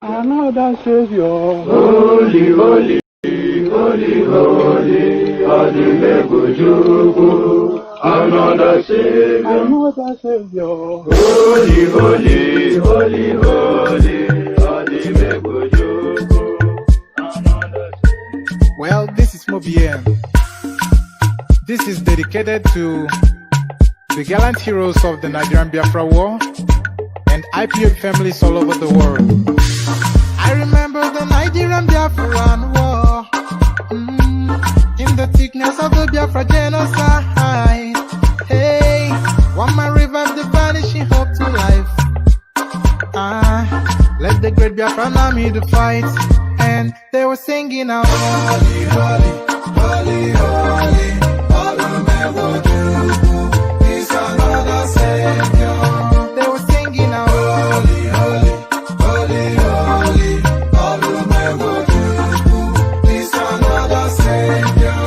Another Savior. Holy, holy, holy, holy, Adimebujuku. Another Savior. Another Savior. Holy, holy, holy, holy, Adimebujuku. Another Savior. Well, this is Mobien. This is dedicated to the gallant heroes of the Nigerian Biafra War and IPOB families all over the world. I remember the Nigerian Biafran War, in the thickness of the Biafra genocide. Hey, one man revived the vanishing hope to life. Let the great Biafran army to fight, and they were singing out, holy, holy, holy, holy, Olumebujuku is another Savior. They were singing out, holy, holy, holy, holy, Olumebujuku is another Savior.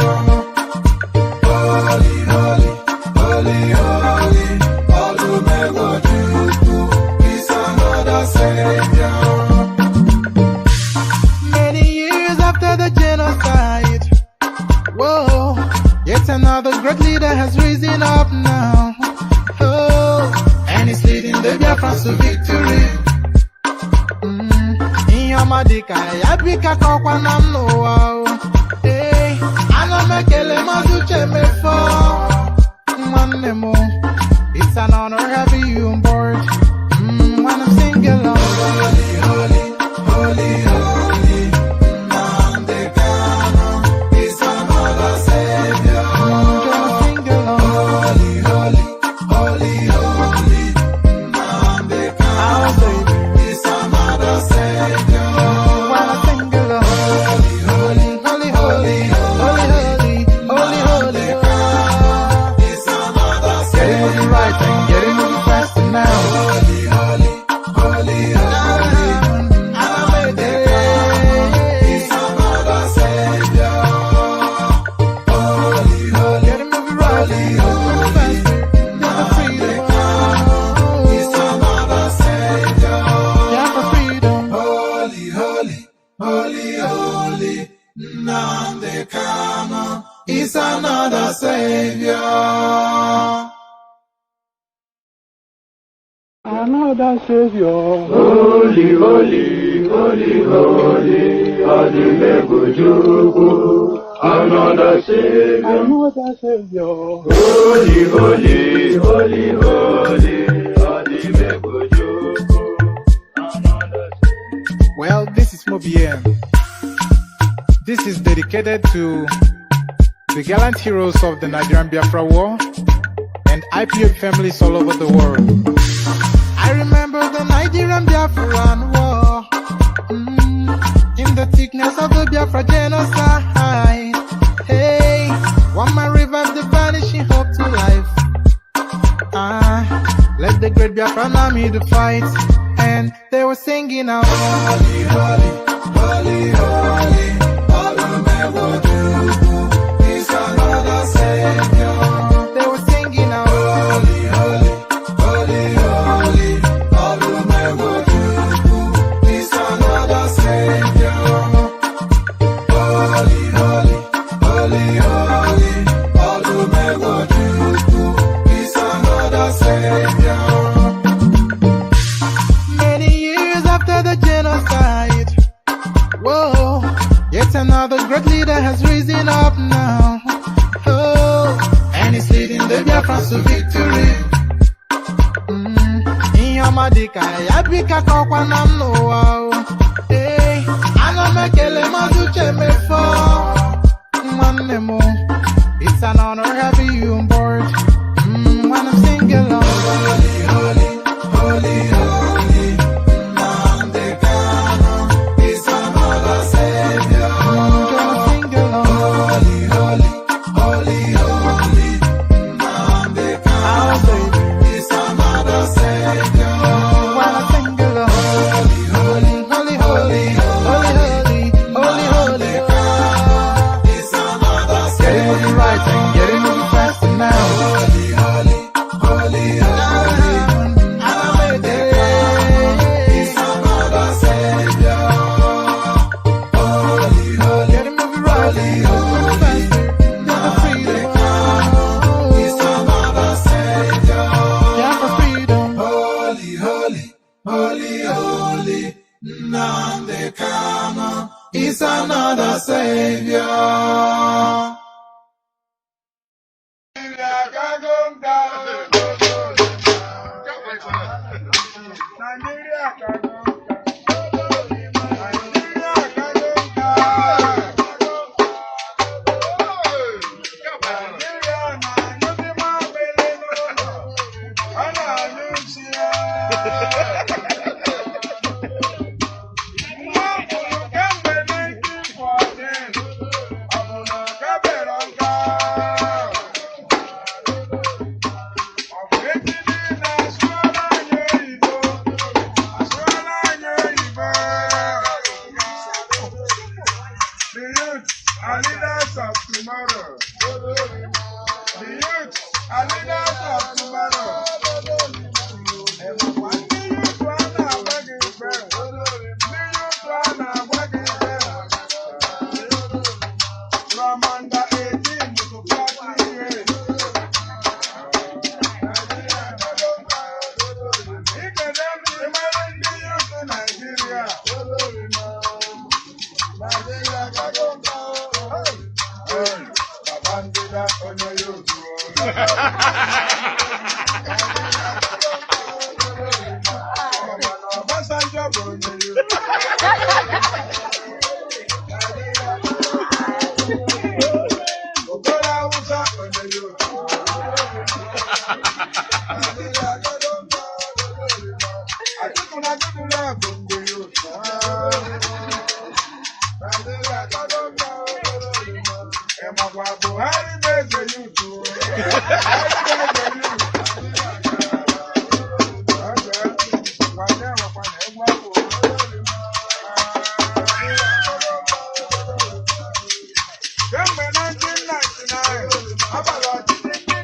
Holy, holy, holy, holy, Olumebujuku is another Savior. Many years after the genocide, whoa, yet another great leader has risen up now. Oh, and he's leading the Biafrans to victory. Inyamadika yabika kwa namno. Hey, anamekele mazuche mefo. Manemo, it's an honor having you on board. When I'm singing along, holy, holy, holy, holy, Namdekano is another Savior. Sing along, holy, holy, holy, holy, Namdekano is another Savior. When I sing along, holy, Nnamdi Kanu is another savior. Another Savior. Holy, holy, holy, holy, Adimebujuku. Another Savior. Another Savior. Holy, holy, holy, holy, Adimebujuku. Another Savior. Well, this is Mobien. This is dedicated to the gallant heroes of the Nigerian Biafra War and IPOB families all over the world. I remember the Nigerian Biafran war, in the thickness of the Biafra genocide. Hey, one man revived the vanishing hope to life. Let the great Biafran army to fight, and they were singing out, holy, holy, holy, holy, Olumegojuku is another savior. They were singing out, holy, holy, holy, holy, Olumegojuku is another savior. Holy, holy, holy, holy, Olumegojuku is another savior. Many years after the genocide, whoa, yet another great leader has risen up now. Oh, and he's leading the Biafrans to victory. Inyamadika yabika kwa namno wao. Hey, anamekele mazuche mefo. Mwanemo, it's an honor having you on board. When I'm singing along, holy, holy, holy, holy, Nnamdi Kanu is another savior. Sing along, holy, holy, holy, holy, Nnamdi Kanu is another savior. When I sing along, holy, holy, holy, holy, holy, holy, holy, holy, is another savior. Getting moving right and getting moving faster now. Holy, holy, holy, holy, Nnamdi Kanu is another savior. Holy, holy, getting moving right, moving faster, never freedom. Is another savior. Yeah, for freedom. Holy, holy, holy, holy, Nnamdi Kanu is another savior. The youth are leaders of tomorrow. The youth are leaders of tomorrow. From under 18 to 40 years. Nigeria. Babangida onye yozu. Obasanjo bụ onye yozu. Okoro Awụsa onye yozu. Atiku na Goodluck bụ ndị yozu. Emagwa Buhari bụ eze yutu. Kemgbe 1999, abalị ọchịchị ndị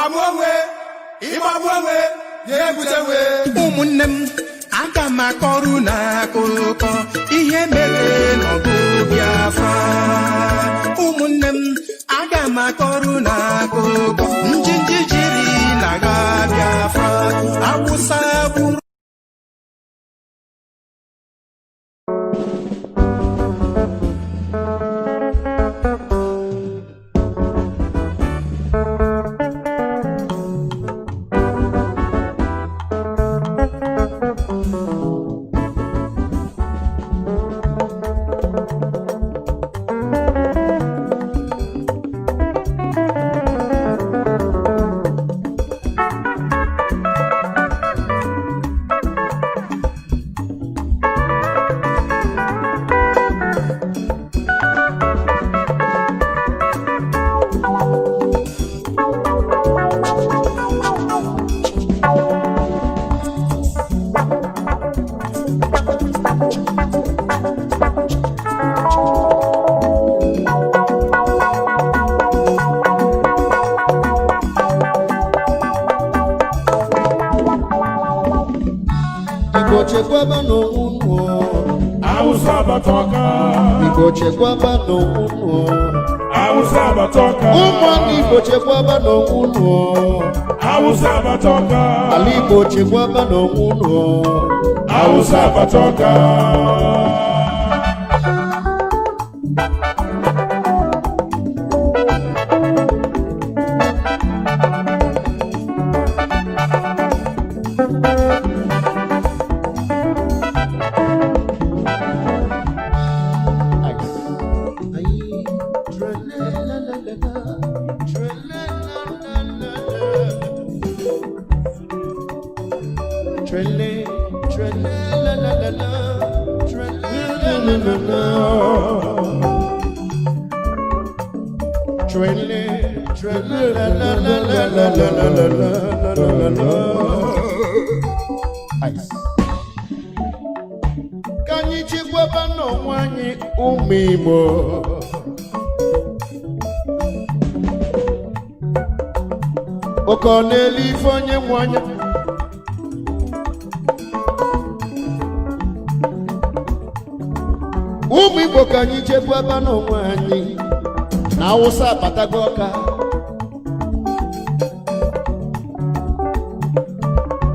Amwe, Imamwe, Yebutewe. Ụmụnne m aga m akọrọ n'akụkọ ihe mere n'ọgụ Biafra. Ụmụnne m aga m akọrọ n'akụkọ njinji jiri n'agha Biafra. Awụsa gburu chekwaba n'ụnụ Awụsa Batoka. Igbo chekwaba n'ụnụ Awụsa Batoka. ụmụaka Igbo chekwaba n'ụnụ Awụsa Batoka. ala Igbo chekwaba n'ụnụ Awụsa Batoka. ka anyị chekwaba n'onwe anyị ụmụ Igbo oke ọ na-ele ife onye nwe anya ụmụ Igbo ka anyị chekwaba n'onwe anyị na Awụsa abatago ọka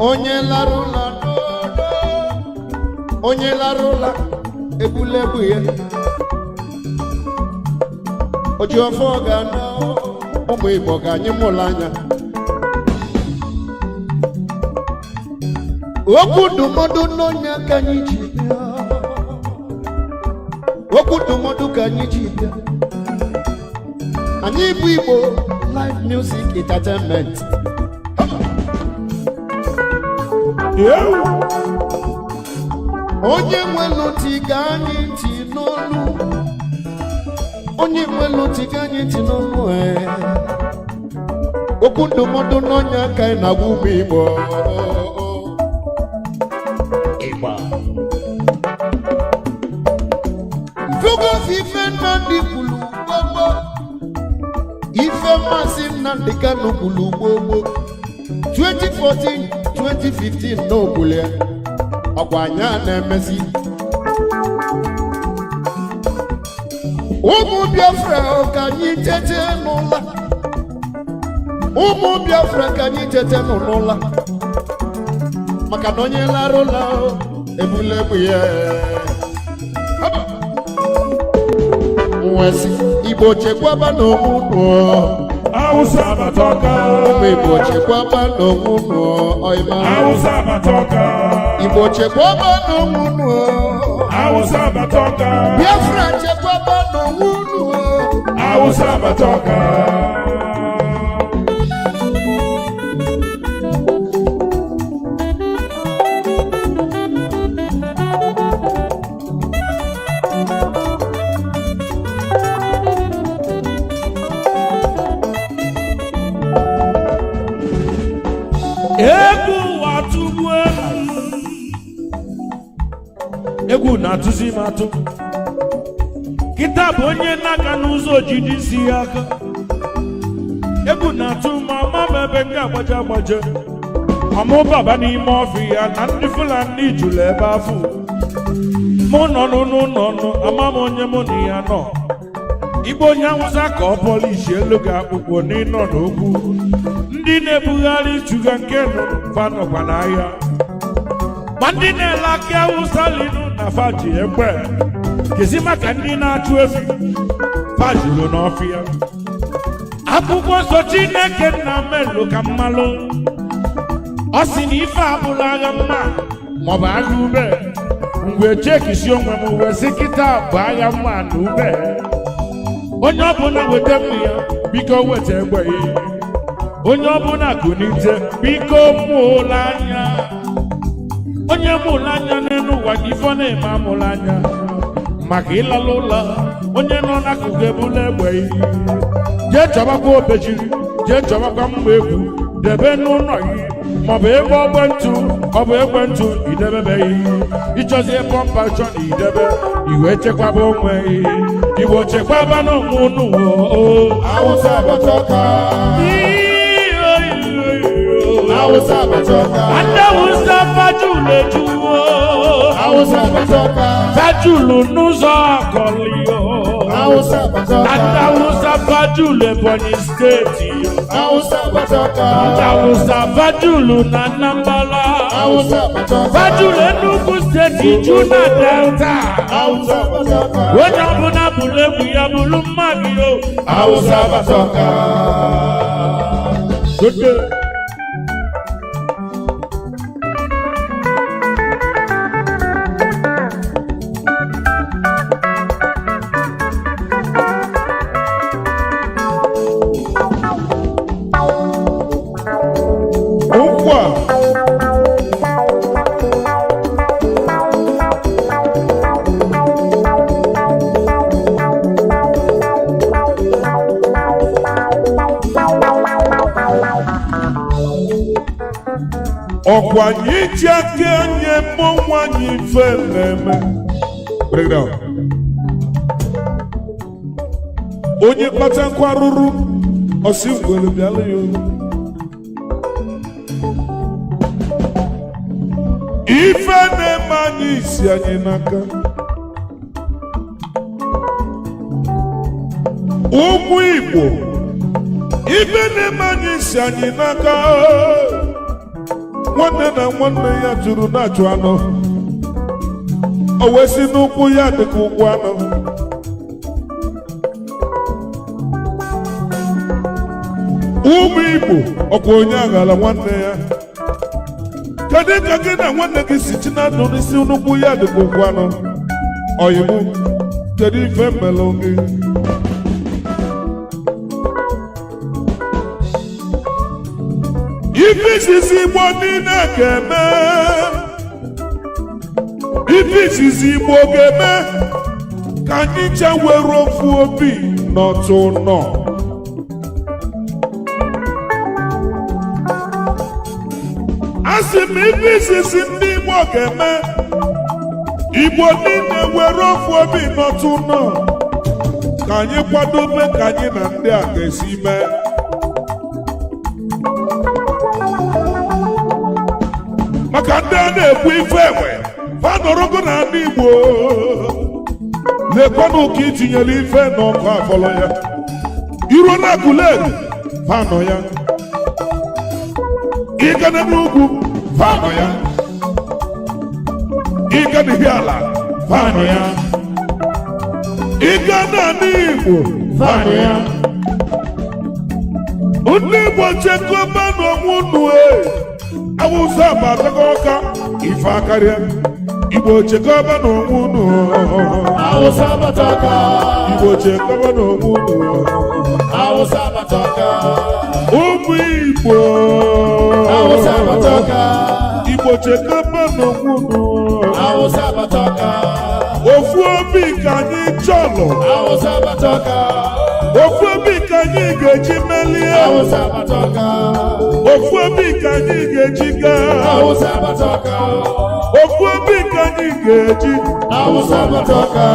onye lara ụla n'odo onye lara ụla egbulegbu ya oji ofe ọ ga-anọ ụmụ Igbo ka anyị mụrụ anya okwu ndụmọdụ n'onye ka anyị ji bịa okwu ndụmọdụ ka anyị ji bịa anyị bụ Igbo live music entertainment onye nwelu ntị ga anyị ntị n'olu onye nwelu ntị ga anyị ntị n'olu okwu ndụmọdụ n'onye aka anyị na-agwa ụmụ Igbo Fugosi ife Nnamdi kwulu gbogbo ife mmasị Nnamdi Kanu kwulu gbogbo 2014 2015 n'ogbule ọkwa anya na-emezi ụmụ Biafra ka anyị tete n'ụla ụmụ Biafra ka anyị tete n'ụla maka na onye lara ụla ebulegbu ya nwesi Igbo chekwaba n'onwunu Awụsa Batoka. Igbo chekwaba n'onwunu ọyịma Awụsa Batoka. Igbo chekwaba n'onwunu Awụsa Batoka. Biafra chekwaba n'onwunu Awụsa Batoka. Egwu na-atụzi m atụ kịta bụ onye na-aga n'ụzọ ojiji si ya aka Ebu na tu mama mebenga maja maja. Amo baba ni mafia nandi fulani jule bafu. Mo no amamo nyemoni ano. Igbo nyanwuza ka police eluga ukwo ni no n'okwu. Ndị na-ebugharị chuga nke nọ fano kwa n'ahịa. Ma ndị na-elaki awụsa linu na faji egbe. Kezi maka ndị na-achụ efi fajulu n'ọfịa. Akwụkwọ nsọ Chineke nna melu ka mmalụ. Ọ sị na ife abụla agha mma maọbụ agha ube. Mgbe chekisi onwe m wee sị kịta bụ agha mma na ube. Onye ọbụla weta mmiri ya biko weta egbe ya. Onye ọbụla kunite biko mụla anya. Onye mụla anya n'elu ụwa ife na-eme amụla anya. Maka ịlala ụlọ onye nọ n'akụkụ ebula egbe ya. Jee chọbakwa obejiri, jee chọbakwa mma egwu, debe n'ụlọ ya. Maọbụ ebe ọ bụ ekwentị idebebeghị. Ịchọzi pọmpa chọ na idebe iwe chekwaba onwe ya. Igbo chekwaba n'onwe unu. Awụsa abatoka. Awụsa abatoka. Andawụsa fajulu ejuwo. Awụsa abatoka. Fajulu n'ụzọ akọlị. Awụsa abatoka. Andawụsa fajulu Ebonyi steeti. Awụsa abatoka. Andawụsa fajulu na Anambra. Awụsa abatoka. Fajulu Enugu steeti ju na Delta. Awụsa abatoka. Onye ọbụla bụrụ egwu ya bụrụ mmadụ yo. Awụsa abatoka. Good day. Ọkwa anyị ji aka nye mmọnwụ anyị ife na-eme. Break down. Onye kpata nkwa rụrụ ọsị ngwere bịala ya olu. Ife na-eme anyị isi anyị n'aka. Ụmụ Igbo, ife na-eme anyị isi anyị n'aka. Nwanne na nwanne ya juru na-achụ anụ. O wee si n'ụkwụ ya dịka ụkwụ anụ. Ụmụ Igbo, ọkwa onye aghara nwanne ya. Kedu ka gị na nwanne gị si chi na-adụ n'isi n'ụkwụ ya dịka ụkwụ anụ? Oyibo, kedu ife melụ gị? Ife izizi Igbo niile ga-eme. Ife izizi Igbo ga-eme ka anyị chewere ofu obi n'otu nọ. Asị m ife izizi ndị Igbo ga-eme Igbo niile were ofu obi n'otu nọ. Ka anyị kwadobe ka anyị na ndị a ga-esi mee. Maka ndị a na-ekwu ife enwe fanọrọgo na ndị Igbo lekwanụ ka itinyere ife n'ọkụ afọlọ ya. Iro na Aguleri fanọ ya. Ịgana n'ugwu fanọ ya. Ịgana Ihiala fanọ ya. Ịgana n'Igbo fanọ ya. Ndị Igbo chekwaba n'onwe unu. Awụsa abatoka ọka ife akarịa. Igbo chekwaba n'onwe unu. Awụsa abatoka. Igbo chekwaba n'onwe unu. Awụsa abatoka. Ụmụ Igbo. Awụsa abatoka. Igbo chekwaba n'onwe unu. Awụsa abatoka. Ofu obi ka anyị chọlụ. Awụsa abatoka. Ofu obi ka anyị ga-eji melie. Awụsa abatoka. Ofu obi ka anyị ga-eji gaa. Awụsa abatoka. Ofu obi ka anyị ga-eji. Awụsa abatoka.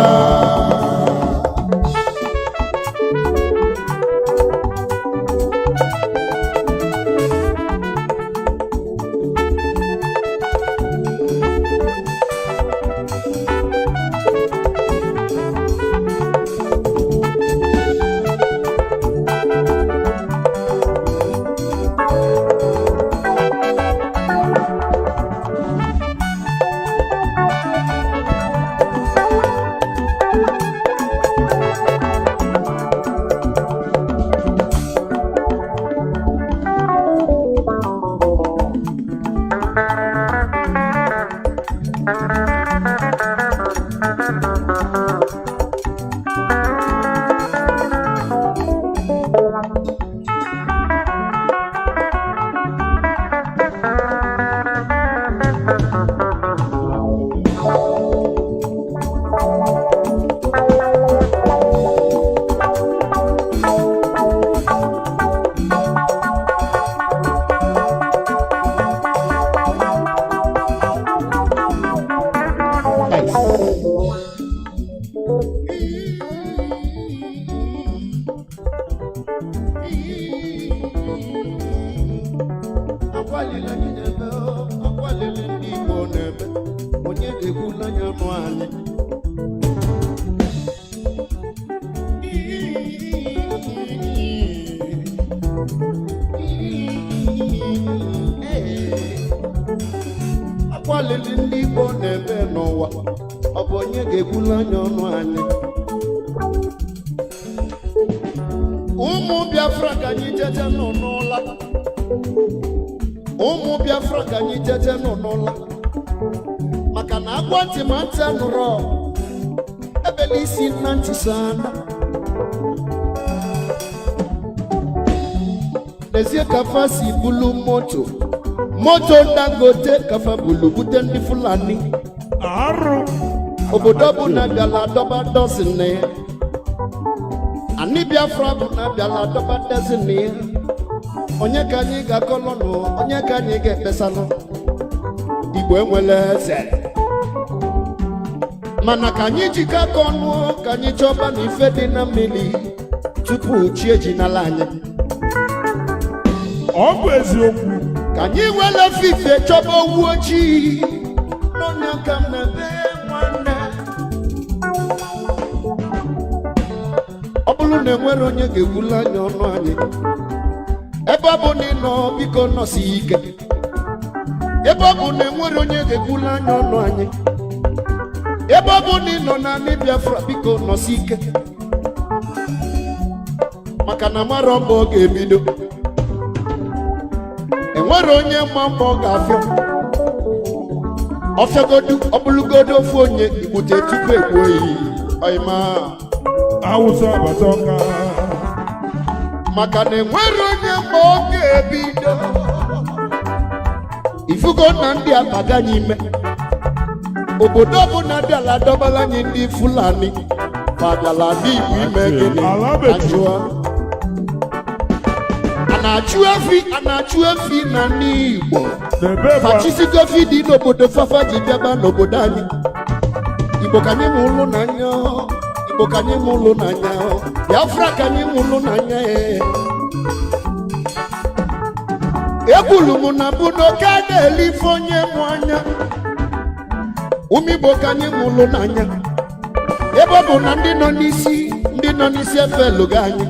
Akwalili ndị Igbo na-ebe n'ụwa, ọ bụ onye ga-egbula anya ọnụ anyị? Ụmụ Biafra ka anyị jeje nọ n'ụla, ụmụ Biafra ka anyị jeje nọ n'ụla, maka na agwa ntị ma ntị nụrụ ebe n'isi nna ntị sana. N'ezie ka fa si bulu moto Dangote ka fa bulu bute ndị Fulani. Obodo bụ na bịala adọba dọzin ya, ani Biafra bụ na bịala adọba dọzin ya. Onye ka anyị ga-akọlọnụ, onye ka anyị ga-ekpesalụ? Igbo enwele eze, mana ka anyị jikọ aka ọnụ, ka anyị chọba na ife dị na mmiri tupu chi ejinala anyị. Ọ bụ eziokwu. Ka anyị wele fife chọba owu ojii n'onye ka m na-ebe nwanne. Ọ bụrụ na enwere onye ga-egbula anya ọnụ anyị, ebe ọ bụ na ị nọ biko nọsi ike. Ebe ọ bụ na enwere onye ga-egbula anya ọnụ anyị, ebe ọ bụ na ị nọ na ndị Biafra biko nọsi ike, maka na mara mbọ ọ ga-ebido. Enwere onye mma mbọ ọ ga-afịa, ọfịagodu ọbụlụgodu ofu onye igbute tupu egbuo iyi ọyịma Awụsa Abatalọka. maka na enwere onye mma ọ ga-ebido. Ifugo na ndị abaga anyị ime, obodo bụ na dị ala adọbala anyị ndị Fulani ma bịala ndị Igbo ime gịnị ajụọ. Anachu efi na ndị Igbo fachisigo efi dị n'obodo fafa ji bịaba n'obodo anyị. Igbo ka anyị mụlụ n'anya, Igbo ka anyị mụlụ n'anya, Biafra ka anyị mụlụ n'anya. Ekwulu m na bụ n'oke a na-ele ife onye mụ anya. Ụmụ Igbo ka anyị mụlụ n'anya, ebe ọ bụ na ndị nọ n'isi efe eluga anyị.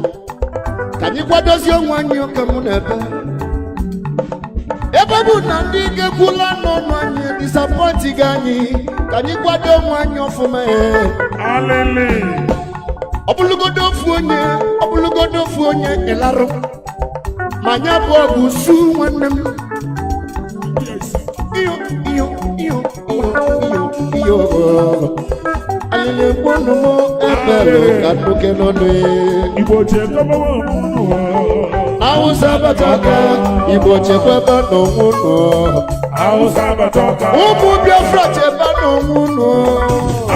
Ka anyị kwadozie onwe anyị ụka mụ na-ebe, ebe ọ bụ na ndị ga-ekwula n'ọnụ anyị disapọntighị anyị. Ka anyị kwado onwe anyị ọfụma. Alele. Ọ bụlụgodo ofu onye ịlarụ, ma anya bụ ọgụ su nwanne m. Iyo alele gbọnụ m ebelu ka nnuke n'ọnụ. Igbo chekwabawa n'ụnụ. Awụsa Abatalọka, Igbo chekwaba n'onwe unu. Awụsa Abatalọka. Ụmụ Biafra cheba n'onwe unu.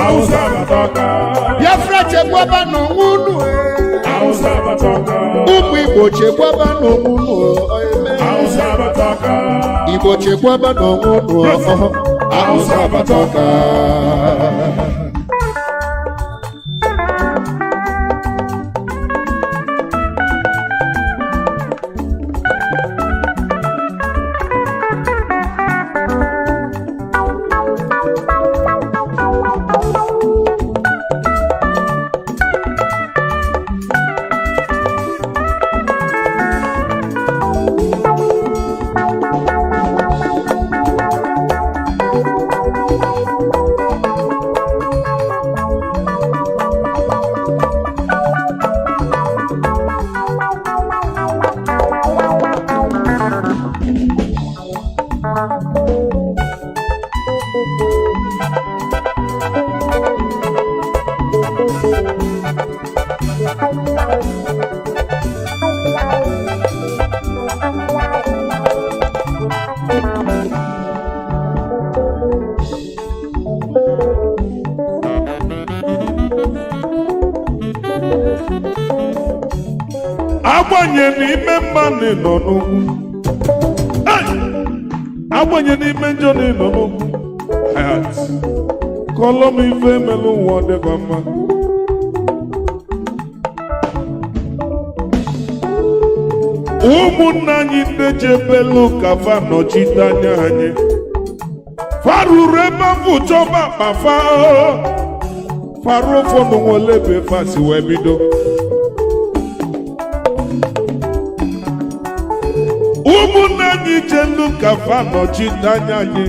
Awụsa Abatalọka. Biafra chekwaba n'onwe unu. Awụsa Abatalọka. Ụmụ Igbo chekwaba n'onwe unu. Awụsa Abatalọka. Igbo chekwaba n'onwe unu. Awụsa Abatalọka. agbanye n'ime mmanụ nọ n'ugwu agbanye n'ime njọ nọ n'ugwu kọlọm ife emelu ụwa dịkwa mma ụmụnne anyị ndị jebelu ka fa nọchite anya anyị faruru ebe afọ chọba akpa faru ụfọdụ nwere ebe fasi wee bido ụmụnne anyị jelu ka fa nọchite anya anyị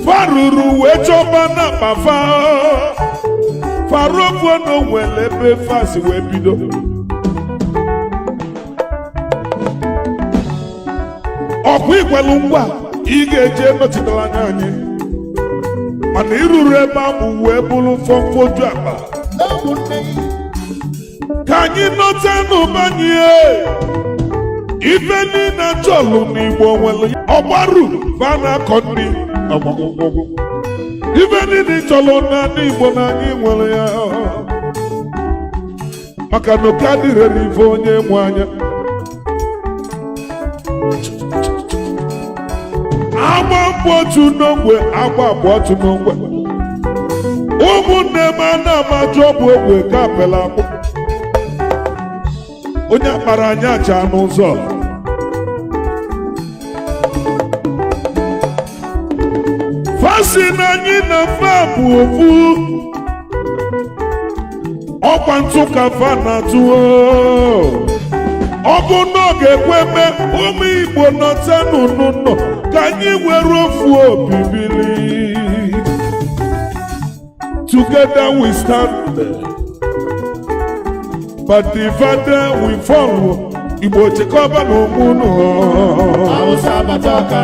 faruru wee chọba na akpa faru ụfọdụ nwere ebe fasi wee bido ọkwa ikwelu ngwa ị ga-eje nọchitere anya anyị mana iruru ebe ahụ wee bụrụ mfọmfoju akpa ka anyị nọta n'ụbanye ife niile chọlụ n'Igbo nwere ọgbaru ba na-akọ nri ọgbagwụgwụ ife niile chọlụ n'ala Igbo na anyị nwere ya maka na oke adịrị ife onye mụ anya agba mbụ otu n'ogwe agba abụ otu n'ogwe ụmụnne m ana-amajụ ọbụ ogwe ka apela akpụ onye akpara anyị acha n'ụzọ fasi na anyị na fa bụ ofu ọkwa ntụ ka fa na-atụ ọ bụ na ọ ga-ekwe eme ụmụ Igbo nọta n'ụnụnọ ka anyị were ofu obi bili together we stand but divided we fall Igbo chekọba n'onwe unu Hausa Batoka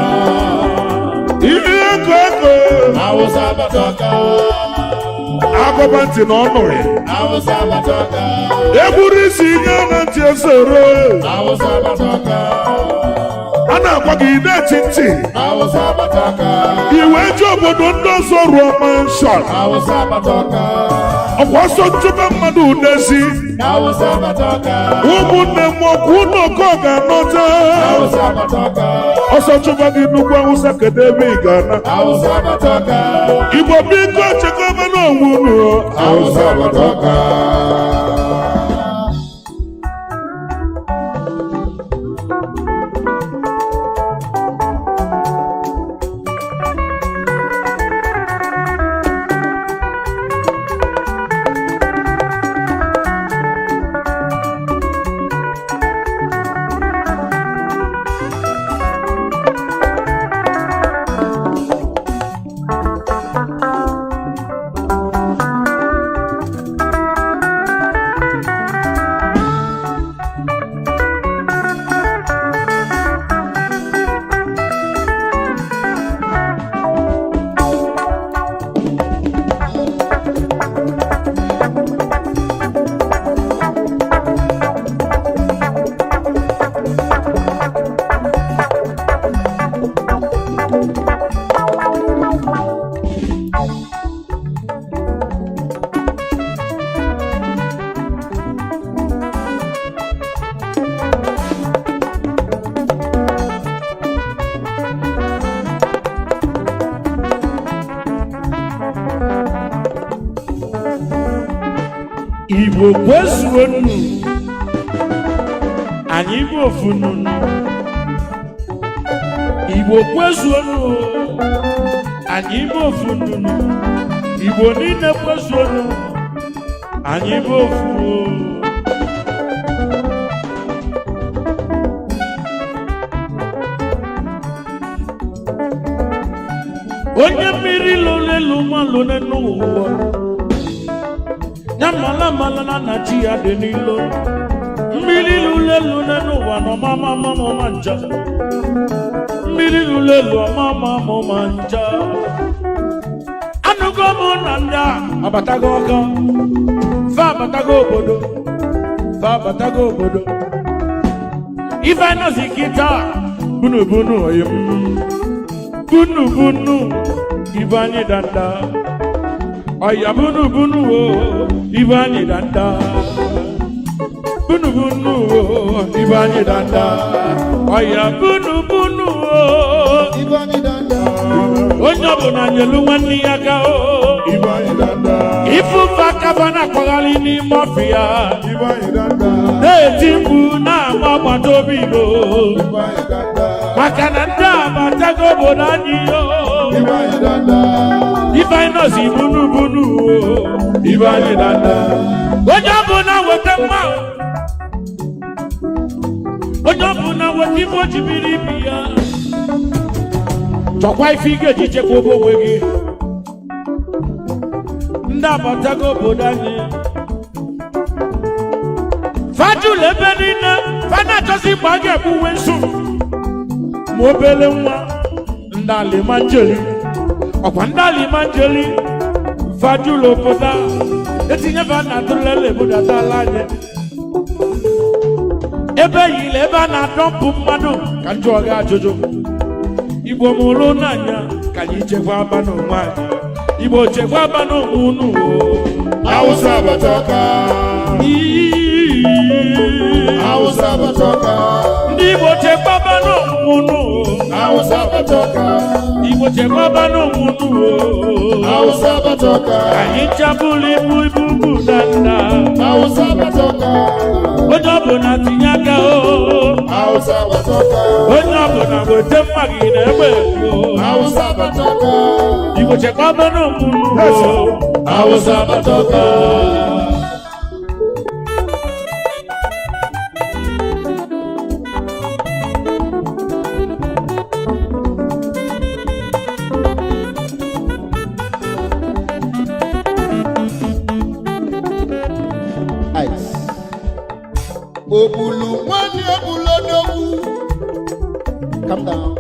ihe ego Hausa Batoka agọba ntị na ọnụrị Hausa Batoka egburu isi ihe na ntị esoro Hausa Batoka a na-agwa gị na-eti ntị Hausa Batoka iwe ji obodo ndị ọzọ rụọ manshọn Hausa Batoka ọkwa ọsọ nchụba mmadụ udezi Hausa Batoka ụmụnne m ọkwa ụlọ ọkọ ga-anọta Hausa Batoka ọsọ nchụba gị nnukwu Awụsa kedu ebe ị ga-ana Hausa Batoka Igbo biko chekọba n'onwe unu Hausa Batoka Igbo kwezuonu anyị bụ ofu nunu Igbo kwezuonu anyị bụ ofu nunu Igbo niile kwezuonu anyị bụ ofu onye mmiri lolelu malụ n'ụwa Nyamala malana na chi ya dị n'ilo mmiri lulelu n'ụwa n'ọmama mamụ manja mmiri lulelu ọmama mamụ manja anụgo m na ndị a abatago ọka fa abatago obodo fabatago obodo ife nọzi kịta bunu bunu oyim bunu bunu ife anyị danda ọya bunu bunu o ife anyị danda bunu bunu o ife anyị danda ọya bunu bunu o ife anyị danda onye ọbụla nyelu nwanne ya ka o ibe anyị danda ifufe akaba na-akwagharị n'ime ọfịa ibe anyị danda na-eti mkpu na-agba agbata obi Igbo ibe anyị danda maka na ndị abatago obodo anyị yo ibe anyị danda ife anyị nọzi bunu bunu o ibe anyị danda onye ọbụla weta mma onye ọbụla weta ife o ji biri ibi ya chọkwa ife ị ga-eji chekwaba onwe gị ndị abatago obodo anyị fajụlụ ebe niile fa na-achọzi mgbe a ga-egbuwe nso ma obele nwa ndị alimanjeli ọkwa ndị alimanjeli fajụlụ obodo etinyefe na atụlele ebudatala anyị ebe yile ebe a na-adọmpụ mmadụ ka njọ gị ajụjụ Igbo mụrụ n'anya ka anyị chekwaba n'onwe anyị Igbo chekwaba n'onwe unu Hausa batoka Hausa batoka ndị Igbo chekwaba n'onwe unu Hausa batoka Igbo chekwaba n'onwe unu Hausa batoka anyị chabụlụ ibu danda Hausa batoka onye ọbụla tinye aka o Hausa batoka onye ọbụla weta mma gị na-egbe ego Hausa batoka Igbo chekwaba n'onwe unu Hausa batoka Obulu nwani obulodowu. Calm down.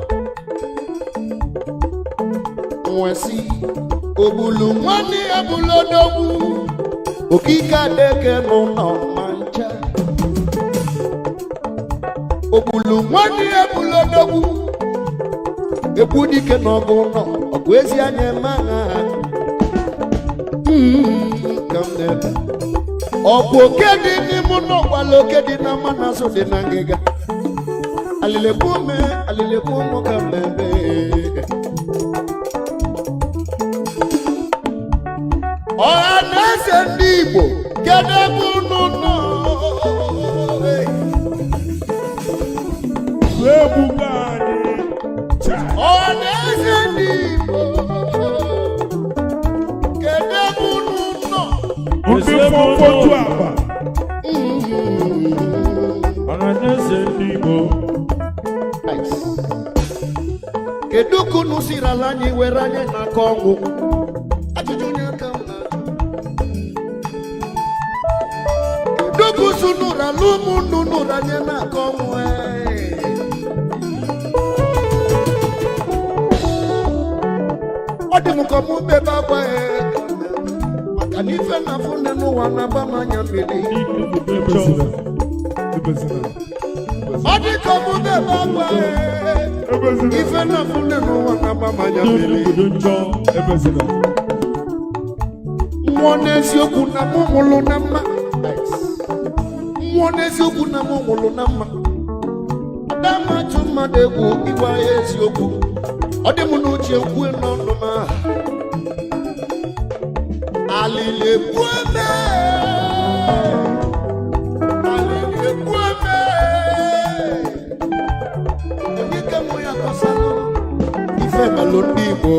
Nwesi obulu nwani obulodowu. Okika deke n'ụlọ mancha. Obulu nwani obulodowu. Ebudike n'ọgụ nọ ọgụ ezi anya eme agha. Calm down. Ọ̀pọ̀ kéde ní múná wà lókèdè náà má náà sóde náà gíga. Àlèlèkú mú ká bẹ̀bẹ̀. Ọ̀hà náà ṣe ní Ìgbò kéde múnú náà. Ebuka anyị Ọ̀hà náà ṣe ní Ìgbò kéde múnú náà. ndị mkpọmkpọju agba ọhaneze ndị Igbo Kedu kunu siri ala anyị were anyị n'aka ọnwụ? Ajụjụ onye aka m na-ajụ. Kedu kusu nụrụ ala ụmụnnu nụrụ anyị n'aka ọnwụ? Ọ dị m ka mụ bebe akwa maka na ife na afụ nne n'ụwa na-aba m anya mmiri. Ọ dị ka mụ bebe akwa ife na afụ nne n'ụwa na-aba m anya mmiri. Mmụọ n'eziokwu na mụ mụrụ na mma. Mmụọ n'eziokwu na mụ mụrụ na mma. Ada m atụ mmadụ egwu ịgwa ya eziokwu. Ọ dị m n'uche kwue n'ọnụ m aha. Alilekueme, alilekueme. Onye ka mụ ya kọsalụ ife melụ ndị Igbo.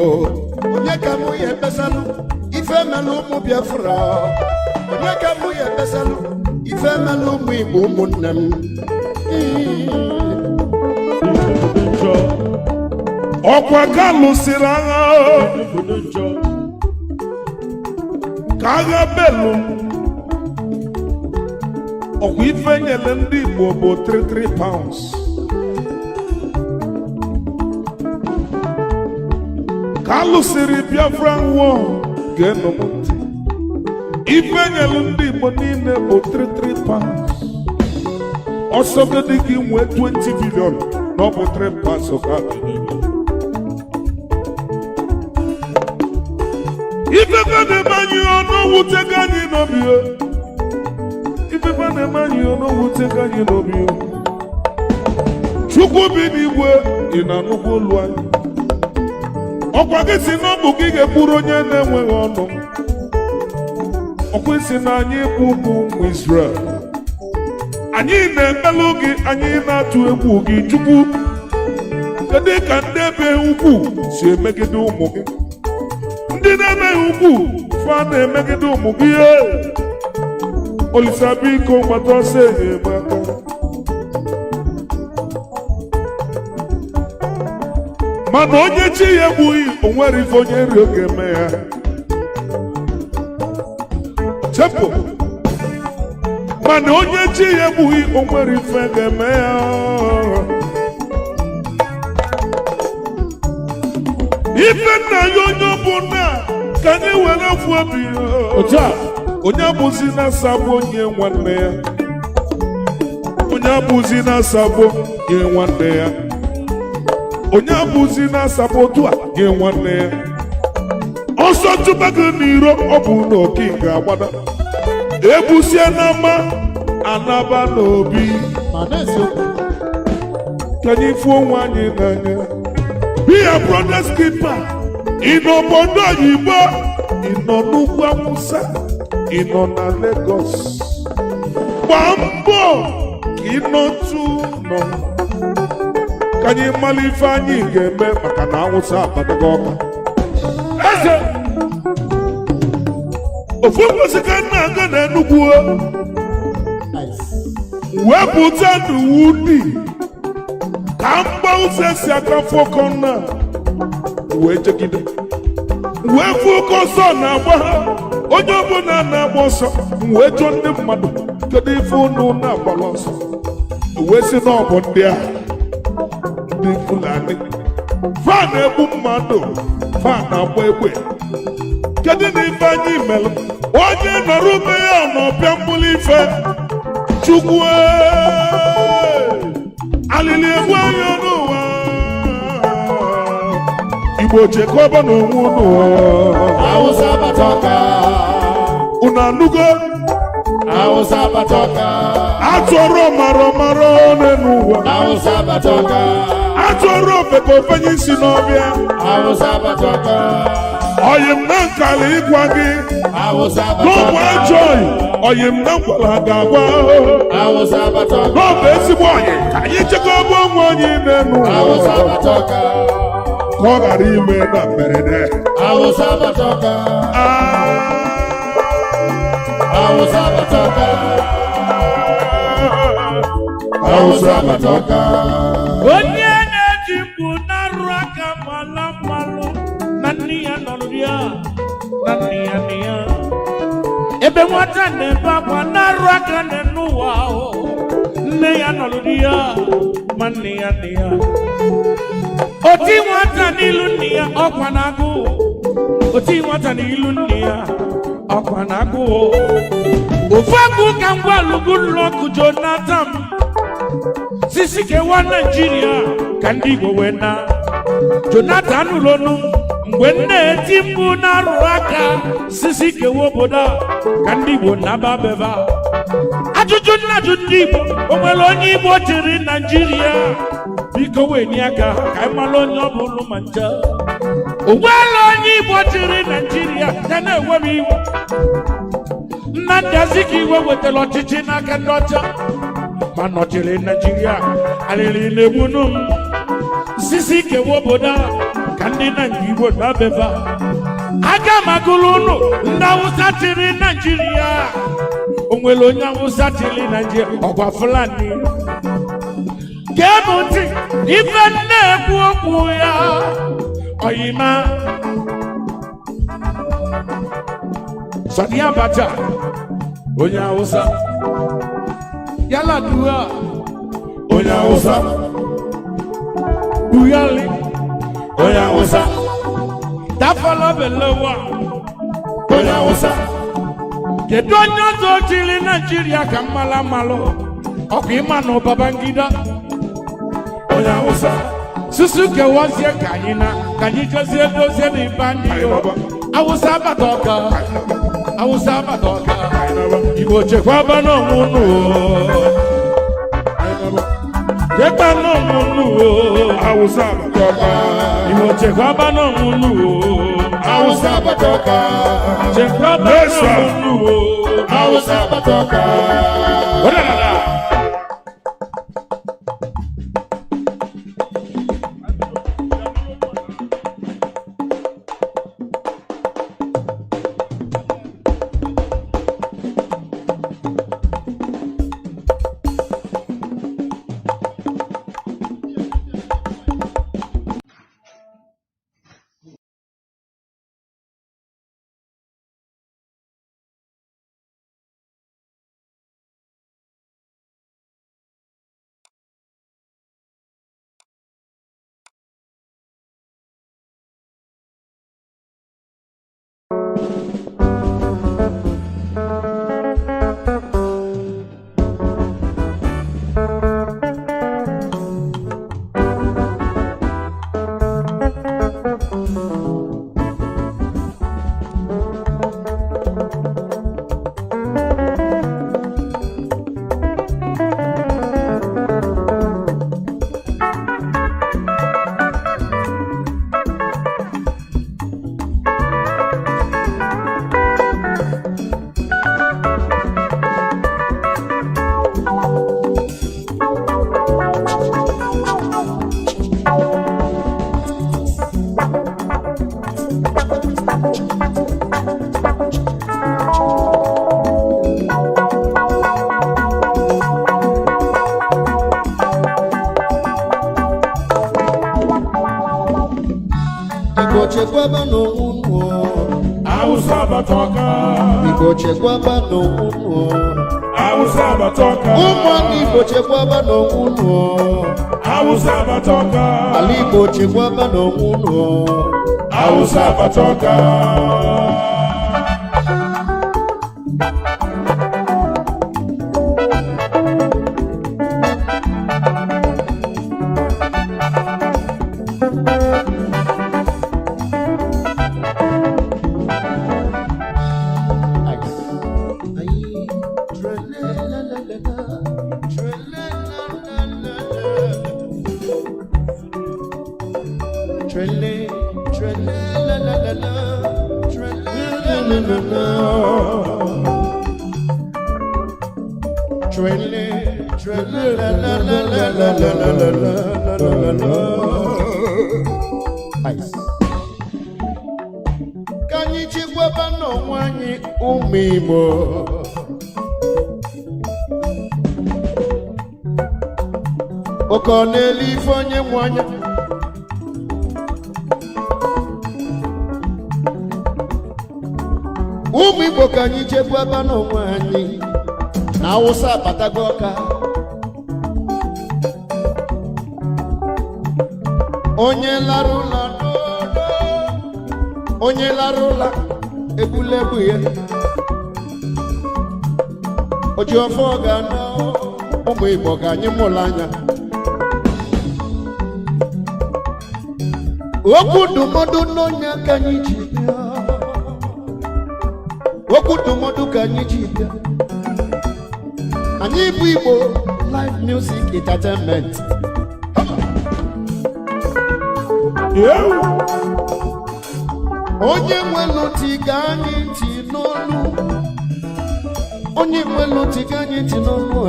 Onye ka mụ ya ebesalụ ife melụ ụmụ Biafra. Onye ka mụ ya ebesalụ ife melụ ụmụ Igbo ụmụnne m. ọkwa ka lụsịrị agha ka agha belu ọkwa ife nyere ndị Igbo bụ 33 pounds ka alụsịrị Biafra war ga-enụ m ntị ife nyere ndị Igbo niile bụ 33 pounds ọsọ gị gị nwee 20 billion na ọ bụ 3 parts of that. Ife ka na-eme anyị ọnụ wute ka anyị n'obi o. Ife ka na-eme anyị ọnụ wute ka anyị n'obi o. Chukwu bi n'igwe ị na-anụkwa olu anyị. Ọkwa gị si na ọ bụ gị ga-ekwuru onye na-enweghị ọnụ. Ọkwa isi na anyị bụ ụmụ Israel. Anyị na-emelụ gị, anyị na-atụ egwu gị Chukwu. Kedu ka ndị ebe ukwu si emegide ụmụ gị? Ndị na-emeghị ukwu fa na-emegide ụmụ gị. Olisa biko gbata ọsọ enyemaka. Mana onye chi ya egbughị onwere ife onye nri oge eme ya. Chepụ. Mana onye chi ya egbughị onwere ife ga-eme ya. Ife nna ya onye bụ nna ka anyị were afọ obi. Otu a onye abụzi na-asabụ onye nwanne ya. Onye abụzi na-asabụ onye nwanne ya. Onye abụzi na-asabụ otu a nye nwanne ya. Ọsọ tụba gị n'iro ọ bụ na oke ga-agbada. Ebusie n'ama anaba n'obi. Ka anyị fụọ onwe anyị n'anya. Be a brother's keeper. Ị nọ obodo oyibo, ị nọ n'ugwu Awụsa, ị nọ na Lagos. Gbaa mbọ ka ị nọtụ nọ. Ka anyị mara ife anyị ga-eme maka na Awụsa abatago ọka. Eze ofu ụbọchị ka nna aga na Enugu wepụta n'Wudi ka mgba ụzọ esi agafe ọkọ nna wee jegide wee fụ oke ọsọ na-agba ha. Onye ọbụla na-agba ọsọ wee jụọ ndị mmadụ kedu ife unu na-agbala ọsọ. Wee sị na ọ bụ ndị a ndị Fulani fa na-egbu mmadụ, fa na-agba egbe. Kedu na ife anyị melụ? Onye nọrọ ube ya n'ọbịa mbụlụ ife Chukwu alili egbu anyị n'ụwa. Igbo chekọba n'onwe unu. Awụsa batoka. Unu anụgo? Awụsa batoka. Atụrụ mara n'ụwa. Awụsa batoka. Atụrụ ofeke ofenye isi n'ọbịa. Awụsa batoka. Oyim na nkala ịgwa gị. Awụsa N'ọbụ batoka. ajọghị oyim na nkwala ga-agwa. Awụsa batoka. N'ọbụ ezigbo onye ka anyị chekọba onwe anyị n'elu. Awụsa batoka. Ka ọ ghara ime na mberede. Awụsa batoka. Awụsa batoka. Awụsa batoka. Onye na-eji mkpu na-arụ aka mala mmalụ na nne ya nọrọ ya na nne ya nne ya. Ebe nwata na-ebe akwa na-arụ aka n'ụwa ahụ. Nne ya nọrọ ya ma nne ya nne ya. Oti nwata n'ilu nne ya ọkwa na-agụ. Oti nwata n'ilu nne ya ọkwa na-agụ. Ofu akụ ka ngwa lụgụ lọkụ Jonathan. Sisi kewa Nigeria ka ndị Igbo wee na. Jonathan ụlọnụ mgbe nna-eti mkpu na-arụ aka sisi kewa obodo a ka ndị Igbo na-aba beba. Ajụjụ nnajụ ndị Igbo o nwere onye Igbo chịrị Nigeria? Biko wee nye aka ka anyị mara onye ọ bụrụ ma ncha. O nwere onye Igbo chịrị Nigeria ya na-ewe m iwe. Nnamdi Azikiwe wetara ọchịchị n'aka ndị ọcha ma nọchiri Nigeria alịrị na-egbunu m. Sisi kewa obodo a ka ndị na nke Igbo na-abeba. Aga m agụrụ ụnụ ndị Awụsa chịrị Nigeria. O nwere onye Awụsa chịrị Nigeria ọgwa Fulani. Gee m ntị ife na-ekwu okwu ya oyima. Sani Abacha onye Awụsa. Yar'Adua onye Awụsa. Buhari onye Awụsa. Tafawa Balewa onye Awụsa. Kedu onye ọzọ chịrị Nigeria ka mmala mmalụ? ọkụ ịma na Babangida onye Awụsa susu kewazie ka anyị na ka anyị jezie dozie n'ibe ndị Awụsa abata ọka Awụsa abata ọka Igbo chekwaba n'onwe unu chekwa n'onwe unu Awụsa abata ọka Igbo chekwaba n'onwe unu Awụsa abata ọka chekwaba n'onwe unu Awụsa abata ọka chekwaba n'onwunwo Awụsa abata ọka Igbo chekwaba n'onwunwo Awụsa abata ọka ụmụaka Igbo chekwaba n'onwunwo Awụsa abata ọka ala Igbo chekwaba n'onwunwo Awụsa abata ọka ka anyị chekwaba n'onwe anyị ụmụ Igbo oke ọ na-ele ife onye nwe anya ụmụ Igbo ka anyị chekwaba n'onwe anyị na Awụsa abatago ọka onye lara ụla n'odo onye lara ụla egbulegbu ya oji ọfọ ga-ana ụmụ Igbo ka anyị mụrụ anya okwu ndụmọdụ n'onye ka anyị ji bịa okwu ndụmọdụ ka anyị ji bịa anyị bụ Igbo live music entertainment onye nwelu ntị ga anyị ntị n'olu onye nwelu ntị ga anyị ntị n'olu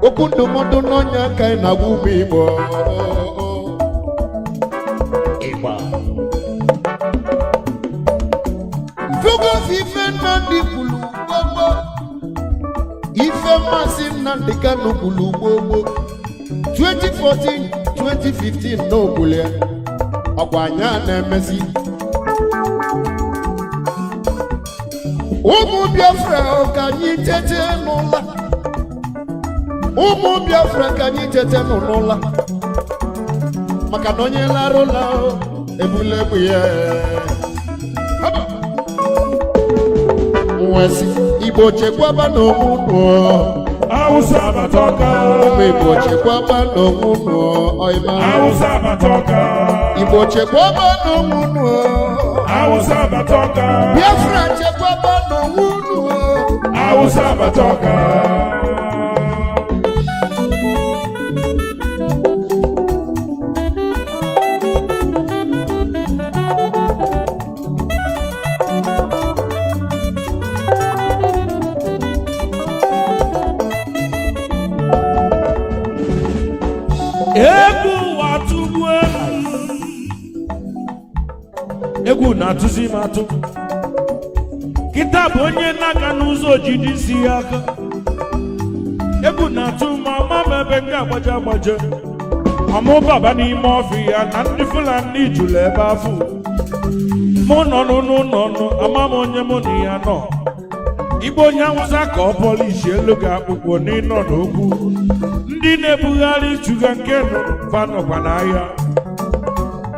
okwu ndụmọdụ n'onye aka anyị na-agwa ụmụ Igbo Mfugozi ife Nnamdi kwulu gbogbo ife Maazị Nnamdi Kanu kwulu gbogbo 2014-2015 n'ogbule ọkwa anya na-emezi ụmụ Biafra ka anyị tete n'ụla ụmụ Biafra ka anyị tete n'ụla maka na onye lara ụla ebulebụ ya nwesi Igbo chekwaba n'onwunwo Hausa Batoka. Ụmụ Igbo chekwaba n'onwe unu ọyịma. Hausa Batoka. Igbo chekwaba n'onwe unu. Hausa Batoka. Biafra chekwaba n'onwe unu. Hausa Batoka. Egwu na-atụzi m atụ kịta bụ onye na-aga n'ụzọ ojidi si ya aka. Egwu na-atụ ma ama m ebe m ga-agbaje agbaje. Ọmụ baba n'ime ọfịa na ndị Fulani jụrụ ebe afọ. Mụ nọ n'ụlọ ama m onye mụ na ya nọ. Igbo onye Awụsa ka ọ pọlishi elu ga-akpụkpọ n'ịnọ n'okwu. Ndị na-ebugharị chuga nke nọ fanọkwa n'ahịa.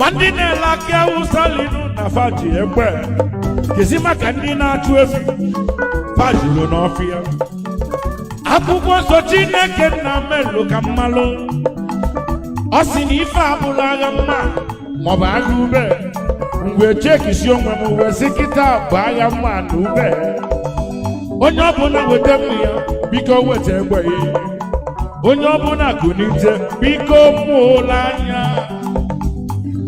Ma ndị na-ele akị Awụsa linu na faji egbe kezi maka ndị na-achụ efi fajilo n'ọfịa. Akwụkwọ nsọ Chineke nna melụ ka mmalụ ọ sị na ife abụla agha mma maọbụ agha ube. Mgbe chekisi onwe m wee sị kịta bụ agha mma na ube. Onye ọbụla weta mma ya biko weta egbe ya. Onye ọbụla gụnite biko mụla anya.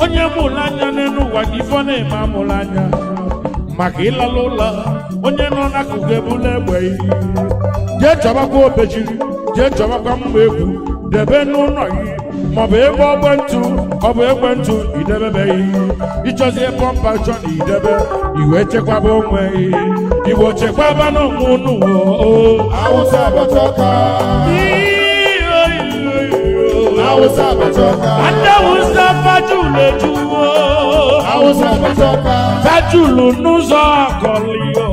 Onye mụrụ anya n'elu ụwa ifo na-eme amụrụ anya maka ịlala ụlọ. Onye nọ n'akụkụ ebula egbe jee chọbakwa obejiri, jee chọbakwa mgba egwu debe n'ụlọ gị maọbụ ebe ọ bụ ekwentị idebebeghị. Ịchọzie pọmpa chọ na idebe iwe chekwaba onwe Igbo chekwaba n'onwe unu. Hausa Batoka. Hausa Batoka. Ande Hausa fajulu ejuwo. Hausa Batoka. Fajulu n'ụzọ akọlịo.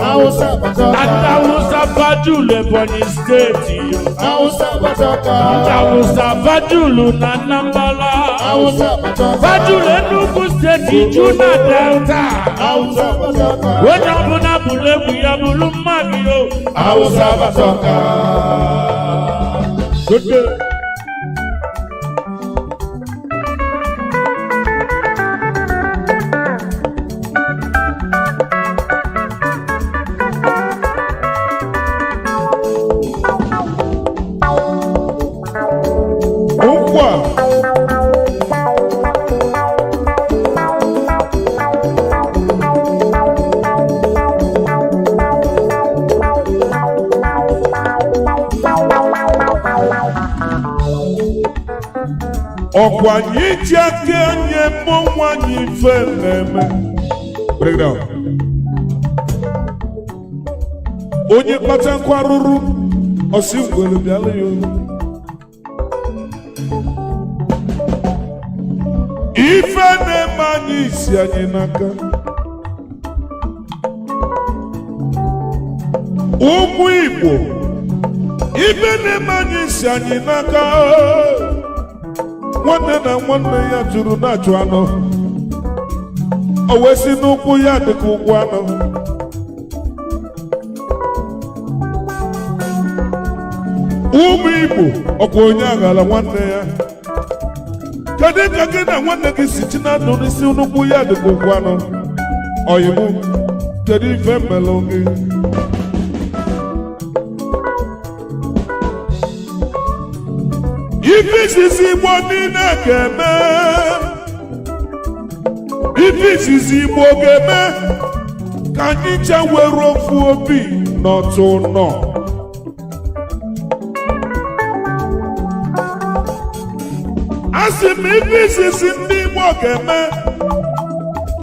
Hausa Batoka. Ande Hausa fajulu Ebonyi steeti yo. Hausa Batoka. Ande Hausa fajulu na Anambra. Hausa Batoka. Fajulu Enugu steeti ju na Delta. Hausa Batoka. Onye ọbụla bụrụ egwu ya bụrụ mmadụ yo. Hausa Batoka. Good day. Ọkwa anyị ji aka nye mmụọ nwanyị ife na-eme. Onye kpata nkwa rụrụ ọsị ngwere bịala ya olu. Ife na-eme anyị isi anyị n'aka. Ụmụ Igbo, ife na-eme anyị isi anyị n'aka. Nwanne na nwanne ya jụrụ na-achụ anụ. O wee si n'ụkwụ ya dịka ụkwụ anụ. Ụmụ Igbo ọkwa onye aghala nwanne ya. Kedu ka gị na nwanne gị si chi na ndụ n'isi n'ụkwụ ya dịka ụkwụ anụ? Ọyịmụ, kedu ife mmelụ gị? Ife izizi Igbo niile ga-eme. Ife izizi Igbo ga-eme ka anyị ncha were ofu obi n'otu nọ. Asị m ife izizi ndị Igbo ga-eme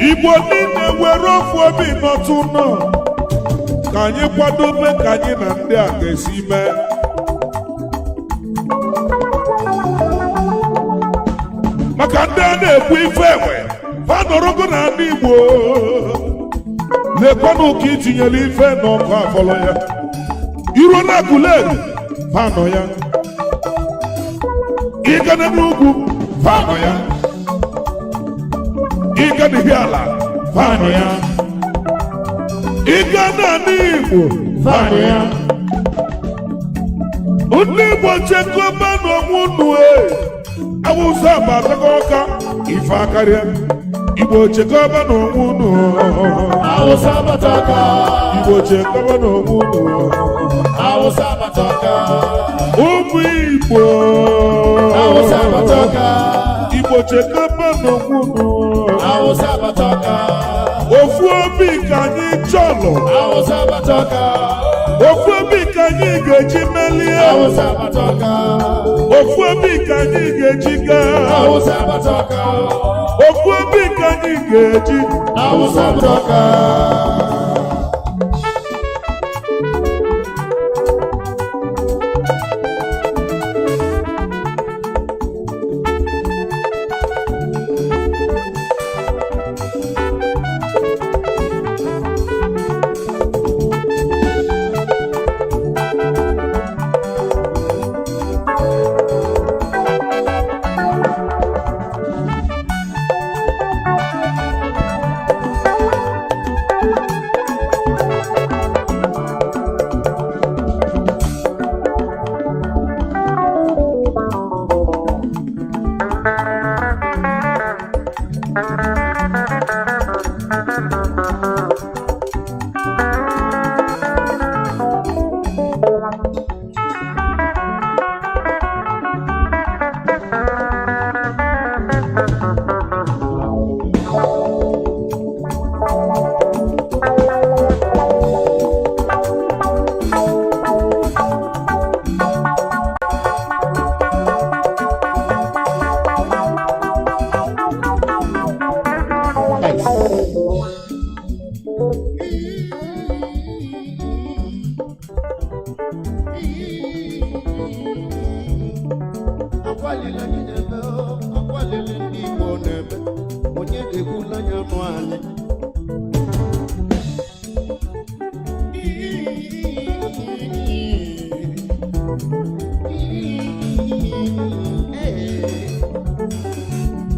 Igbo niile were ofu obi n'otu nọ ka anyị kwadobe ka anyị na ndị a ga-esi mee. Maka ndị a na-ekwu ife enwe fanọrọgo na ndị Igbo lekwanụ ka itinyere ife n'ọkụ afọlọ ya iru na Aguleri fanọ ya, ịgana n'ugwu fanọ ya, ịgana Ihiala fanọ ya, ịgana n'Igbo fanọ ya. ndị Igbo chekwaba n'onwe unu Awụsa bataka ọka ife akarịa Igbo chekwaba n'onwe unu Awụsa bataka Igbo chekwaba n'onwe unu Awụsa bataka ụmụ Igbo Awụsa bataka Igbo chekwaba n'onwe unu Awụsa bataka ofu obi ka anyị chọlọ Awụsa bataka ofu obi ka anyị ga-eji melie Awụsa bataka ofu obi ka anyị ga-eji gaa Awụsa bataka ofu obi ka anyị ga-eji Awụsa bataka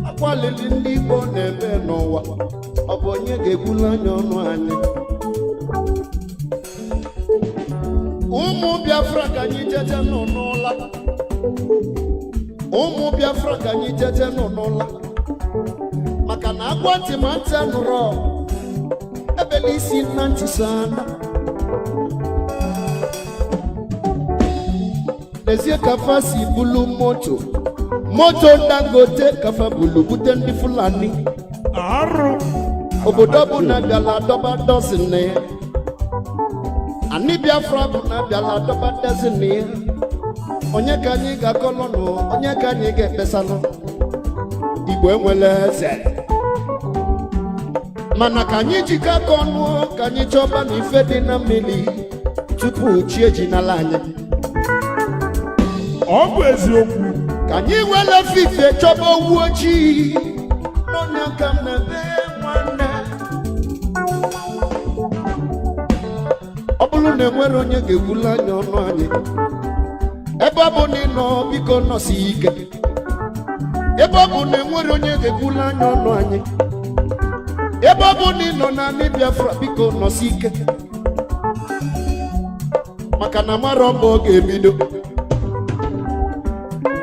akwalili ndị Igbo na-ebe n'ụwa ọ bụ onye ga-egbulu anya ọnụ anyị ụmụ Biafra ka anyị jeje nọ n'ụla ụmụ Biafra ka anyị jeje nọ n'ụla maka na agwa ntị ma ntị anụrụ ebele isi nna ntị sana n'ezie ka fa si bulu moto Dangote kafa bulu bute ndị Fulani arụ obodo bụ na bịala adọba dọzin ya ani Biafra bụ na bịala adọba dọzin ya onye ka anyị ga-akọlọ nụ onye ka anyị ga-ekpesalụ Igbo enwele eze mana ka anyị jikọ aka ọnụ ka anyị chọba na ife dị na mmiri tupu chi ejinala anyị ọ bụ eziokwu ka anyị wele fife chọba owu ojii n'ọnya ka m na-ebe nwanne ọ bụrụ na enwere onye ga-egbulu anya ọnụ anyị ebe ọ bụ na ị nọ biko nọsi ike ebe ọ bụ na enwere onye ga-egbulu anya ọnụ anyị ebe ọ bụ na ị nọ na ndị Biafra biko nọsi ike maka na mara mbọ ọ ga-ebido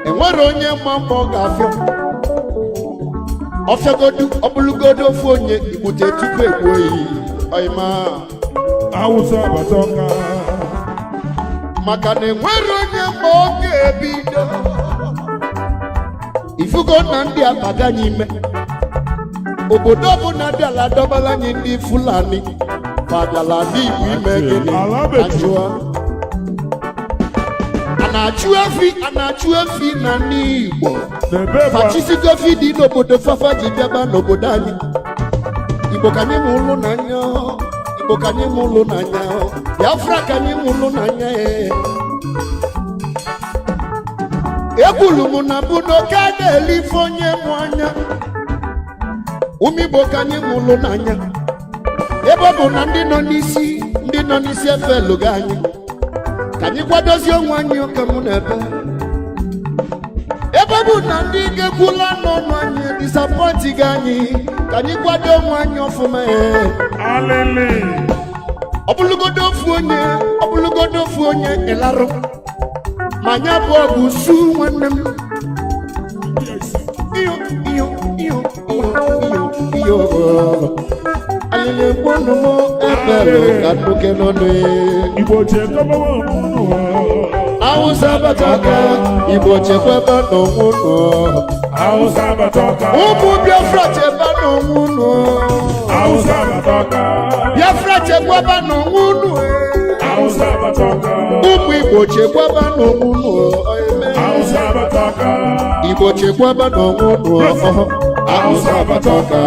enwere onye mma mbọ ọ ga-afịọ ọfịagodu ọbụlụgodu ofu onye igbute tupu egbuo iyi ọyịma Awụsa bataka maka na enwere onye mma ọ ga-ebido ifugo na ndị abaga anyị ime obodo ọbụla dị ala dọbala anyị ndị Fulani fadala ndị Igbo ime gịnị ajụọ a na-achụ efi na ndị Igbo fachisigo efi dị n'obodo fafa ji bịaba n'obodo anyị Igbo ka anyị mụ ụlụ n'anya Igbo ka anyị mụ ụlụ n'anya Biafra ka anyị mụ ụlụ n'anya egbulu m na bụ n'oke a na-eli ife onye mụ anya ụmụ Igbo ka anyị mụ ụlụ n'anya ebe ọ bụ na ndị nọ n'isi efe lụgo anyị ka anyị kwadozie onwe anyị ụka mụ na ebe ọ bụ na ndị ga-ekwula n'ọnụ anyị disapọntị gị anyị ka anyị kwado onwe anyị ọfụma ọ bụlụgodo ofu onye ịlarụ manya bụ ọgụ su nwanne m iyo iyo iyo iyo iyo alele kwonu mo ebere ka nnuke n'ọnụ Igbo chekwaba n'ọnwụ Hausa bataka Igbo chekwaba n'ọnwụ Hausa bataka ụmụ Biafra cheba n'ọnwụ Hausa bataka Biafra chekwaba n'ọnwụ Hausa bataka ụmụ Igbo chekwaba n'ọnwụ Hausa bataka Igbo chekwaba n'ọnwụ Hausa bataka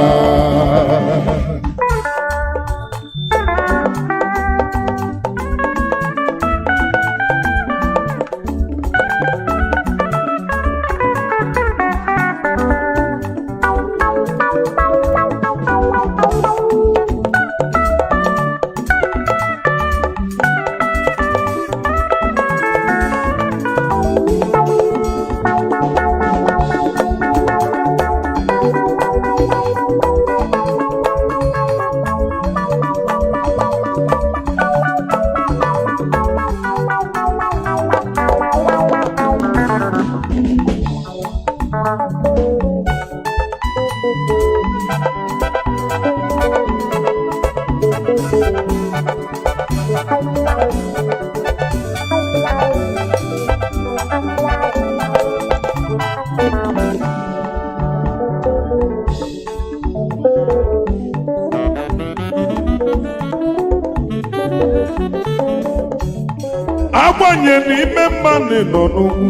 Agbanye n'ime mmanụ nọ n'ugwu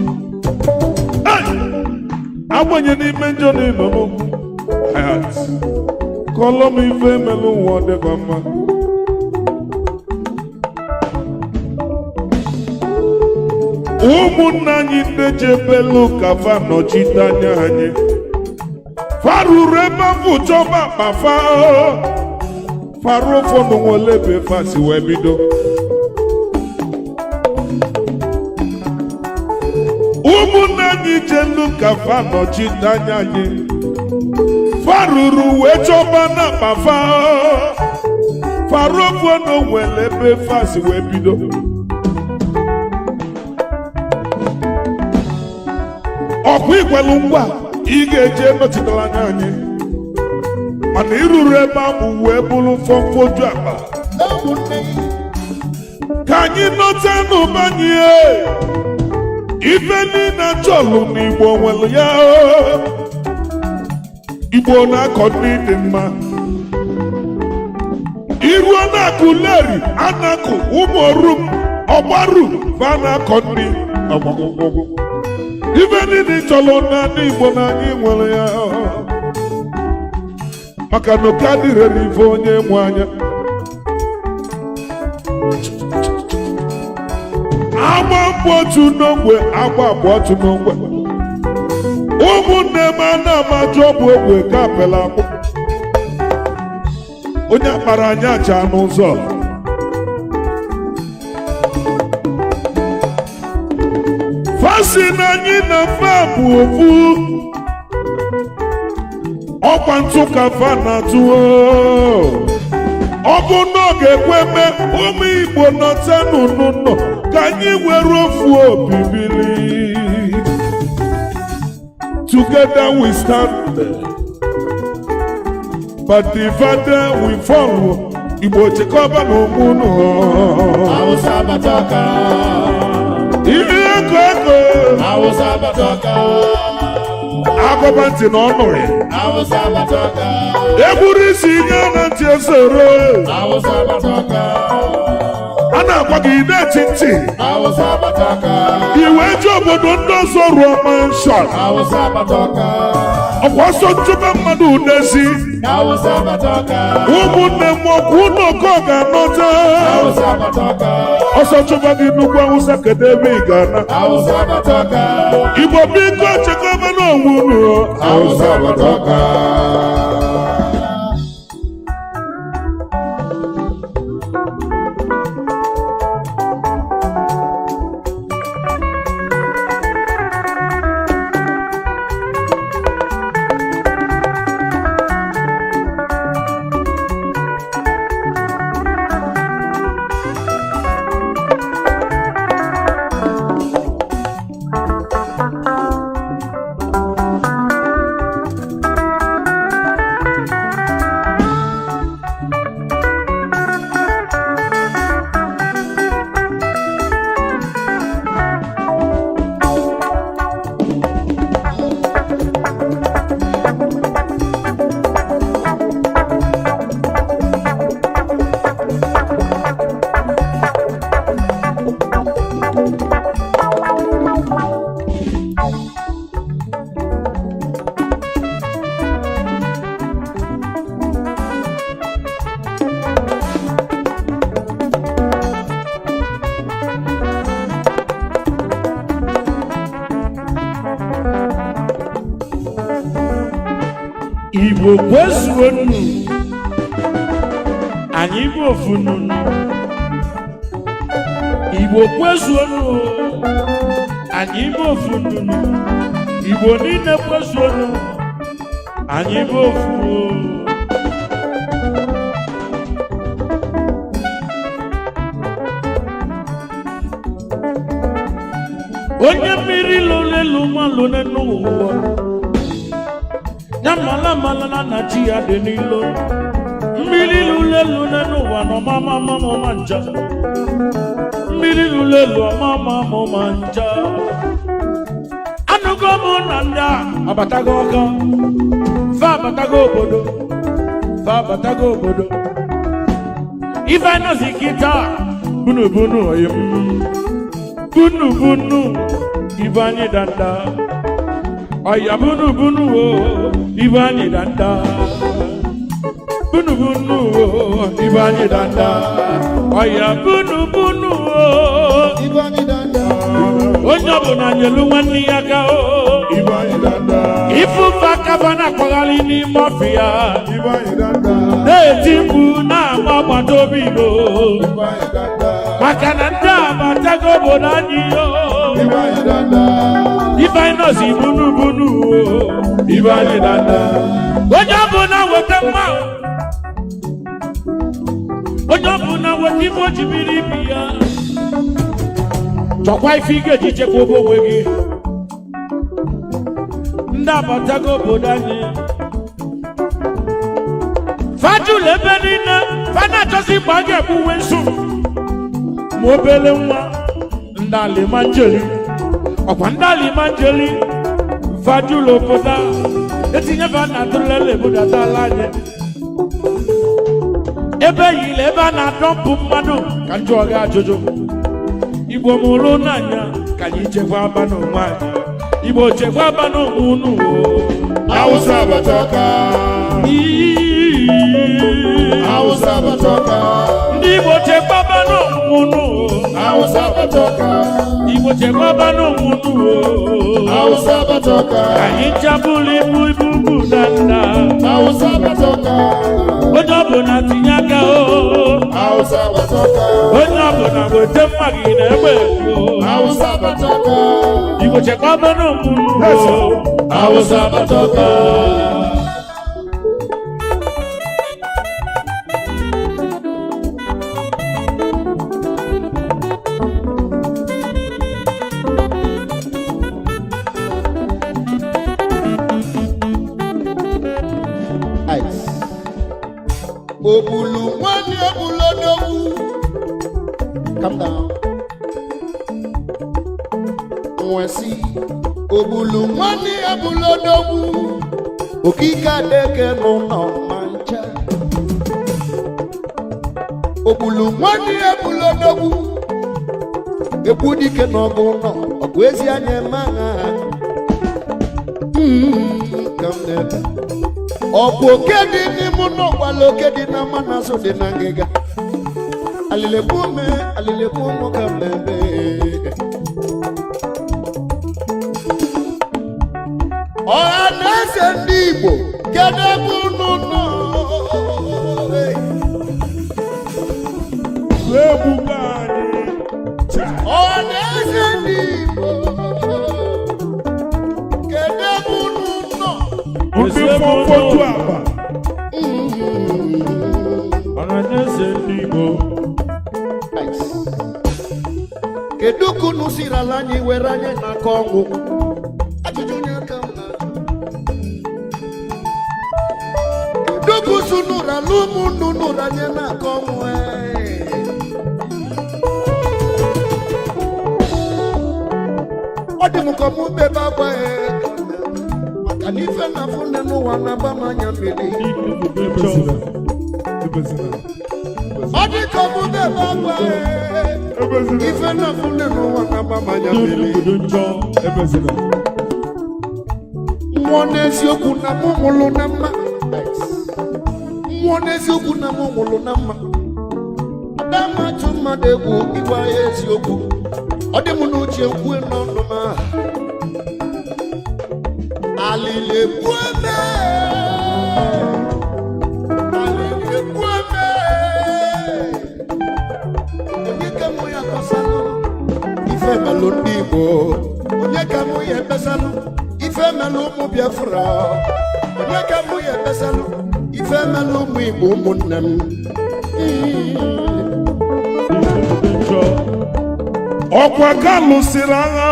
agbanye n'ime njọ nọ n'ugwu kọlọm ife melụ ụwa dịkwa mma ụmụnne anyị ndị jebelu ka fa nọchite anya anyị faruru ebe afọ chọba akpa farụ ụfọdụ nwere ebe fasi wee bido ụmụnne anyị jelu ka fa nọchite anya anyị faruru wee chọba na akpa farụ ụfọdụ nwere ebe fasi wee bido ọkwa ikwelu ngwa ị ga-eje nọchitere anya anyị mana iruru ebe ahụ wee bụrụ mfọmfoju akpa ka anyị nọta n'ụbanye ife niile chọlụ n'Igbo nwere ya Igbo na-akọ ndị dị mma iruo na-akụ leri anakụ ụmụ orum ọgbaru fa na-akọ ndị ọgbagwụgwụ ife niile chọlụ na ndị Igbo na anyị nwere ya maka na oke adịrịrị ife onye nwe anya agba mbụ otu n'ogbe agba abụọ otu n'ogbe ụmụnne m a na-amajụ ọbụ ogbe ka apela akpụ onye akpara anyị acha n'ụzọ fasi na anyị na mba bụ ofu ọkwa ntụ ka fa na-atụ ọ bụ na ọ ga-ekwe eme ụmụ Igbo nọta n'ụnụnọ ka anyị were ofu obi bili together we stand but divided we fall Igbo chekọba n'ụmụnụ Hausa bataka ihe ego Hausa bataka agọba ntị na ọnụrị Hausa bataka egburu isi nye na ntị esoro Hausa bataka a na-agwa gị na-eti ntị Hausa bataka iwe ji obodo ndị ọzọ rụọ manshọn Hausa bataka ọkwa ọsọ nchụba mmadụ n'ezi Hausa bataka ụmụnne m ọkwa ụlọ ka ọ ga-anọta Hausa bataka ọsọ chụba gị n'ugwu Awụsa kedu ebe ị ga-ana Hausa bataka Igbo biko chekọba n'onwe unu Hausa bataka Igbo kwezuonu anyị bụ ofu nunu Igbo kwezuonu anyị bụ ofu nunu Igbo niile kwezuonu anyị bụ ofu onye mmiri lụrụ elu malụ n'ụwa ya mala na chi ya dị n'ilo mmiri lụrụ elu n'ụwa na ọmama nja mmiri lụrụ elu ọmama nja anụgo m na ndị a abatago ọka fa abatago obodo ife nọzi kịta bunu oyim bunu ibe anyị danda ọya bunu o ibe anyị danda bunu o ibe anyị danda ọya bunu o ibe anyị danda onye ọbụla nyelu nwanne ya ka o ibe anyị danda ifufe akaba na-akpagharị n'ime ọfịa ibe anyị danda na-eti mkpu na-agba agbata obi Igbo ibe anyị danda maka na ndị abatago obodo anyị yo ibe anyị danda ife anyị nọzi bunu o ibe anyị danda onye ọbụla weta mma onye ọbụla weta ife o ji biri ibi ya chọkwa ife ị ga-eji chekwaba onwe gị ndị abatago obodo anyị fajụlụ ebe niile fa na-achọzi mgbe a ga-egbuwe nso ma obele nwa ndị alimanjeli ọkwa ndị alimanjeli fajụlụ obodo etinye fa na atụlele budatala anyị ebe yile ebe a na-adọmpụ mmadụ ka njọ ga ajụjụ Igbo mụrụ n'anya ka anyị chekwaba n'onwe anyị Igbo chekwaba n'onwe unu Hausa batoka Hausa batoka ndị Igbo chekwaba n'onwe unu Hausa batoka Igbo chekwaba n'onwe unu Hausa batoka anyị chabụlụ ibu danda Hausa batoka onye ọbụla tinye aka Hausa batoka onye ọbụla weta mma gị na-egbe egwu Hausa batoka Igbo chekwaba n'onwe unu Hausa batoka Obulu nwani obulodowu. Calm down. Mwesi. Obulu nwani obulodowu. Okika deke no mancha. Obulu nwani obulodowu. Ebudike no gono. Ogwezi anyemanga. Calm down. Ọ̀pọ̀ kéde ní múnà wà lókè di náà má náà sóde náà gẹ́gẹ́. Àlèlèkùn mú ká bẹ̀bẹ̀. Ọ̀rọ̀ náà ṣe ní Ìgbò kéde múnú náà. Ebuka anyị. Ọ̀rọ̀ náà ṣe ní Ìgbò kéde múnú náà. Ndị fọfọdụ agba. ọ̀nàdẹ́sẹ̀ ndị Igbo Kedu kunu siri ala anyị were anyị n'aka ọnwụ? Ajụjụ onye aka m na. Kedu kusu nụrụ ala ụmụnnu nụrụ anyị n'aka ọnwụ? Ọ dị m ka mụ bebe agba maka na ife na afụ nne n'ụwa na-agba m anya mmiri. Ọ dị ka mụ bebe agba ife na afụ nne n'ụwa na-agba m anya mmiri. Mmụọ n'eziokwu na mụ mụrụ na mma. Mmụọ n'eziokwu na mụ mụrụ na mma. Ada m atụ mmadụ egwu ịgwa ya eziokwu. Ọ dị m n'uche kwue n'ọnụ m. Alile bueme onye ka mụ ya kọsalụ ife melụ ndị Igbo onye ka mụ ya ekpesalụ ife melụ ụmụ Biafra onye ka mụ ya ekpesalụ ife melụ ụmụ Igbo ụmụnne m ọkwa ka lụsịrị agha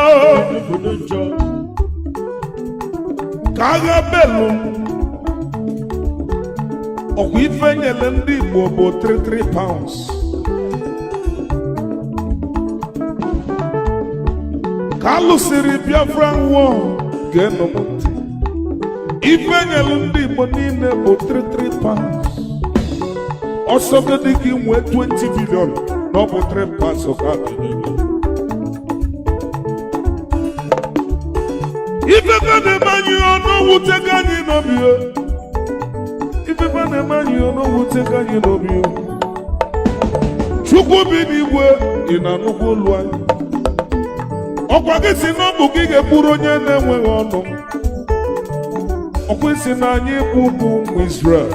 ka agha belu ọkwa ife nyere ndị Igbo bụ 33 pounds ka lụsịrị Biafra war ga-enọ m ntị ife nyere ndị Igbo niile bụ 33 pounds ọsọgodi gị nwee 20 billion na ọ bụ 3 pounds of ifefe na-eme anyị ọnụwutego anyị n'obi ifefe na-eme anyị ọnụwutego anyị n'obi Chukwu bi n'igwe ị na-anụkwu olu anyị ọkwa gị si na ọ bụ gị ga-ekwuru onye na-enweghị ọnụ ọkwa isi na anyị bụ ụmụ Israel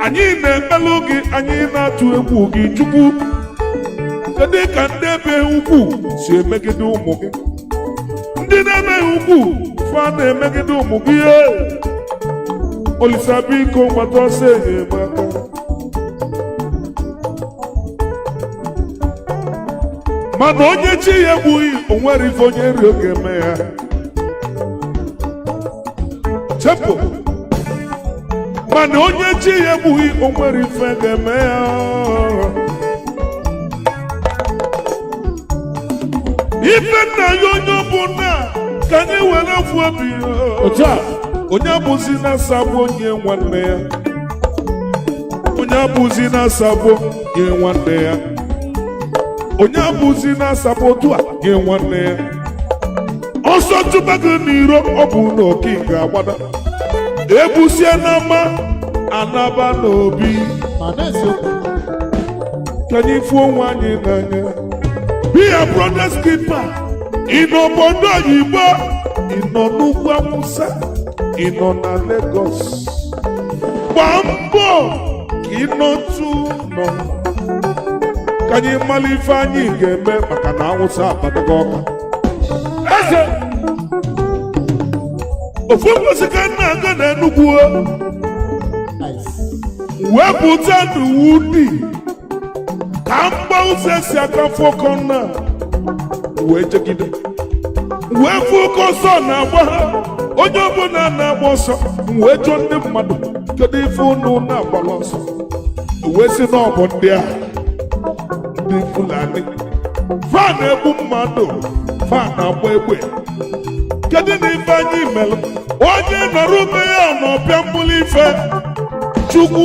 anyị na-emelụ gị anyị na-atụ egwu gị Chukwu kedu ka ndị ebe ukwu si emegide ụmụ gị ndị na-emeghị ukwu fa na-emegide ụmụ gị Olisa biko gbata ọsọ enyemaka mana onye chi ya egbughị onwere ife onye nri oge eme ya chepụ mana onye chi ya egbughị onwere ife ga-eme ya ife nna ya onye ọbụla ka anyị were afụ obi otu a onye abụzi na-asabụ onye nwanne ya onye abụzi na-asabụ nye nwanne ya onye abụzi na-asabụ otu a nye nwanne ya ọsọ chụba gị n'iro ọ bụ na oke ga-agbada ebusie n'ama anaba n'obi ka anyị fụọ onwe anyị n'anya be a brother's keeper ị nọ obodo oyibo ị nọ n'ugwu Awụsa ị nọ na Lagos gbaa mbọ ka ị nọtụ nọ ka anyị mara ife anyị ga-eme maka na Awụsa abatago ọka eze ofu ụbọchị ka nna aga na Enugu wepụta n'Wudi ka mgba ụzọ esi aka fọkọ na wee jegide wee fụ oke ọsọ na-agba ha onye ọbụla na-agba ọsọ wee jụọ ndị mmadụ kedu ife unu na-agbala ọsọ wee si na ọ bụ ndị a ndị Fulani fa na-egbu mmadụ fa na-agba egbe kedu na ife anyị mere onye nọrọ ube ya n'ọbịa mgbuli ife Chukwu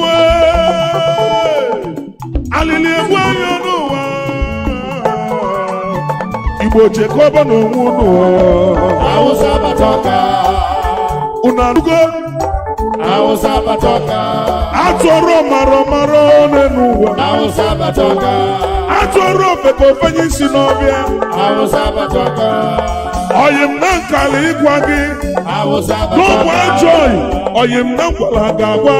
alili egbu anyị n'ụwa Igbo chekọba n'onwe unu Awụsa batoka unu anụgo Awụsa batoka atụrụ mara n'ụwa Awụsa batoka atụrụ ofeke ofenye isi n'ọbịa Awụsa batoka oyim na nkala ịgwa gị Awụsa n'ụmụ batoka ajọghị oyim na nkwala ga-agwa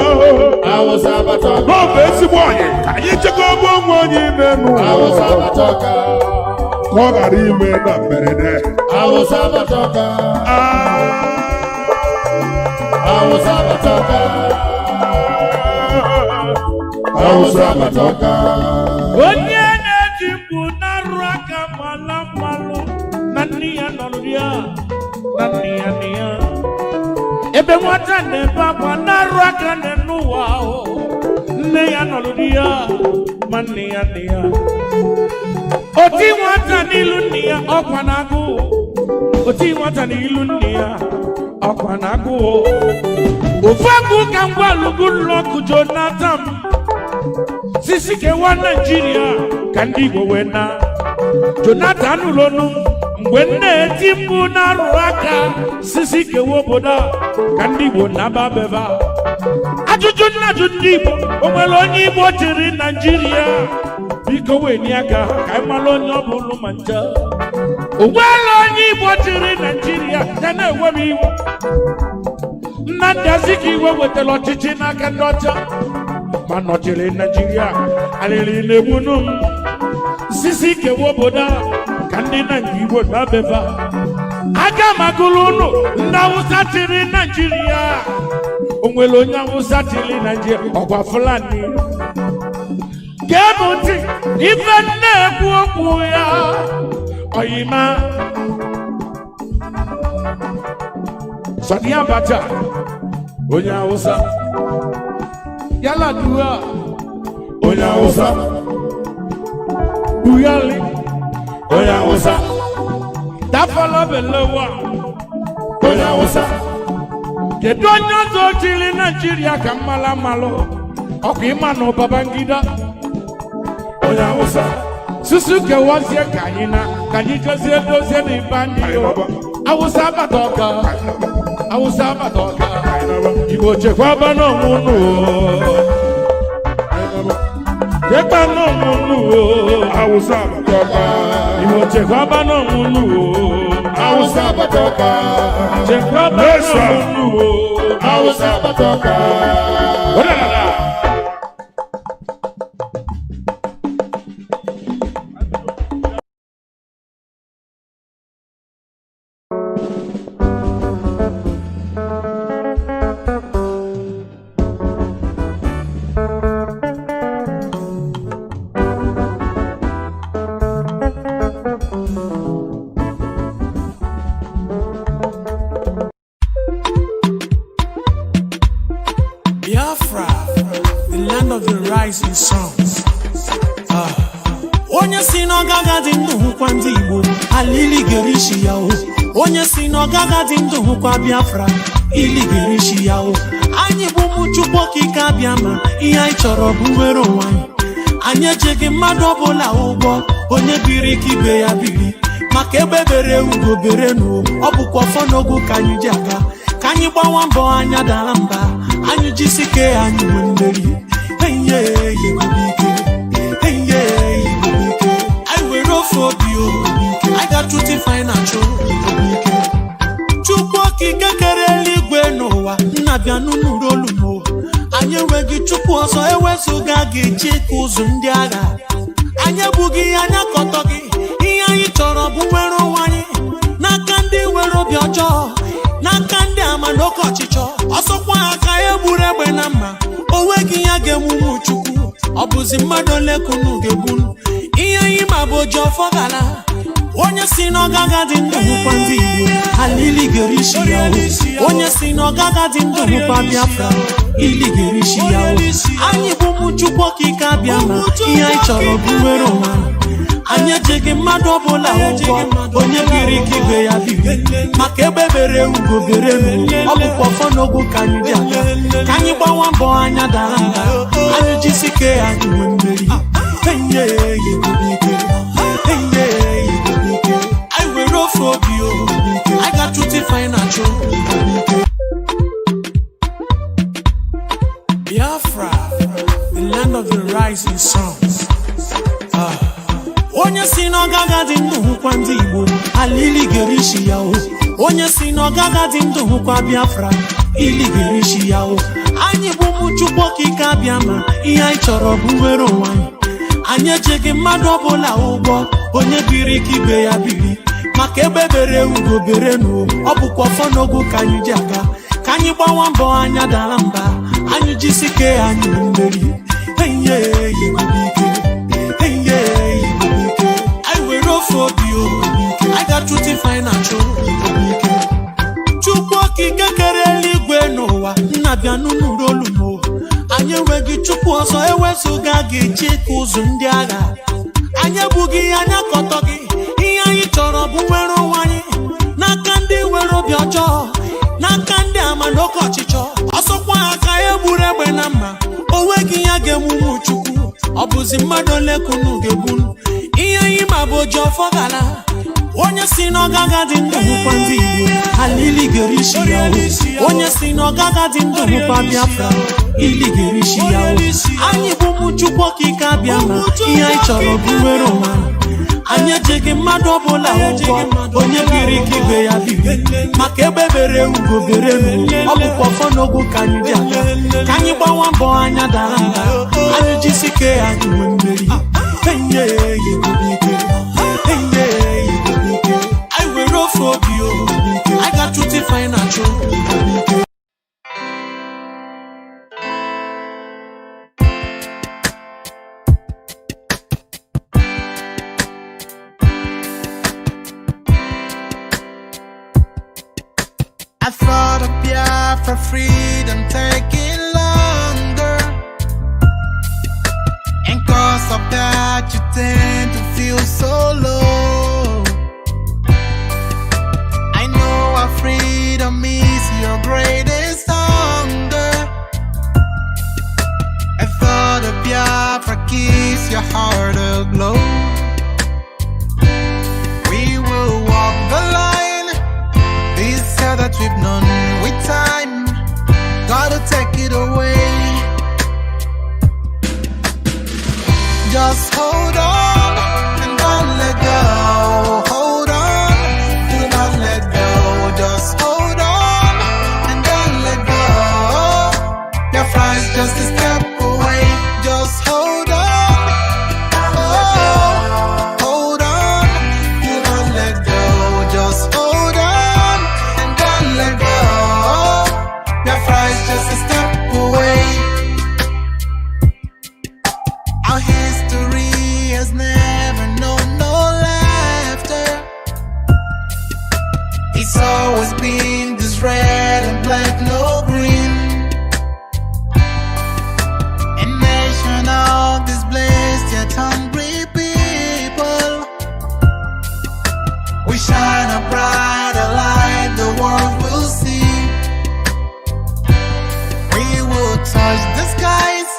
Awụsa batoka n'ọbụ ezigbo onye ka anyị chekọba onwe anyị n'elu Awụsa batoka ka ọ ghara ime na mberede Awụsa batoka Awụsa batoka Awụsa batoka onye na-eji mkpu na-arụ aka mala mmalụ na nne ya nọrọ ya na nne ya nne ya ebe nwata na-ebe akwa na-arụ aka n'ụwa ahụ nne ya nọrọ ya ma nne ya nne ya oti nwata n'ilu nne ya ọkwa na-agụ oti nwata n'ilu nne ya ọkwa na-agụ ofu agụ ka ngwa alụgụ nlọkụ Jonathan sisi kewa Nigeria ka ndị Igbo wee na Jonathan ụlọnụ mgbe nna-eti mkpu na-arụ aka sisi kewa obodo a ka ndị Igbo na-aba beba ajụjụ nnajụ ndị Igbo o nwere onye Igbo chịrị Nigeria biko wee nye aka ka anyị mara onye ọ bụrụ ma nche o nwere onye Igbo chịrị Nigeria ya na-ewe m iwe Nnamdi Azikiwe wetara ọchịchị n'aka ndị ọcha ma nọchiri Naijiria alịrị na-egbunu m sisi kewa obodo a ka ndị na nke Igbo na-abeba aga m agụrụ ụnụ ndị Awụsa chịrị Naijiria o nwere onye Awụsa chịrị Naijiria ọgwa Fulani ga-ebu ntị ife na-ekwu okwu ya oyima Sani Abacha onye Awụsa Yar'Adua onye Awụsa Buhari onye Awụsa Tafawa Balewa onye Awụsa kedu onye ọzọ chịrị Naijiria ka mmala mmalụ ọkụ ịma na Babangida onye Awụsa susu kewazie ka anyị jezie dozie n'ibe ndị Awụsa abata ọka Awụsa abata ọka Igbo chekwaba n'ọmụnụ chekwa n'ọmụnụ Awụsa abata ọka Igbo chekwaba n'ọmụnụ Awụsa abata ọka chekwaba n'ọmụnụ Awụsa abata ọka Biafra, the land of the rising suns. Onye si n'ọgaga dị ndụ hụkwa ndị Igbo alili gerishi ya o. Onye si n'ọgaga dị ndụ hụkwa Biafra ili gerishi ya o. Anyị bụ ụmụ Chukwu okike abịa ma ihe anyị chọrọ bụ nwere onwe anyị. Anyị ejeghị mmadụ ọbụla ụgwọ onye biri ka ibe ya biri maka ebe bere ugo bere n'o ọ bụkwa ọfọ n'ogu ka anyị ji aga ka anyị gbawa mbọ anya dara mba anyị jisike anyị nwe mmeri enye Igbo ike enye Igbo ike anyị were ofe obi ike anyị ga-achụta financial Igbo ike Chukwu okike kere eluigwe n'ụwa nna bịa n'ụlọ olu m anyị enweghị Chukwu ọzọ ewezụga gị chịka ụzụ ndị agha anyị ebughị anya kọtọ gị ihe anyị chọrọ bụ nwere onwe anyị n'aka ndị nwere obi ọjọọ n'aka ndị ama n'oke ọchịchọ ọsọkwa aka egburu egbe na mma o nweghị ya ga-emume Chukwu ọ bụzi mmadụ ole kunu ga-egbunu ihe anyị ma bụ oji ọfọ gara onye si n'ọgaga dị ndụ hụkwa ndị Igbo alili gerishi ya o onye si n'ọgaga dị ndụ hụkwa Biafra ili gerishi ya o anyị bụ ụmụ Chukwu okike abịa ma ihe anyị chọrọ bụ nwere onwe anyị ejeghị mmadụ ọbụla ụgwọ onye biri ka ibe ya biri maka ebe bere ugo bere n'o ọ bụkwa ọfọ n'ogu ka anyị dị aga ka anyị gbawa mbọ anya dara mba anyị jisike anyị nwe mmeri enye Igbo ike enye Igbo ike anyị were ofe obi ike anyị ga-achụta financial ike Biafra, the land of the rising suns. Onye si n'ọgaga dị ndụ hụkwa ndị Igbo alili gerishi ya o onye si n'ọgaga dị ndụ hụkwa Biafra ili gerishi ya o anyị bụ ụmụ Chukwu okike abịa ma ihe anyị chọrọ bụ nwere onwe anyị anyị ejeghị mmadụ ọbụla ụgwọ onye biri ka ibe ya biri maka ebe bere ugo bere n'o ọ bụkwa ọfọ n'ogu ka anyị ji aga ka anyị gbawa mbọ anya dara mba anyị jisike anyị nwe mmeri enye Igbo ike enye Igbo ike anyị were ofe obi ike anyị ga-achụta financial ike Chukwu okike kere eluigwe n'ụwa nna bịa n'ụlọ olu m anyị enweghị Chukwu ọzọ ewezụga gị chịka ụzụ ndị agha anyị ebughị anya kọtọ gị ihe anyị chọrọ bụ nwere onwe anyị n'aka ndị nwere obi ọjọọ n'aka ndị ama n'oke ọchịchọ ọsọkwa aka egburu egbe na mma o nweghị ya ga-emume Chukwu ọ bụzi mmadụ ole kunu ga-egbunu ihe anyị ma bụ oji ọfọ gara onye si n'ọgaga dị ndụ hụkwa ndị Igbo alili gerishi ya o onye si n'ọgaga dị ndụ hụkwa Biafra ili gerishi ya o anyị bụ ụmụ Chukwu okike abịa ma ihe anyị chọrọ bụ nwere onwe anyị ejighị mmadụ ọbụla ụgwọ onye biri ka ibe ya biri maka ebe bere ugo bere ọ bụkwa ọfọ n'ogwu ka anyị dị aga ka anyị gbawa mbọ anya dara mba anyị jisike anyị nwee mmeri enye igobike enye igobike anyị were ofe obi obike anyị ga-achụta ife anyị na-achụ igobike. I thought of Biafra freedom taking longer, and cause of that you tend to feel so low. I know our freedom is your greatest hunger. I thought of Biafra keeps your heart aglow. We will walk the line that we've known with time, gotta take it away. Just hold on and don't let go. Hold on, do not let go. Just hold on and don't let go. Your flight's just a step away. Just hold on. Oh, hold on, do not let go. Just hold on. Let go. Your flight's just a step away. Our history has never known no laughter. It's always been this red and black, no green. A nation of these blessed yet hungry people. We shine a brighter light, the world will see. We will touch the skies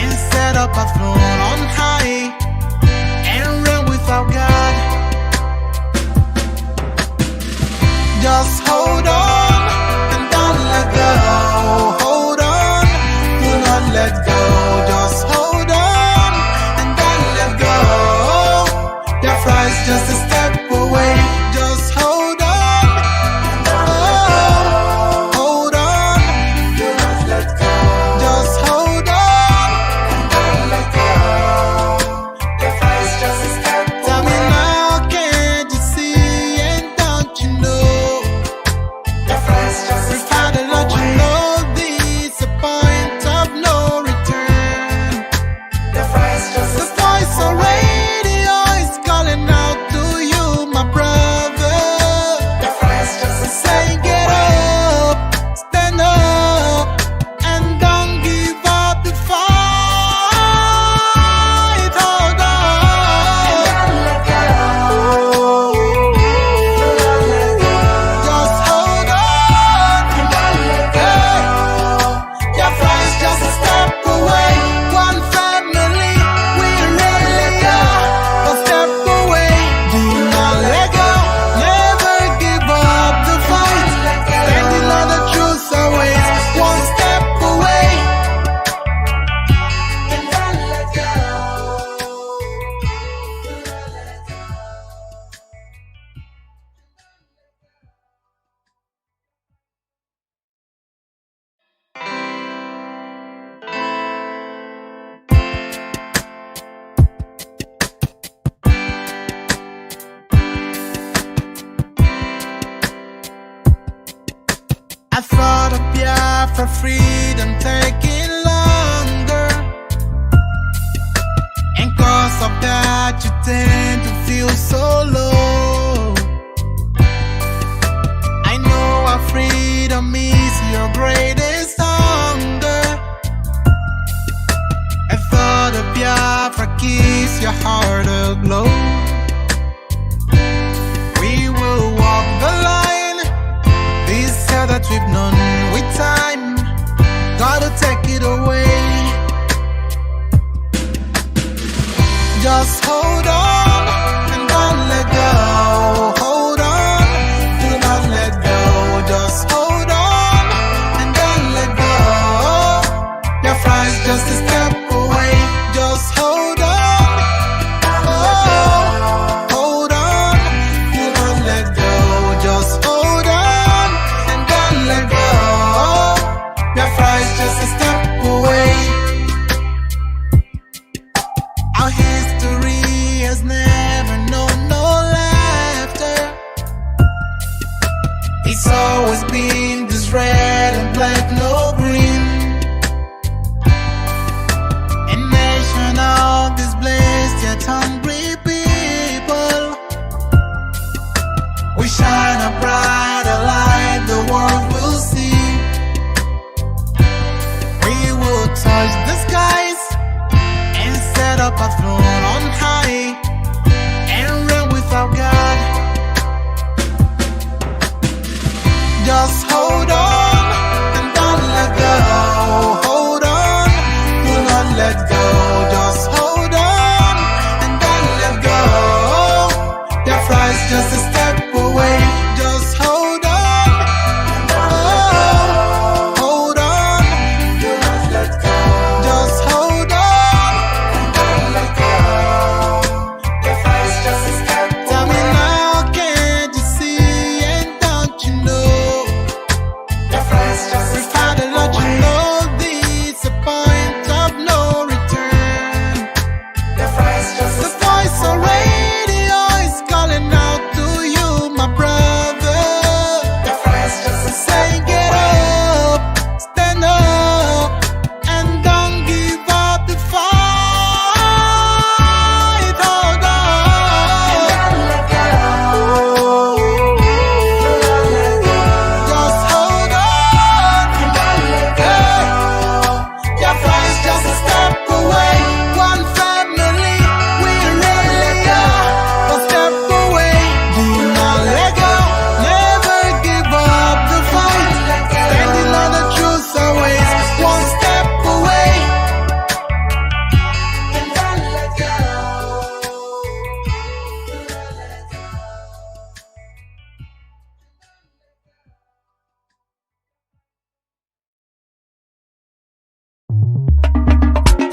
and set up a throne on high and reign with our God. Just hold on and don't let go. Hold on, do not let go. Just hold on and don't let go. Your flight's just a step away. Just hold on. Oh, hold on. Do not let go. Just hold on and don't let go. Your flight's just a step away. Tell me now, can't you see and don't you know? Your flight's just a step away. Let you know this a point of no return. Your flight's just a step away. The voice of radio is calling out to you, my brother. Your flight's just a say get up, stand up, and don't give up the fight. Hold on. And don't let go. Just hold on. And don't let go. Your flight's just a step away. One family, we really are a step away. Do not let go. Never give up the fight. Standing on the truth always. One step away. And don't let go. I thought of Biafra freedom taking longer, and cause of that you tend to feel so low. I know our freedom is your greatest hunger. I thought of Biafra keeps your heart aglow. We will walk the line, this hell that we've known with time, gotta take it away. Just hold on and don't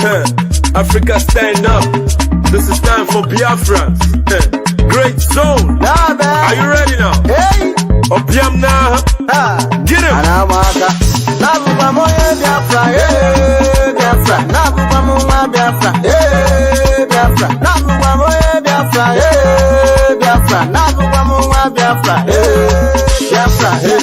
Africa, stand up. This is time for Biafrans. Great zone. Are you ready now? Hey. Opiam now. Get him. Anamaka. Nabuba moye Biafra. Hey, Biafra. Nabuba moye Biafra. Hey, Biafra. Nabuba moye Biafra. Hey, Biafra. Nabuba moye Biafra. Hey, Biafra. Hey,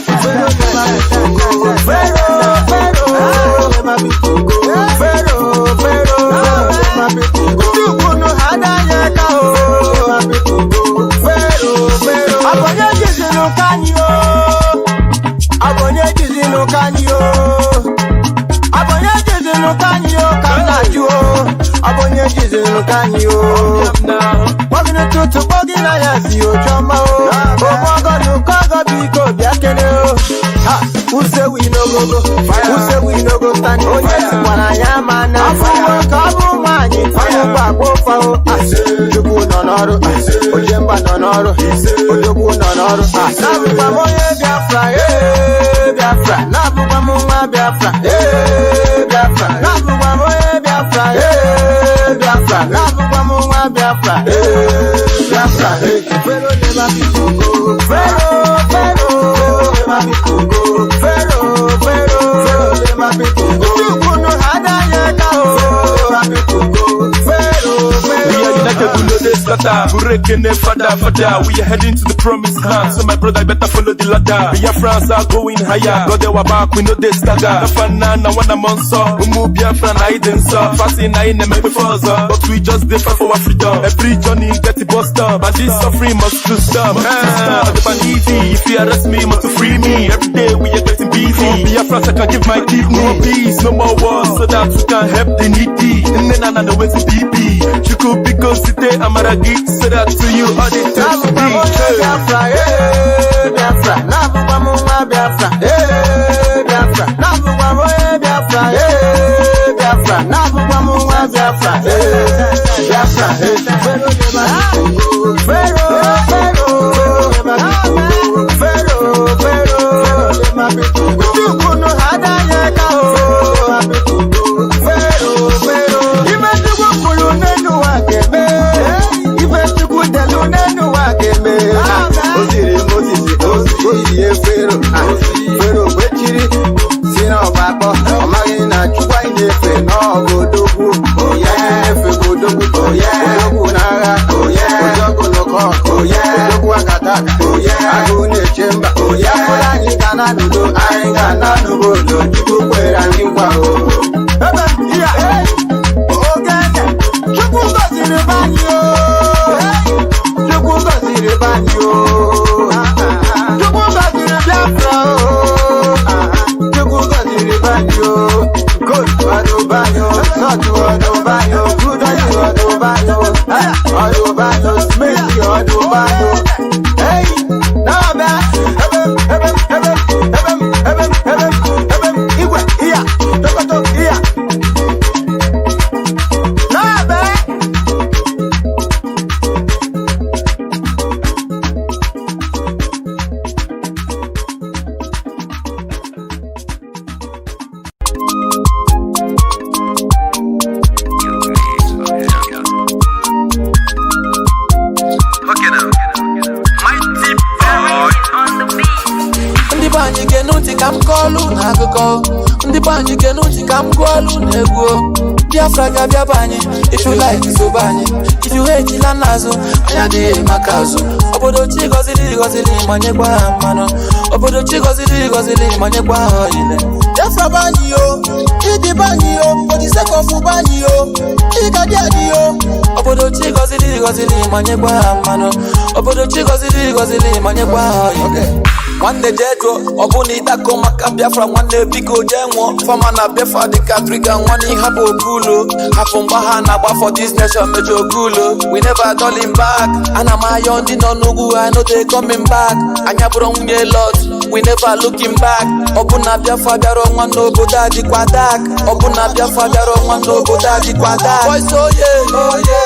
who say we no go go? Who say we no go stand? Oh yes, when I am an Kabu Mani, Fire Bago Fao, Jubu Nonoro, Ojemba Nonoro, Ojobu Nonoro, Nabu Bamoye Biafra, Biafra, Nabu Bamuma Biafra, Biafra, Nabu Bamoye Biafra, Biafra, Nabu Bamuma Biafra, Biafra, Vero never be Congo, Vero, never be Congo. We are heading to the promised land. So my brother better follow the ladder. Biafrans are going higher. God they were back, we know they stagger. The fan now when I'm on so. We move Biafran I didn't so. Fasting I ain't make before but we just differ for our freedom. Every journey get the bus stop. And this suffering must to stop. The ban easy. If you arrest me, must to free me. Every day we are getting busy. Biafrans I can give my kidney. No peace, no more wars, so that we can help the needy. And then I know where's the BP. You could be considered Amaragi, so that to you all the time to be. Biafra, Biafra, Nabuba Muma Biafra, Biafra, Nabuba Moye Biafra, Biafra, Nabuba Muma Biafra, Biafra, if you like it's obani, if you hate it anazo, ayade makazo. Obodo chigozili gozili manyekwa mano. Obodo chigozili gozili manyekwa ile. Biafra bani yo, iti bani yo, for the sake of bani yo, chika jadi yo. Obodo chigozili gozili manyekwa mano. Obodo chigozili gozili manyekwa ile. One day Jedro, Obuni Dako Maka Biafra, one day Biko Jenwo, Famana Biafra the Katrika, one in Habo Gulo, Hafumbaha Naba for this nation, Mejo Gulo. We never calling back, and I'm a young Dino Nugu, I know they coming back. Anyabron ye lot, we never looking back. Ọbụna Biafra bịara ọnwa n'obodo adịkwa dark. Ọbụna Biafra bịara ọnwa n'obodo adịkwa dark. Boys oye,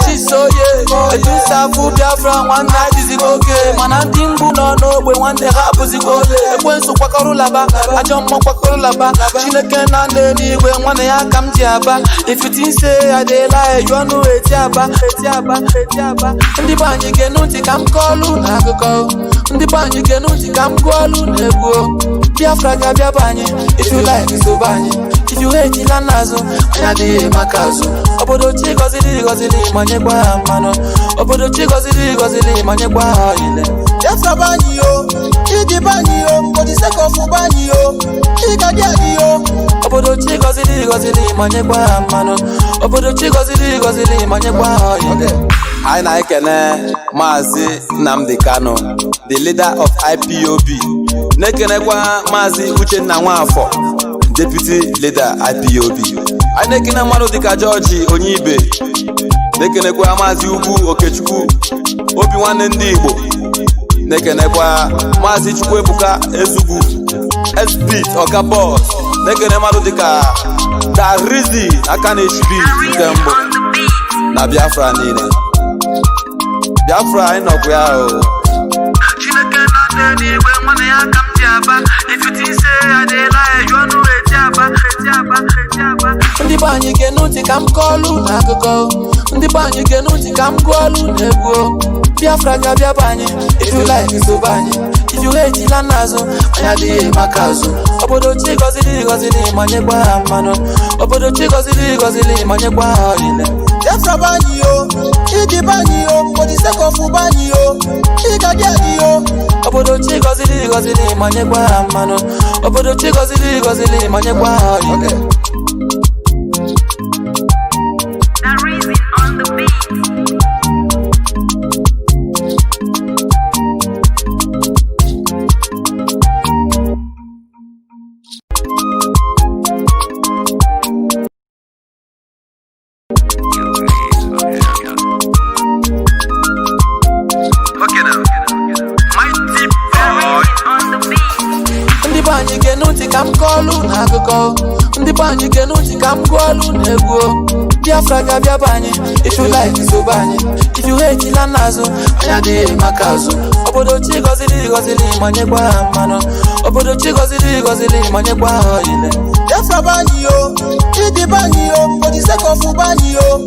chis oye, edusafu Biafra nwanne adịzigo oke. Mana ndị mgbu nọ n'ogbe nwanne ha abụzigo ole. Ekwensu kwakọrọ laba, ajọ mmụọ kwakọrọ laba. Chineke na ndị n'igwe nwanne ya ka m ji aba. If you think say I dey lie, you know eti aba. Ndị be anyị ga-enu ntị ka m kọọlụ n'akụkọ. Ndị be anyị ga-enu ntị ka m gụọlụ n'egwu. Biafra ga-abịa be anyị, if you like isobe anyị. If you hate ila n'azụ, anyị adịghị maka azụ. Obodo chi gọziri ma nyekwa ha mmanụ. Obodo chi gọziri ma nyekwa ha ile. Biafra be anyị yo, iji be anyị yo, for the sake of anyị yo, ị ga-adị adị yo. Obodo chi gọziri ma nyekwa ha mmanụ. Obodo chi gọziri ma nyekwa ha ile. Anyị na-ekene Maazị Nnamdi Kanu, the leader of IPOB. Na-ekenekwa Maazị Uchenna Nwafọ, deputy leader IPOB. Anyị na-ekene mmadụ dịka George Onyibe. Na-ekenekwa Maazị Ugwu Okechukwu, obi nwanne ndị Igbo. Na-ekenekwa Maazị Chukwuebuka Ezugwu, Speed Oga Boss. Na-ekene mmadụ dịka Darizi aka na-echibi nke mbụ na Biafra niile. Biafra anyị nọkwa ya o. Chineke na ndị igwe nwanne ya ka m ji aba. If you think say I dey lie, you know eti aba. Ndị be anyị ga-enu ntị ka m kọọlụ n'akụkọ. Ndị be anyị ga-enu ntị ka m gụọlụ n'egwu. Biafra ga-abịa be anyị, if you like isobe anyị. If you hate ila n'azụ, anyị adịghị maka azụ. Obodo chi gọziri ma nyekwa ha mmanụ. Obodo chi gọziri ma nyekwa ha ile. Biafra be anyị yo, iji be anyị yo, for the sake of anyị yo, ị ga-adị adị yo. Obodo chi gọziri ma nyekwa ha mmanụ. Obodo chi gọziri ma nyekwa ha ile. Ndị be anyị ga-enu ntị ka m kọọlụ n'akụkọ. Ndị be anyị ga-enu ntị ka m gụọlụ n'egwu. Biafra ga-abịa be anyị, if you like isobe anyị. If you hate ila n'azụ, anyị adịghị maka azụ. Obodo chi gọziri ma nyekwa ha mmanụ. Obodo chi gọziri ma nyekwa ha ile. Biafra be anyị yo, iji be anyị yo, for the sake of anyị yo,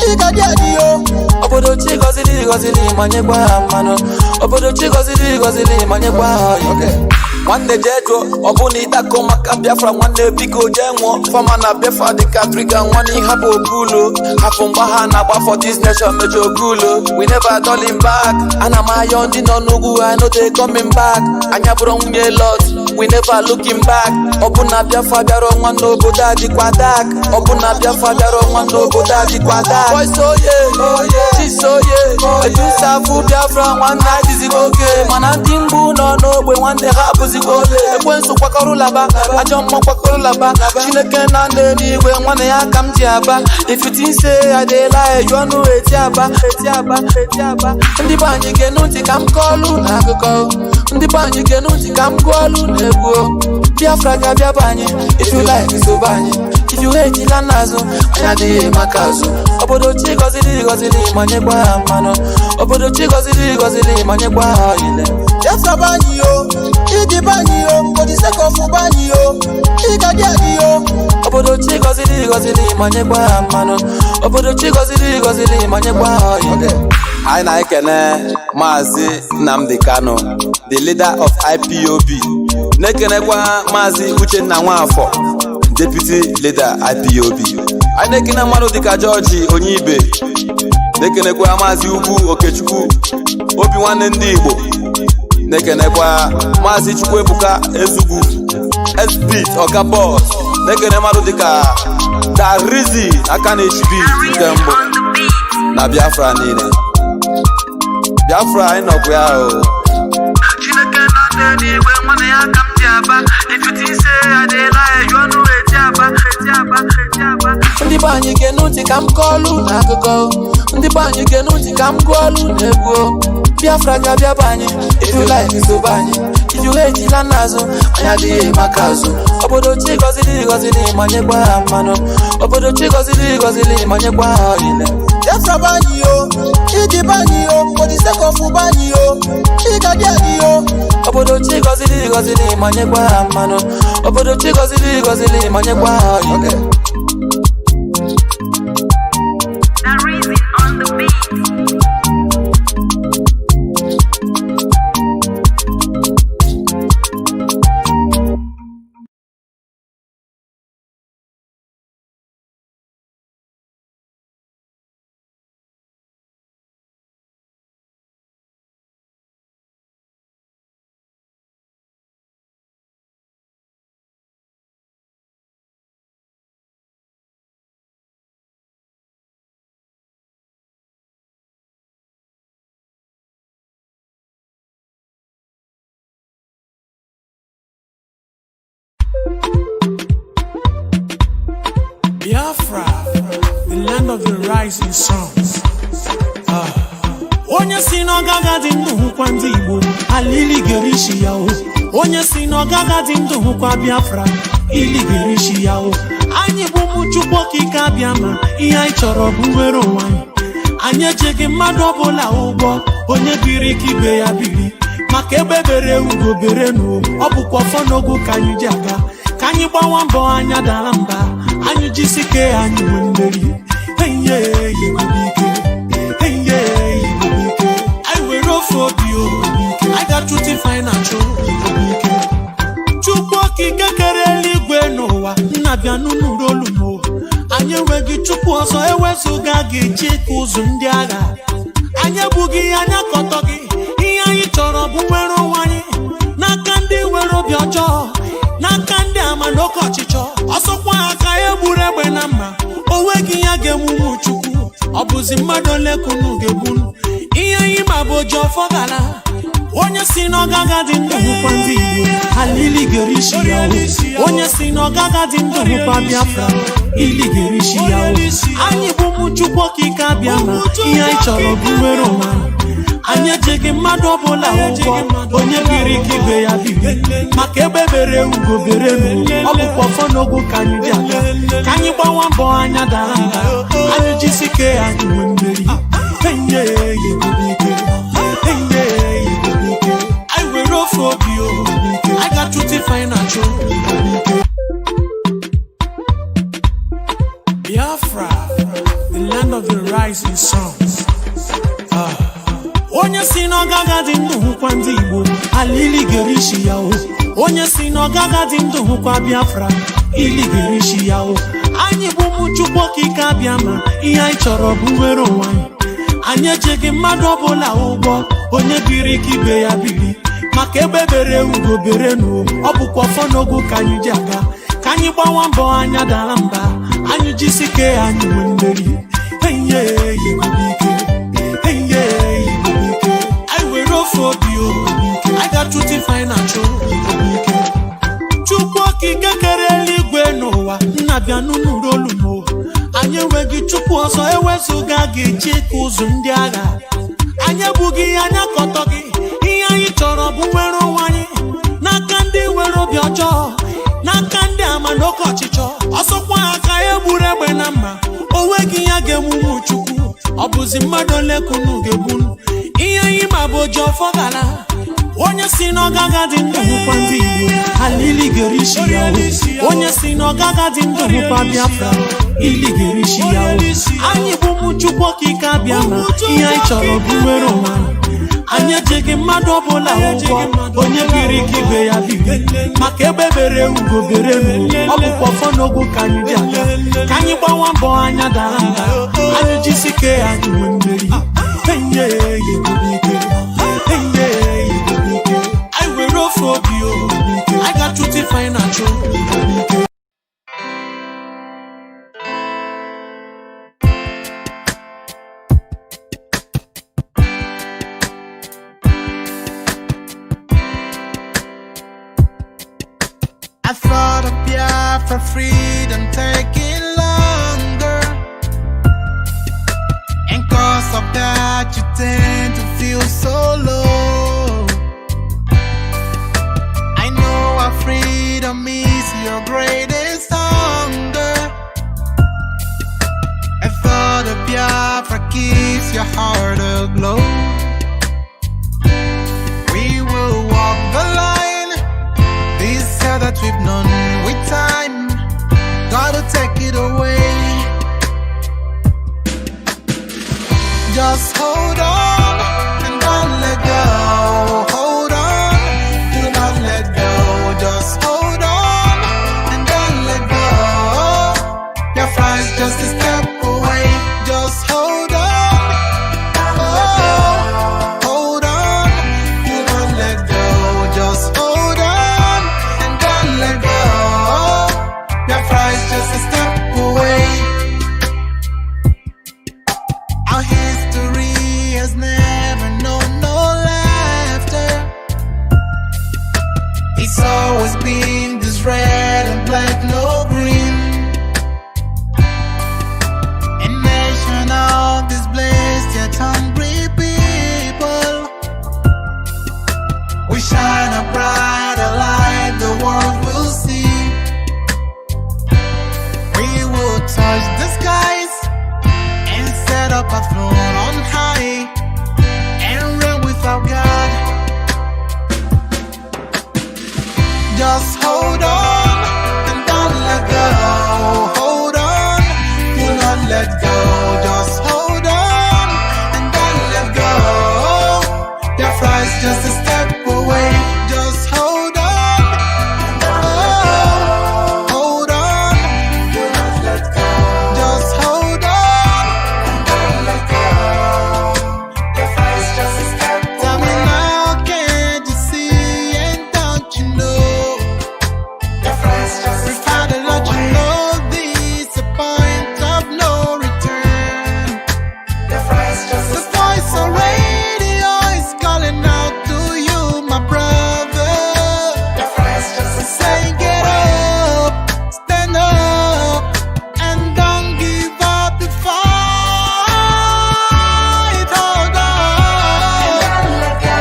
ị ga-adị adị yo. Obodo chi gọziri ma nyekwa ha mmanụ. Obodo chi gọziri ma nyekwa ha ile. Nwanne Jedro, ọ bụ na ịdakọ maka Biafra nwanne biko jee nwụọ. Fama na Biafra dịka Africa nwanne ịhapụ okulu. Hapụ mgba ha na-agba for this nation mejo okulu. We never turning back. Ana m ayọ ndị nọ n'ugwu, I know they coming back. Anya bụrụ nwunye lot, we never looking back. Ọ bụ na Biafra bịara ọnwa n'obodo adịkwa dark. Ọ bụ na Biafra bịara ọnwa n'obodo adịkwa dark. Boys oye, chis oye, edusafu Biafra nwanne adịzigo oke. Mana ndị mgbu nọ n'ogbe nwanne ha abụzigo ole. Ekwensu kwakọrọ laba, ajọ mmụọ kwakọrọ laba. Chineke na ndị n'igwe nwanne ya ka m ji aba. If you think say I dey lie, you know eti aba. Ndị be anyị ga-enu ntị ka m kọọlụ n'akụkọ. Ndị be anyị ga-enu ntị ka m gụọlụ n'egwu. Biafra ga-abịa be anyị, if you like isobe anyị. If you hate ila n'azụ, anyị adịghị maka azụ. Obodo chi gọziri ma nyekwa ha mmanụ. Obodo chi gọziri ma nyekwa ha ile. Biafra be anyị yo, iji be anyị yo, for the sake of anyị yo, ị ga-adị adị yo. Obodo chi gọziri ma nyekwa ha mmanụ. Obodo chi gọziri ma nyekwa ha ile. Anyị na-ekene Maazị Nnamdi Kanu, the leader of IPOB. Na-ekenekwa Maazị Uchenna Nwafọ, deputy leader IPOB. Anyị na-ekene mmadụ dịka George Onyibe. Na-ekenekwa Maazị Ugwu Okechukwu, obi nwanne ndị Igbo. Na-ekenekwa Maazị Chukwuebuka Ezugwu, Speed Oga Boss. Na-ekene mmadụ dịka Darizi aka na-echibi nke mbụ na Biafra niile. Biafra anyị nọkwa ya o. Chineke na ndị igwe nwanne ya ka m ji aba. If you think say I dey lie, you know eti aba. Ndị be anyị ga-enu ntị ka m kọọlụ n'akụkọ. Ndị be anyị ga-enu ntị ka m gụọlụ n'egwu. Biafra ga-abịa be anyị, if you like isobe anyị. If you hate it and nazo, anya di makazo. Obodo chi gozili manye kwa mano. Obodo chi gozili manye kwa ile. Biafra banyi yo, iji banyi yo, for the sake of banyi yo, chiga diadi yo. Obodo chi gozili manye kwa mano. Obodo chi gozili manye kwa ile. That reason on the beat. Biafra, the land of the rising suns. Onye si n'ọgaga dị ndụ hụkwa ndị Igbo, alili gerishi ya o. Onye si n'ọgaga dị ndụ hụkwa Biafra, ili gerishi ya o. Anyị bụ ụmụ Chukwu okike abịa ma ihe anyị chọrọ bụ nwere onwe anyị. Anyị ejeghị mmadụ ọbụla ụgwọ, onye biri ka ibe ya biri. Maka ebe bere ugo bere n'o, ọ bụkwa ọfọ n'ogo ka anyị ji aga. Ka anyị gbawa mbọ anya dara mba, anyị jisike anyị nwe mmeri. Enye Igbo ike, enye Igbo ike. Anyị were ofe obi ike, anyị ga-achụta financial Igbo ike. Chukwu okike kere eluigwe n'ụwa, nna bịa n'ụlọ olu m. Anyị enweghị Chukwu ọzọ ewezuga gị chịka ụzụ ndị agha. Anyị ebughị anya kọtọ gị, ihe anyị chọrọ bụ nwere onwe anyị. N'aka ndị nwere obi ọjọọ, n'aka ndị ama n'oke ọchịchọ. Ọsọkwa aka egburu egbe na mma, o nweghị ya ga-emume Chukwu. Ọ bụzi mmadụ ole kunu ga-egbunu, ihe anyị ma bụ oji ọfọ gara. Onye si n'ọgaga dị ndụ hụkwa ndị Igbo, alili gerishi ya o. Onye si n'ọgaga dị ndụ hụkwa Biafra, ili gerishi ya o. Anyị bụ ụmụ Chukwu okike abịa ma ihe anyị chọrọ bụ nwere onwe anyị. Anyị ejeghị mmadụ ọbụla ụgwọ, onye biri ka ibe ya biri. Maka ebe bere ugo bere n'o, ọ bụkwa ọfọ n'ogo ka anyị dị aga. Ka anyị gbawa mbọ anya dara mba, anyị jisike anyị nwe mmeri. Enye Igbo ike, enye Igbo ike. Anyị were ofe obi ike, anyị ga-achụta financial Igbo ike. Biafra, the land of the rising suns. Onye si n'ọgaga dị ndụ hụkwa ndị Igbo, alili gerishi ya o. Onye si n'ọgaga dị ndụ hụkwa Biafra, ili gerishi ya o. Anyị bụ ụmụ Chukwu okike abịa ma ihe anyị chọrọ bụ nwere onwe anyị. Anyị ejeghị mmadụ ọbụla ụgwọ, onye biri ka ibe ya biri. Maka ebe bere ugo bere n'o, ọ bụkwa ọfọ n'ogo ka anyị ji aga. Ka anyị gbawa mbọ anya dara mba, anyị jisike anyị nwe mmeri. Enye Igbo ike, enye Igbo ike. Anyị were ofe obi ike, anyị ga-achụta financial Igbo ike. Chukwu okike kere eluigwe n'ụwa, nna bịa n'ụlọ olu m. Anyị enweghị Chukwu ọzọ ewezuga gị chịka ụzụ ndị agha. Anyị ebughị anya kọtọ gị, ihe anyị chọrọ bụ nwere onwe anyị. N'aka ndị nwere obi ọjọọ, n'aka ndị ama n'oke ọchịchọ. Ọsọkwa aka egburu egbe na mma, o nweghị ya ga-emume Chukwu. Ọ bụzi mmadụ ole kunu ga-egbunu, ihe anyị ma bụ oji ọfọ gara. Onye si n'ọgaga dị ndụ hụkwa ndị Igbo, alili gerishi ya o. Onye si n'ọgaga dị ndụ hụkwa Biafra, ili gerishi ya o. Anyị bụ ụmụ Chukwu okike abịa ma ihe anyị chọrọ bụ nwere onwe anyị. Anyị ejeghị mmadụ ọbụla ụgwọ, onye biri ka ibe ya biri. Maka ebe bere ugo bere n'o, ọ bụkwa ọfọ n'ogo ka anyị ji aga. Ka anyị gbawa mbọ anya dara mba, anyị jisike anyị nwe mmeri. Enye Igbo ike, enye Igbo ike. Anyị were ofe obi ike, anyị ga-achụta financial Igbo ike. I thought of Biafra freedom taking longer, and cause of that you tend to feel so low. We shine a brighter light, the world will see. We will touch the skies and set up a throne on high and reign without God. Just hold on and don't let go. Hold on, do not let go. Just hold on and don't let go. Your flight's just a step away. Just hold on. Oh, hold on. Do not let go. Just hold on and don't let go. Your flight's just a step away. Tell me now, can't you see and don't you know? Your flight's just a step away. Let you know this a point of no return. Your flight's just a step away. The voice of radio is calling out to you, my brother. Your flight's just a step away. Saying get up, stand up, and don't give up the fight. Hold on. Don't let go.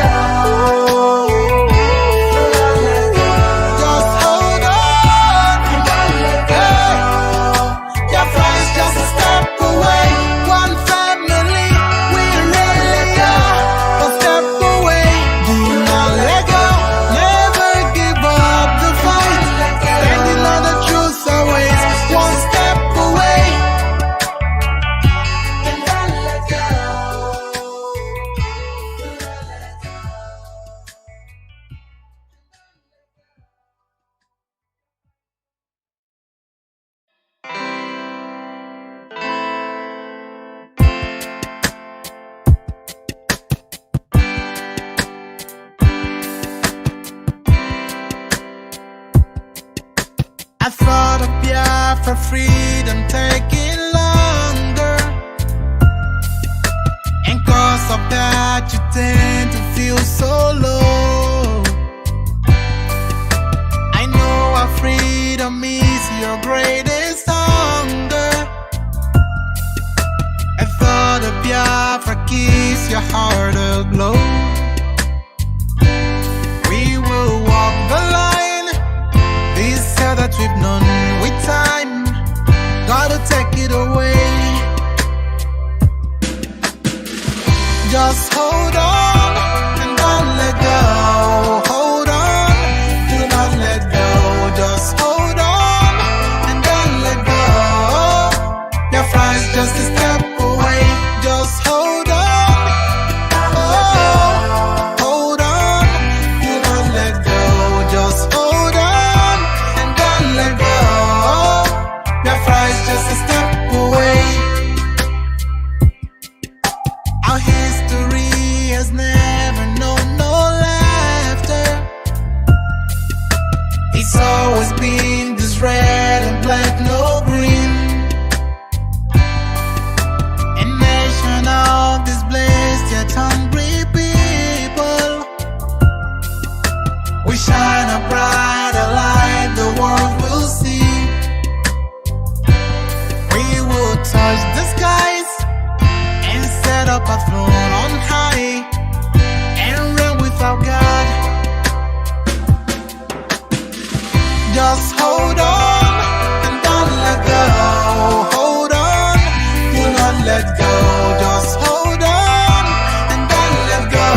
Just hold on. Don't let go. Your flight's just a step away. One family, we really are. A step away. Do not let go. Never give up the fight. Standing on the truth always. One step away. And don't let go. I thought of Biafra freedom taking longer, and cause of that you tend to feel so low. I know our freedom is your greatest hunger. I thought of Biafra keeps your heart aglow. We will walk the line, this hell that we've known with time, gotta take it away. Just hold on and don't let go. Hold on, do not let go. Just hold on and don't let go. Your flight's just a step away. Just hold on. Oh, hold on, do not let go. Just hold on and don't let go. Your flight's just a step away. Our history has never known no laughter. It's always been this red and black, no green. A nation of displaced yet hungry people. We shine a brighter light, the world will see. We will touch the skies and set up a throne on high and reign without God. Just hold on and don't let go. Hold on, do not let go. Just hold on and don't let go.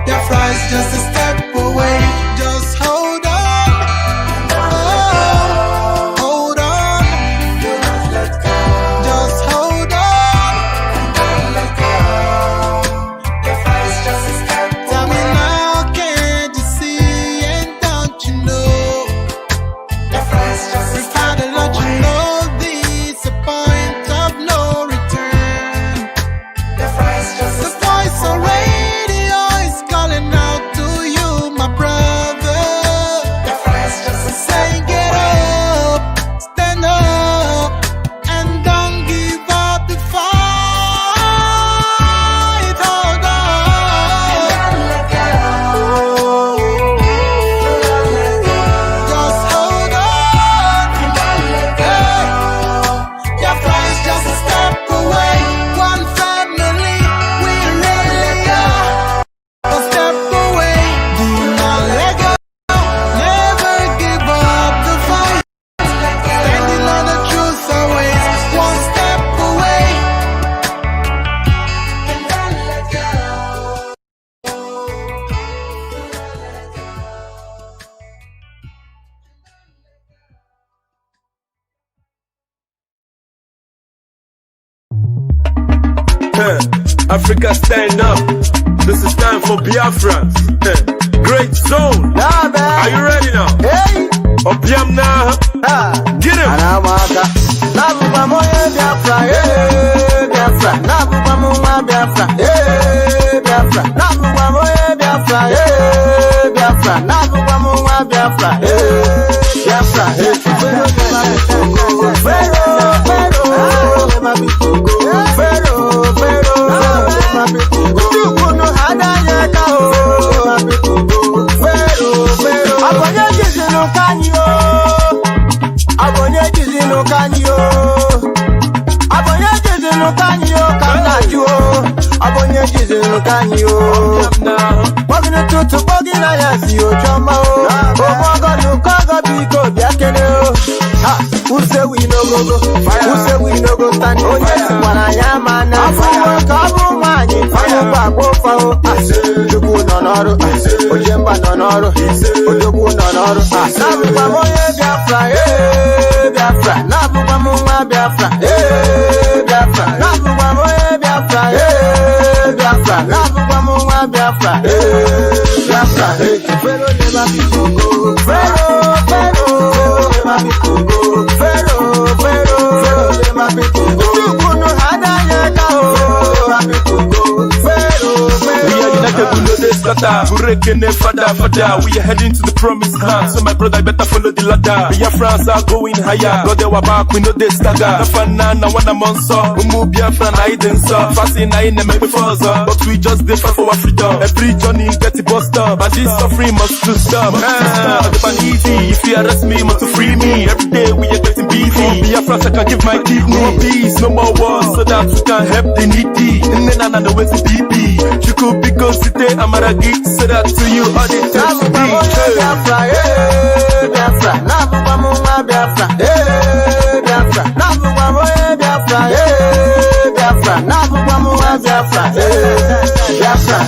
Your flight's just a step away. Just hold on. Oh, hold on. Do not let go. Just hold on and don't let go. Your flight's just a step away. Tell me now, can't you see and don't you know? Your flight's just a step away. Let you know this a point of no return. Your flight's just a step away. The voice of radio is calling out to you. Africa stand up. This is time for Biafrans. Great zone. Are you ready now? Hey. Opiam now. Get him. Anamaka. Nabuba moye Biafra. Hey Biafra. Nabuba moye Biafra. Hey Biafra. Nabuba moye Biafra. Hey Biafra. Nabuba moye Biafra. Hey Biafra. Hey. Who say we no go go? Who say we no go stand? Oh yes, wanna yaman. Afu kabu mani, afu babu fao. Ojogu nonoro, ojemba nonoro, ojogu nonoro. Nabu bamu ye Biafra, Biafra. Nabu bamu ma Biafra, Biafra. Nabu bamu ye Biafra, Biafra. Nabu bamu ma Biafra, Biafra. Fero never be Congo, Fero never be Congo. We are heading to the promised land. So my brother better follow the ladder. Biafrans are going higher. God they were back, we know they stagger. Nafana wana monso. Umu Biafra na hidden so. Fasting na in make before but we just differ for our freedom. Every journey get the bus stop. And this suffering must to stop. The pan easy. If you arrest me, must to free me. Every day we are getting busy. Biafrans I can give my kidney. No peace, no more wars, so that we can help the needy. And then I know where's the BB. You could be considered Amaragi, so that to you all the time to be. Biafra, Biafra, Nabubamu Biafra, Biafra, Nabubamu Biafra, Biafra, Nabubamu Biafra, Biafra,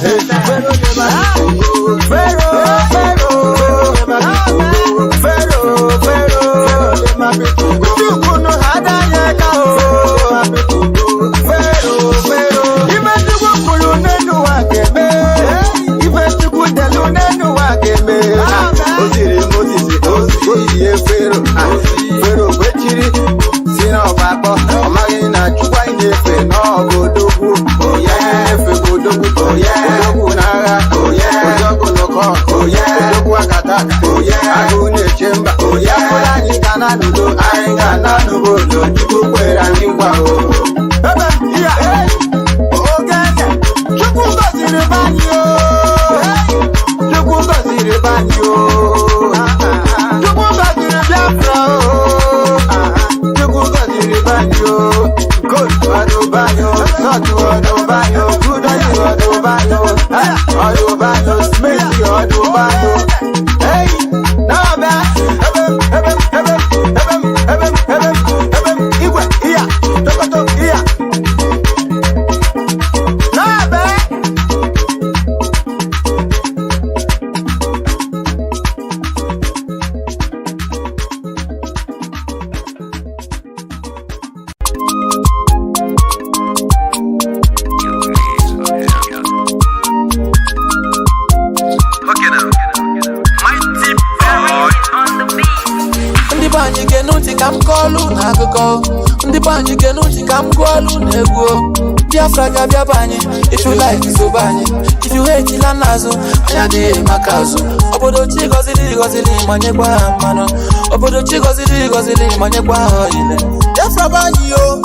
If you like it, so bany. If you hate it, lanazo. Ayade makazo. Obodo chigozili, gozili, manye kwa mano. Obodo chigozili, gozili, manye kwa hoile. Biafra bany yo,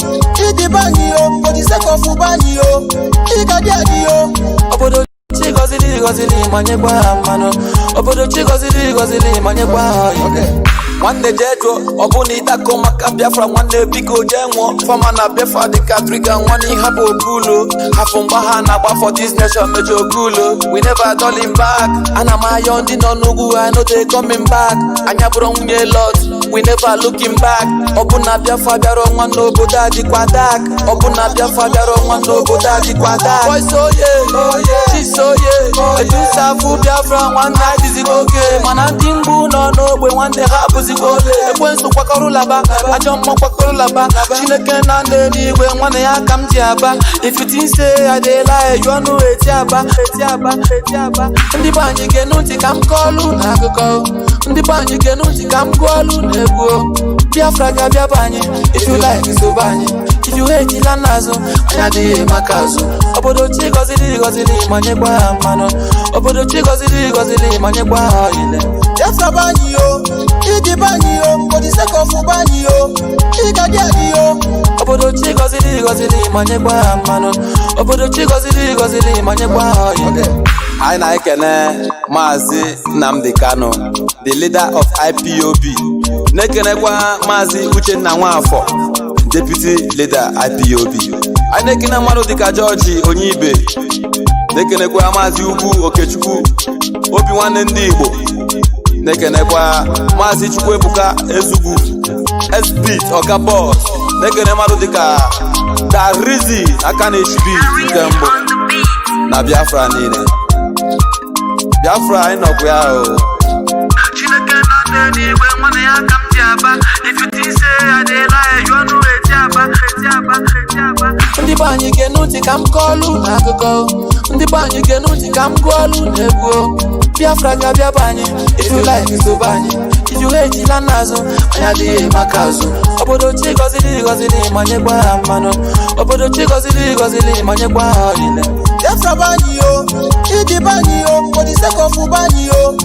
iti bany yo, for the sake of bany yo, ika jadi yo. Obodo chigozili, gozili, manye kwa mano. Obodo chigozili, gozili, manye kwa hoile. One day Jetro, Obuni Dako Maka Biafra, one day Biko Jenwo, Famana Biafra, the Katriga, one in Habo Gulo, Hafumbahana, for this nation, Major Gulo. We never told him back, and I'm a young Dinonugu, I know they coming back. Anyabron ye lot, we never looking back. Obuna Biafra, Biaro, one no Bodadi Kwadak, Obuna Biafra, Biaro, one no Bodadi Kwadak. Boy, so yeah, she's so yeah, Ojusafu Biafra one night is okay. Mana ndị mgbu nọ n'ogbe nwanne ha bụzikwa ole. Ekwensu kwakarụlaba, ajọ mmụọ kwakarụlaba. Chineke na ndị eluigwe nwanne ya ka m ji aba. If you think say I dey lie, you ọnụ eti aba. Ndị be anyị ga-enu ntị ka m kọọlụ n'akụkọ. Ndị be anyị ga-enu ntị ka m gụọlụ n'egwu. Biafra ga-abịa be anyị, if you like so be anyị. If you hate ila n'azụ, anyị adịghị maka azụ. Obodo chi gọziri manyekwa ha mmanụ. Obodo chi gọziri manyekwa ha ile. Biafra be anyị yo, iji be anyị yo, for the sake of be anyị yo, ịga dị adị yo. Obodo chi gọziri manyekwa ha mmanụ. Obodo chi gọziri manyekwa ha ile. Anyị na-ekene Maazị Nnamdi Kanu, the leader of IPOB. Na-ekenekwa Maazị Uchenna Nwafọ, deputy leader IPOB. Anyị na-ekene mmadụ dịka George Onyibe. Na-ekenekwa Maazị Ugwu Okechukwu, obi nwanne ndị Igbo. Na-ekenekwa Maazị Chukwuebuka Ezugwu, Esprit Oga Boss. Na-ekene mmadụ dịka Darizi aka na-echibi nke mbụ na Biafra niile. Biafra anyị nọkwa ya o. Chineke na ndị eluigwe nwanne ya ka m ji aba. If you think say I dey lie, you ọnụ eti aba. Ndị be anyị ga-enu ntị ka m kọọlụ n'akụkọ. Ndị be anyị ga-enu ntị ka m gụọlụ n'egwu. Biafra ga-abịa be anyị, if you like so be anyị. If you hate ila n'azụ, anyị adịghị maka azụ. Obodo chi gọziri manyekwa ha mmanụ. Obodo chi gọziri manyekwa ha ile. Biafra be anyị yo, iji be anyị yo, for the sake of be anyị yo,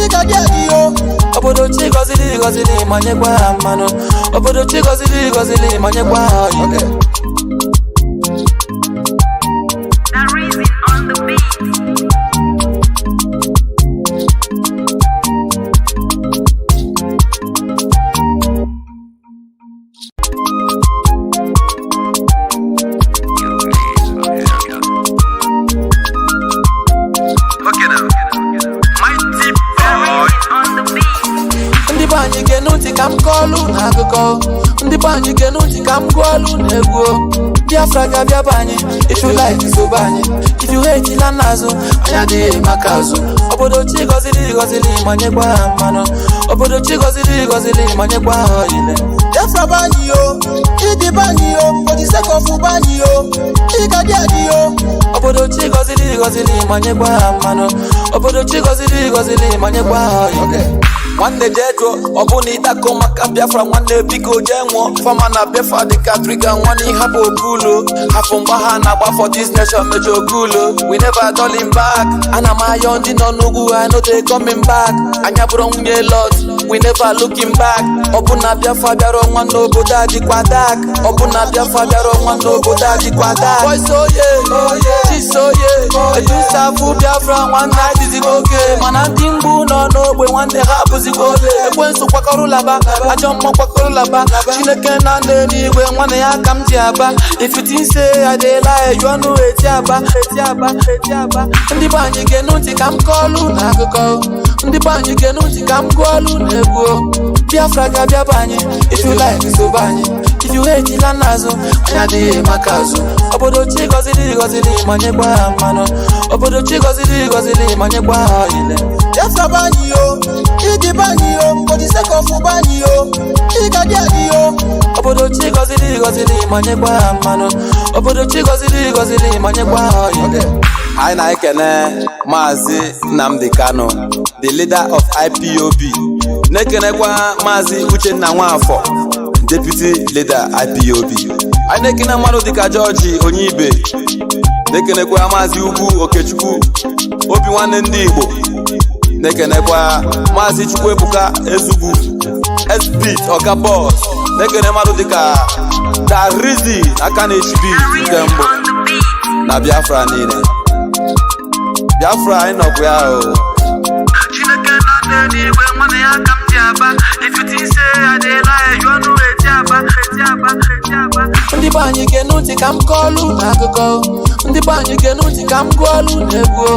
ịga dị adị yo. Obodo chi gọziri manyekwa ha mmanụ. Obodo chi gọziri manyekwa ha ile. That reason on the beat. Ndị be anyị ga-enu ntị ka m kọọlụ n'akụkọ. Ndị be anyị ga-enu ntị ka m gụọlụ n'egwu. Biafra ga-abịa be anyị, if you like so be anyị. If you hate ila n'azụ, anyị adịghị maka azụ. Obodo chi gọziri manyekwa ha mmanụ. Obodo chi gọziri manyekwa ha ile. Biafra be anyị yo, iji be anyị yo, for the sake of be anyị yo, ịga dị adị yo. Obodo chi gọziri manyekwa ha mmanụ. Obodo chi gọziri manyekwa ha ile. Nwanne Jedro, ọ bụ na ịdakọ maka Biafra nwanne biko jee nwụọ. Fama na Biafra dịka trigger nwanne hapụ okulu. Hapụ mgba ha na-agba for this nation mejo okulu. We never turning back. Ana m ayọ ndị nọ n'ugwu, I know they coming back. Anya bụrụ nwunye lot, we never looking back. Ọ bụ na Biafra bịara nwanne obodo a dịkwa dark. Ọ bụ na Biafra bịara nwanne obodo a dịkwa dark. Boys oye, chisoye, Ojusafu Biafra one night is okay. Mana ndị mgbu nọ n'ogbe nwanne ha bụzi Ekwensu kwakarụlaba, ajọ mmụọ kwakarụlaba. Chineke na ndị eluigwe nwanne ya ka m ji aba. If you think say I dey lie, you ọnụ eti aba. Ndị be anyị ga-enu ntị ka m kọọlụ n'akụkọ. Ndị be anyị ga-enu ntị ka m gụọlụ n'egwu. Biafra ga-abịa be anyị, if you like so be anyị. If you hate ila n'azụ, anyị adịghị maka azụ. Obodo chi gọziri manyekwa ha mmanụ. Obodo chi gọziri manyekwa ha ile. Biafra be anyị yo, iji be anyị yo, for the sake of be anyị yo, ịga dị adị yo. Obodo chi gọziri manyekwa ha mmanụ. Obodo chi gọziri manyekwa ha ile. Anyị na-ekene Maazị Nnamdi Kanu, the leader of IPOB. Na-ekenekwa Maazị Uchenna Nwafọ, deputy leader IPOB. Anyị na-ekene mmadụ dịka George Onyibe. Na-ekenekwa Maazị Ugwu Okechukwu, obi nwanne ndị Igbo. Na-ekenekwa Maazị Chukwuebuka Ezugwu, Esprit Oga Boss. Na-ekene mmadụ dịka Darizi aka na-echibi nke mbụ na Biafra niile. Biafra anyị nọkwa ya o. Chineke na ndị eluigwe nwanne ya ka m ji aba. If you think say I dey lie, you ọnụ eti aba. Ndị be anyị ga-enu ntị ka m kọọlụ n'akụkọ. Ndị be anyị ga-enu ntị ka m gụọlụ n'egwu.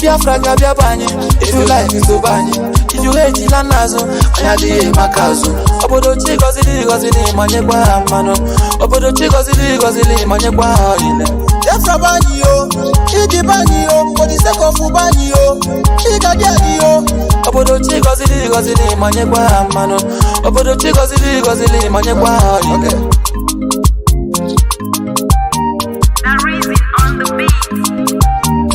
Biafra ga-abịa be anyị, if you like so be anyị. If you hate ila n'azụ, anyị adịghị maka azụ. Obodo chi gọziri manyekwa ha mmanụ. Obodo chi gọziri manyekwa ha ile. Biafra banyi yo, Idi banyi yo, for the sake of banyi yo, Iga diadi yo. Obodo chi gozili manye kwa mano. Obodo chi gozili manye kwa okay. That reason on the beat.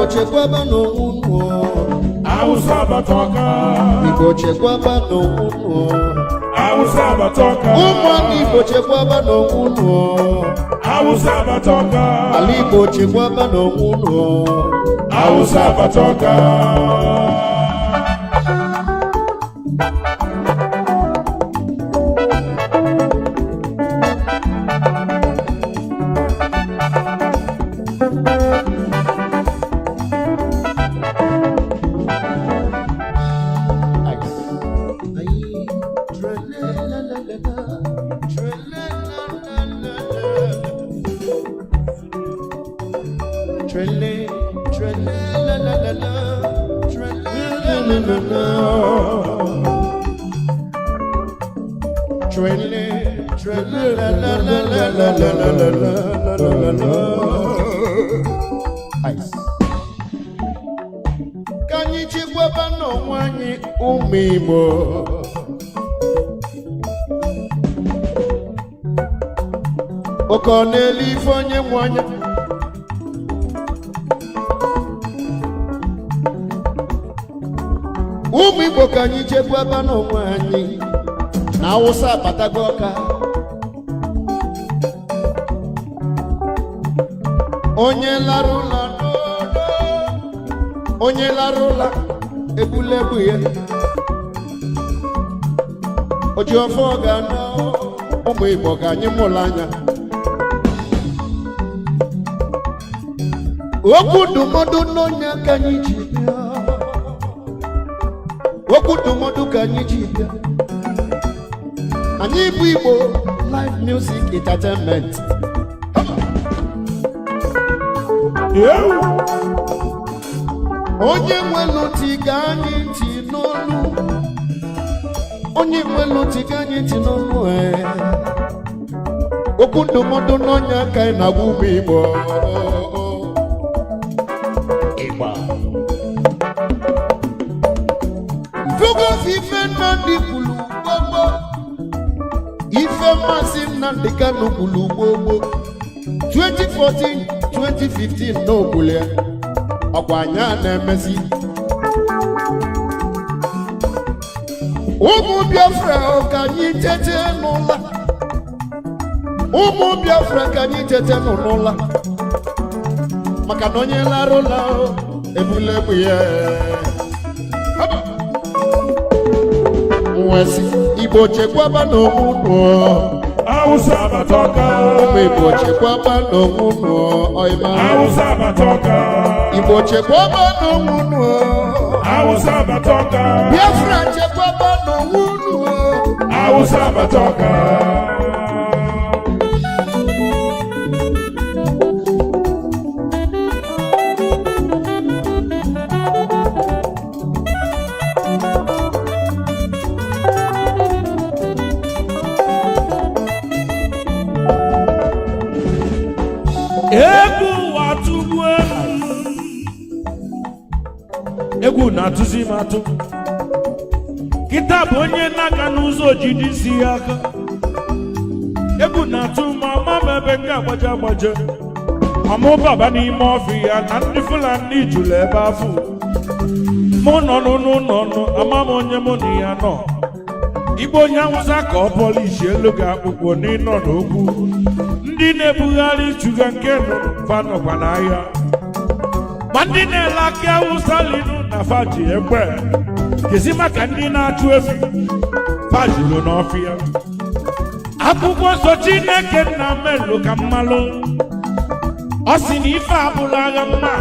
Chekwaba no unwo Hausa batoka Igbo chekwaba no unwo Hausa batoka Ụmụ Igbo chekwaba no unwo Hausa batoka Ala Igbo chekwaba no unwo Hausa batoka Kanyi chekwaba n'onwe anyị ụmụ Igbo oke ọ na-ele ife onye nwe anya ụmụ Igbo kanyi chekwaba n'onwe anyị na Hausa abatago ọka onye larụla onye larụla ebulebu ya oji ọfọ ga-anọ ụmụ Igbo ka anyị mụrụ anya okwu ndụmọdụ n'onye ka anyị ji bịa okwu ndụmọdụ ka anyị ji bịa anyị bụ Igbo live music entertainment onye nwelu ntị ga anyị ntị n'olu onye nwelu ntị ga anyị ntị n'olu okwu ndụmọdụ n'onye aka anyị na-agwa ụmụ Igbo mfugozi ife Nnamdi kwulu gbogbo ife Maazị Nnamdi Kanu kwulu gbogbo 2014 2015 n'okwulu ya ọkwa anya na-emezi ụmụ Biafra ka anyị tete n'ụla ụmụ Biafra ka anyị tete n'ụla maka na onye larụla ebulebu ya nwesi Igbo chekwaba n'onwunu Hausa batoka ụmụ Igbo chekwaba n'onwunu ọyịma Hausa batoka Igbo chekwaba n'onwunu Hausa batoka Biafra chekwaba n'onwunu Hausa batoka egwu na-atụzi m atụ kịta bụ onye na-aga n'ụzọ jidisi ya aka egwu na-atụ ma m ebe m ga-agbaje agbaje ọmụ baba n'ime ọfịa na ndị Fulani jụrụ ebe afọ mụ nọ n'ụlọ ama m onye mụ na ya nọ igbo onye Awụsa ka ọ polishi elu ga-akpụkpọ n'ịnọ n'okwu ndị na-ebugharị chuga nke fanọkwa n'ahịa ma ndị na-ele akị Awụsa linu na faji egbe kezi maka ndị na-achụ efi fajuru n'ọfịa akwụkwọ nsọ Chineke nna melụ ka mmalụ ọ sị na ife abụla agha mma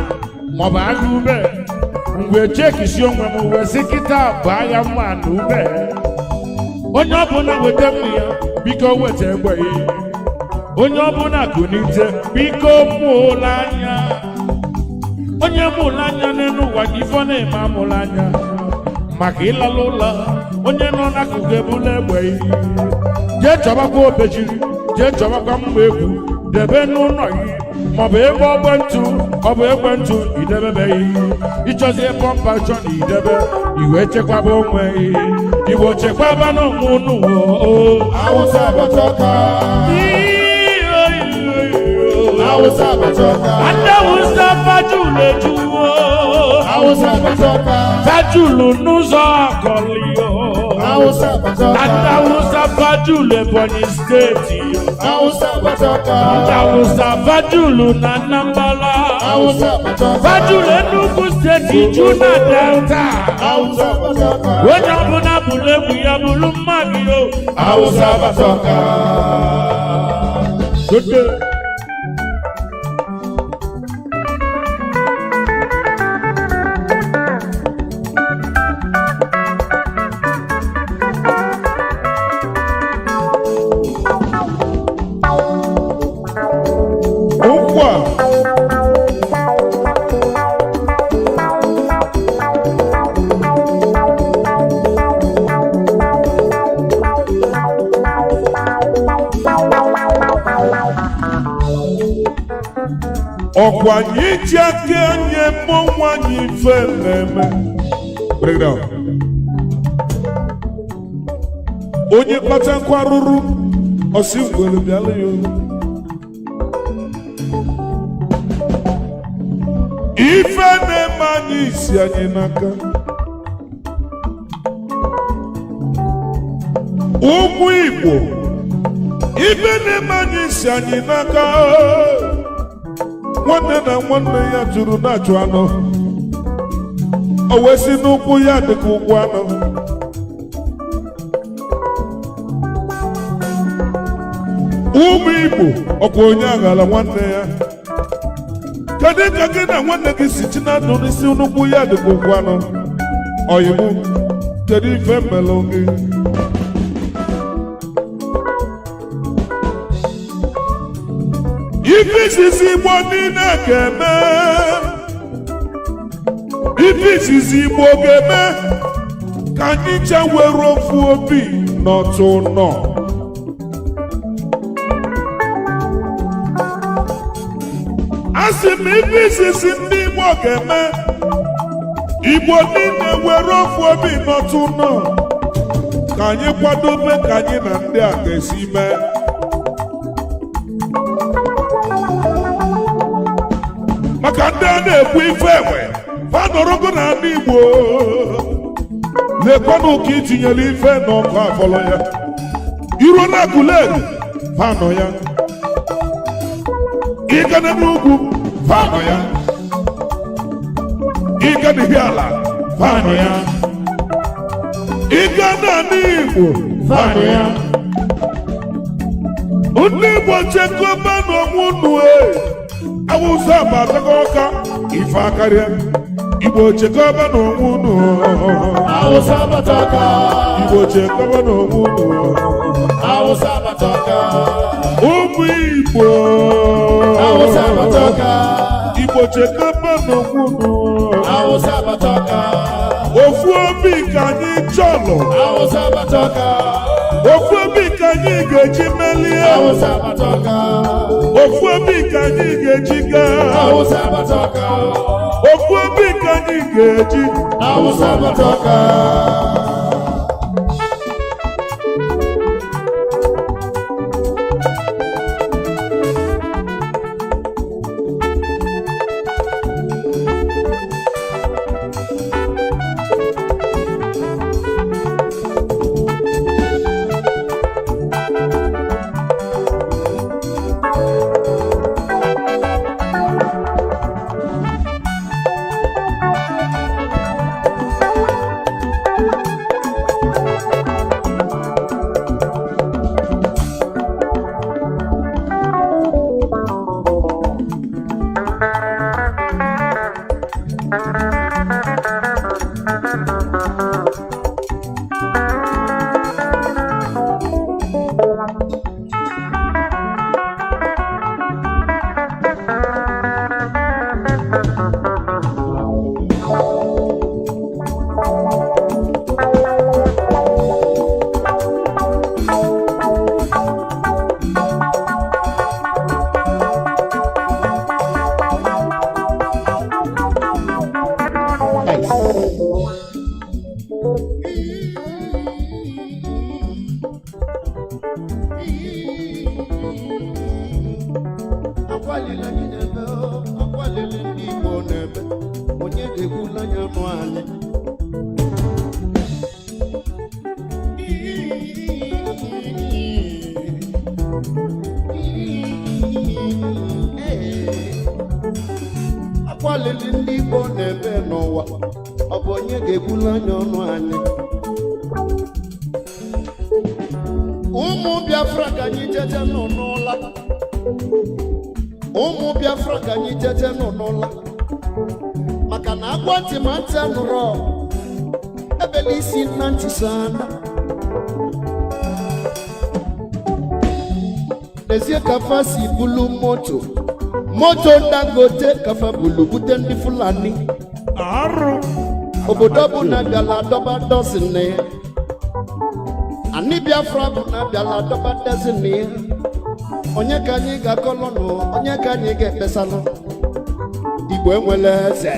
maọbụ agha ube mgbe chekisi onwe m wee sị kịta bụ agha mma na ube onye ọbụla weta mmụ ya biko weta egbe ya onye ọbụla kunite biko mụla anya onye mụla anya n'elu ụwa ife na-eme amụla anya maka ịlala ụlọ onye nọ n'akụkụ ebula egbe ya jee chọbakwa obejiri jee chọbakwa mgba egwu debe n'ụlọ gị maọbụ ebe ọgbentụ ọ bụ ekwentụ idebebeghị ịchọzie pọmpa chọ na idebe iwe chekwaba onwe igbo chekwaba n'onwe unu Awụsa abatoka Awụsa abatoka ndị Awụsa fajulu ejuwo Awụsa abatoka fajulu n'ụzọ akọlio Awụsa abatoka ndị Awụsa fajulu Ebonyi steeti Awụsa abatoka ndị Awụsa fajulu na Anambra Awụsa abatoka fajulu Enugu steeti ju na Delta Awụsa abatoka onye ọbụla bụrụ egwu ya bụrụ mmadụ Awụsa abatoka ọkwa anyị ji aka nye mmọnwụ anyị ife mmemme onye kpata nkwa rụrụ ọsị ngwere bịala ya ife na-eme anyị isi anyị n'aka ụmụ Igbo ife na-eme anyị isi anyị n'aka nwanne na nwanne ya jụrụ na-achụ anụ o wee si n'ụkwụ ya dịka ụkwụ anụ ụmụ Igbo ọkwa onye aghala nwanne ya kedu ka gị na nwanne gị si chi na-adụ n'isi n'ụkwụ ya dịka ụkwụ anụ oyibo kedu ife mmelụ gị ife izizi Igbo niile ga-eme ife izizi Igbo ga-eme ka anyị chawere ofu obi n'otu nọ asị m ife izizi ndị Igbo ga-eme Igbo niile were ofu obi n'otu nọ ka anyị kwadobe ka anyị na ndị a ga-esi mee maka ndị a na-ekwu ife enwe fanọrọgo na ndị Igbo lekwanụ ka itinyere ife n'ọkụ afọlọ ya iruo na Aguleri fanọ ya ịgana n'ugwu fanọ ya ịgana Ihiala fanọ ya ịgana n'Igbo fanọ ya ndị Igbo chekwaba n'onwe unu Awụsa abatago ọka ife akarịa Igbo chekwaba n'onwe unu Awụsa abatoka Igbo chekwaba n'onwe unu Awụsa abatoka ụmụ Igbo Awụsa abatoka Igbo chekwaba n'onwe unu Awụsa abatoka ofu obi ka anyị chọlụ Awụsa abatoka ofu obi ka anyị ga-eji melie Awụsa abatoka ofu obi ka anyị ga-eji gaa Awụsa abatoka ofu obi ka anyị ga-eji Awụsa abatoka akwalila anyị na-eme akwalili ndị Igbo na-eme onye ga-ekwula anya ọnụ anyị akwalili ndị Igbo na-eme n'ụwa ọ bụ onye ga-ekwula anya ọnụ anyị ụmụ Biafra ka anyị jeje nọ n'ụla ụmụ Biafra ka anyị jeje nọ n'ụla maka na agwa ntị ma ntị anụrụ ebele isi na ntị sana n'ezie ka fa si bulu moto Dangote ka fa bulu bute ndị Fulani arụ obodo bụ na bịala dọba dọzin na ya Ani Biafra bụ na bịala dọba dọzin na ya onye ka anyị ga-akọlọ nụ onye ka anyị ga-ekpesalụ Igbo enwele eze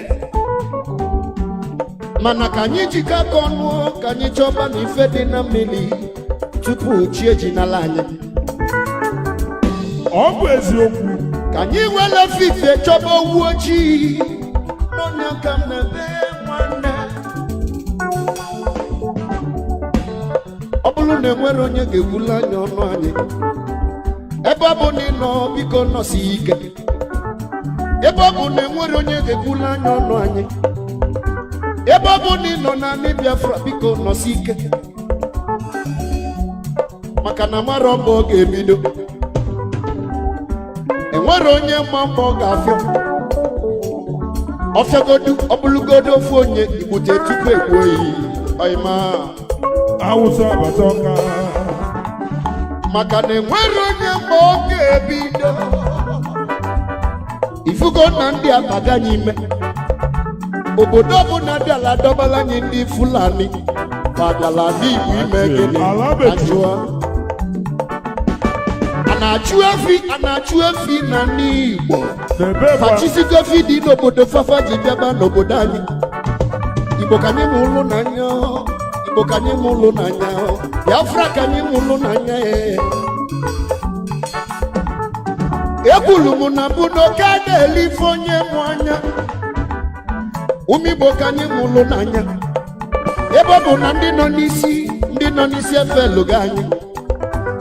mana ka anyị jikọ aka ọnụ ka anyị chọba na ife dị na mmiri tupu chi ejinala anyị ọ bụ eziokwu ka anyị wele fife chọba owu ojii n'onye ka m na-ebe nwanne ọ bụrụ na enwere onye ga-egbula anya ọnụ anyị ebe ọ bụ na ị nọ biko nọsi ike ebe ọ bụ na enwere onye ga-egbula anya ọnụ anyị ebe ọ bụ na ị nọ na Ani Biafra biko nọsi ike maka na mara mbọ ọ ga-ebido enwere onye mma mbọ ọ ga-afịọ ọfịagodu ọbụlụgodo ofu onye igbute tupu egbuo iyi ọyịma Awụsa agbata ọka maka na enwere onye mgbe ọ ga-ebido ifugo na ndị abaga anyị ime obodo ọbụla bịala dọbala anyị ndị Fulani badala ndị Igbo ime gịnị ajụọ a na-achụ efi na ndị Igbo fachisigo efi dị n'obodo fafa ji bịaba n'obodo anyị Igbo ka anyị ma ụlụ n'anya Igbo ka anyị ma ụlụ n'anya Biafra ka anyị ma ụlụ n'anya egbulu m na mbụ n'oke a na-ele ife onye mụ anya ụmụ Igbo ka anyị ma ụlụ n'anya ebe ọ bụ na ndị nọ n'isi efe elugo anyị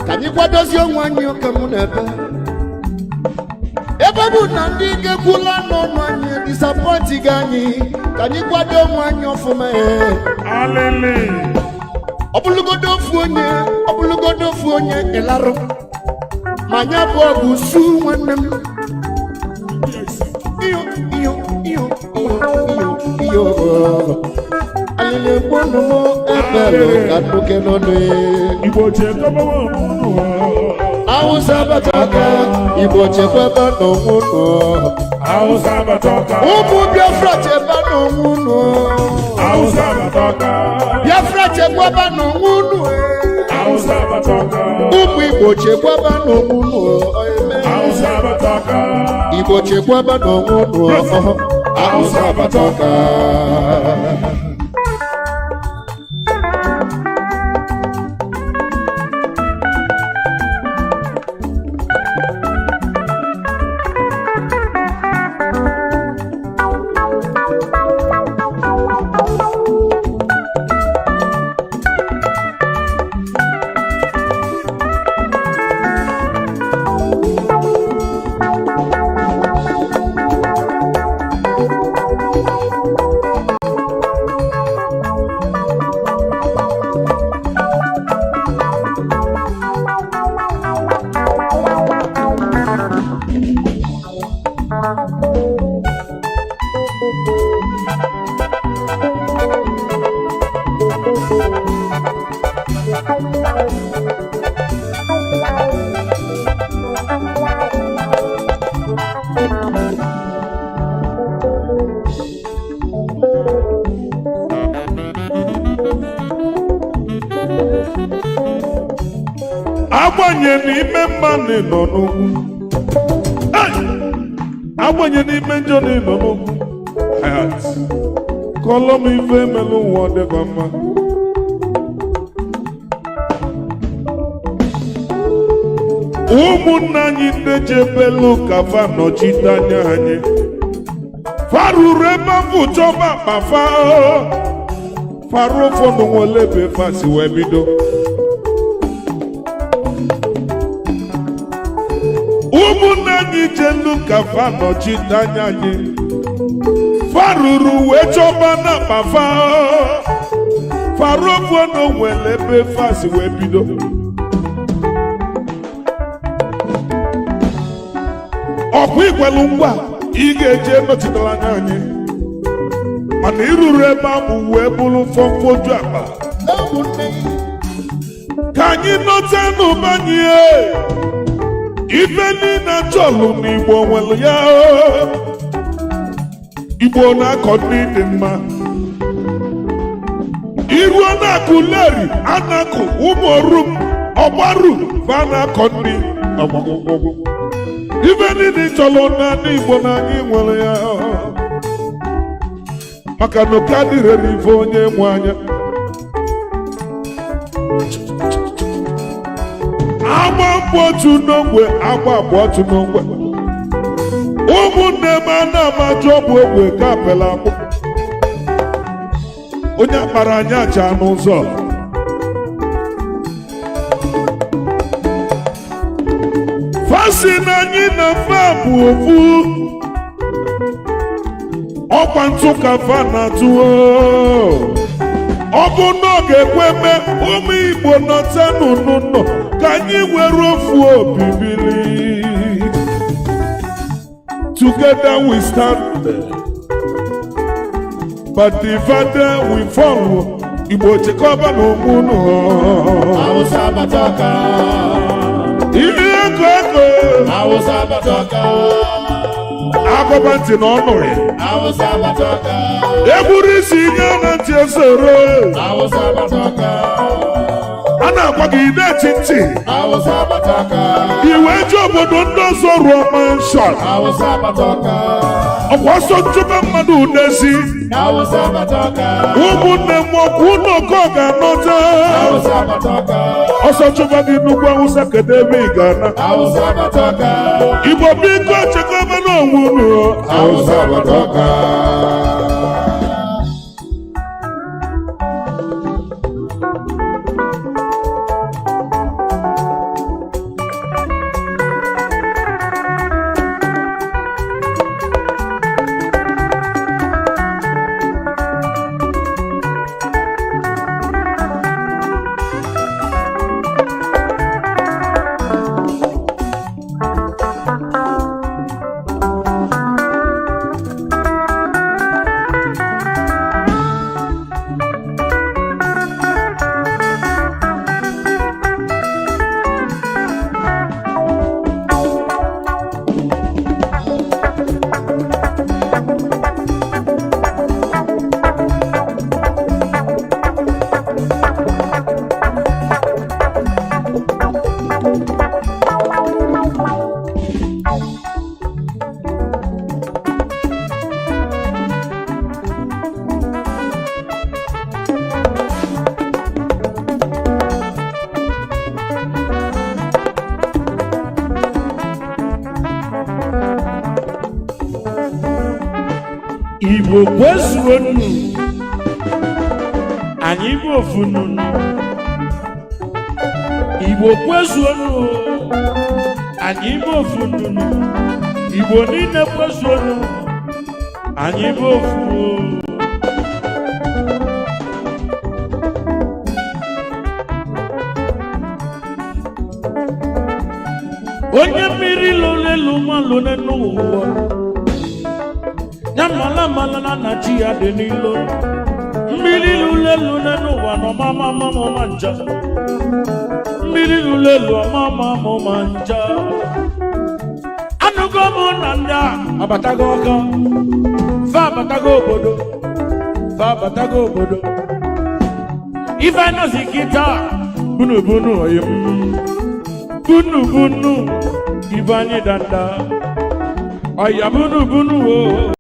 ka anyị kwadozie onwe anyị ọka mụ na ebe ọ bụ na ndị ga-ekwula n'ọnụ anyị disapọnti gị anyị ka anyị kwado onwe anyị ọfụma alele ọbụlụgodo ofu onye ịlarụ ma anya bụ ọgụ su nwanne m iyo alele gbọnụ m ebere ka nnuke n'ọnụ Igbo chekọbawa ọmụnụ Awụsa agbata ọka Igbo chekwaba n'onwe ụnụ Awụsa agbata ọka ụmụ Biafra cheba n'onwe ụnụ Awụsa agbata ọka Biafra chekwaba n'onwe ụnụ Awụsa agbata ọka ụmụ Igbo chekwaba n'onwe ụnụ Awụsa agbata ọka Igbo chekwaba n'onwe ụnụ Awụsa agbata ọka agbanye n'ime mmanụ nọ n'ugwu agbanye n'ime njọ nọ n'ugwu kọlọm ife melụ ụwa dịkwa mma ụmụnne anyị ndị jebelu ka fa nọchite anya anyị faruru ebe afọ chọba akpa faru ụfọdụ nwere ebe fasi wee bido ụmụnne anyị jelu ka fa nọchite anya anyị faruru wee chọba na akpa faru ụfọdụ nwere ebe fasi wee bido ọkwa ikwelu ngwa ị ga-eje nọchitere anya anyị mana iruru ebe ahụ wee bụrụ fọmfoju akpa ka anyị nọta n'ụbanye ife niile chọlụ n'Igbo nwere ya Igbo na-akọ ndị dị mma iruo na-akụ leri anakụ ụmụ orum ọgbaru fa na-akọ ndị ọgbọgbọgbọ ife niile chọrọ n'ala Igbo na anyị nwere ya maka na ụka dịrịrị ife onye nwe anya agba mbụ otu n'ogbe agba abụọ otu n'ogbe ụmụnne m a na-amajụ ọbụ ogbe ka apela akpụ onye akpara anya acha n'ụzọ fasi na anyị na fa bụ ofu ọkwa ntụ ka fa na-atụ ọ bụ na ọ ga-ekwe eme ụmụ Igbo nọta n'ụnụnọ ka anyị were ofu obi biri together we stand but divided we fall Igbo chekọba n'onwe unu ihe ego agọba ntị na ọnụ ya egburu isi nye na ntị esoro a na-agwa gị na-eti ntị iwe ji obodo ndị ọzọ rụọ manshọn ọkwa ọsọ nchụba mmadụ n'ezi ụmụnne m ọkwa ụlọ ọkọ ga-anọta ọsọ nchụba gị nnukwu Awụsa kedu ebe ị ga-ana Igbo biko chekọba n'onwe unu Igbo kwezuonu anyị bụ ofu nunu Igbo kwezuonu anyị bụ ofu nunu Igbo niile kwezuonu anyị bụ ofu onye mmiri lụrụ elu malụ n'ụwa mala na chi ya dị n'ilo mmiri lulelu n'ụwa n'ọmama ma nja mmiri lulelu ọmama ma nja anụgo m na ndị a abatago ọka fa abatago obodo ife nọzi kịta bunu oyim bunu ibe anyị danda ọya bunu o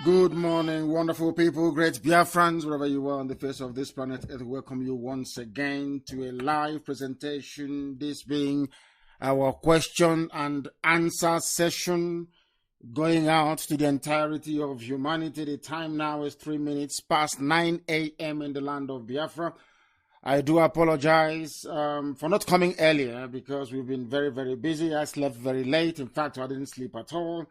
Good morning, wonderful people, great Biafrans, wherever you are on the face of this planet Earth. Welcome you once again to a live presentation, this being our question and answer session going out to the entirety of humanity. The time now is 3 minutes past 9 a.m. in the land of Biafra. I do apologize for not coming earlier because we've been very, very busy. I slept very late. In fact, I didn't sleep at all.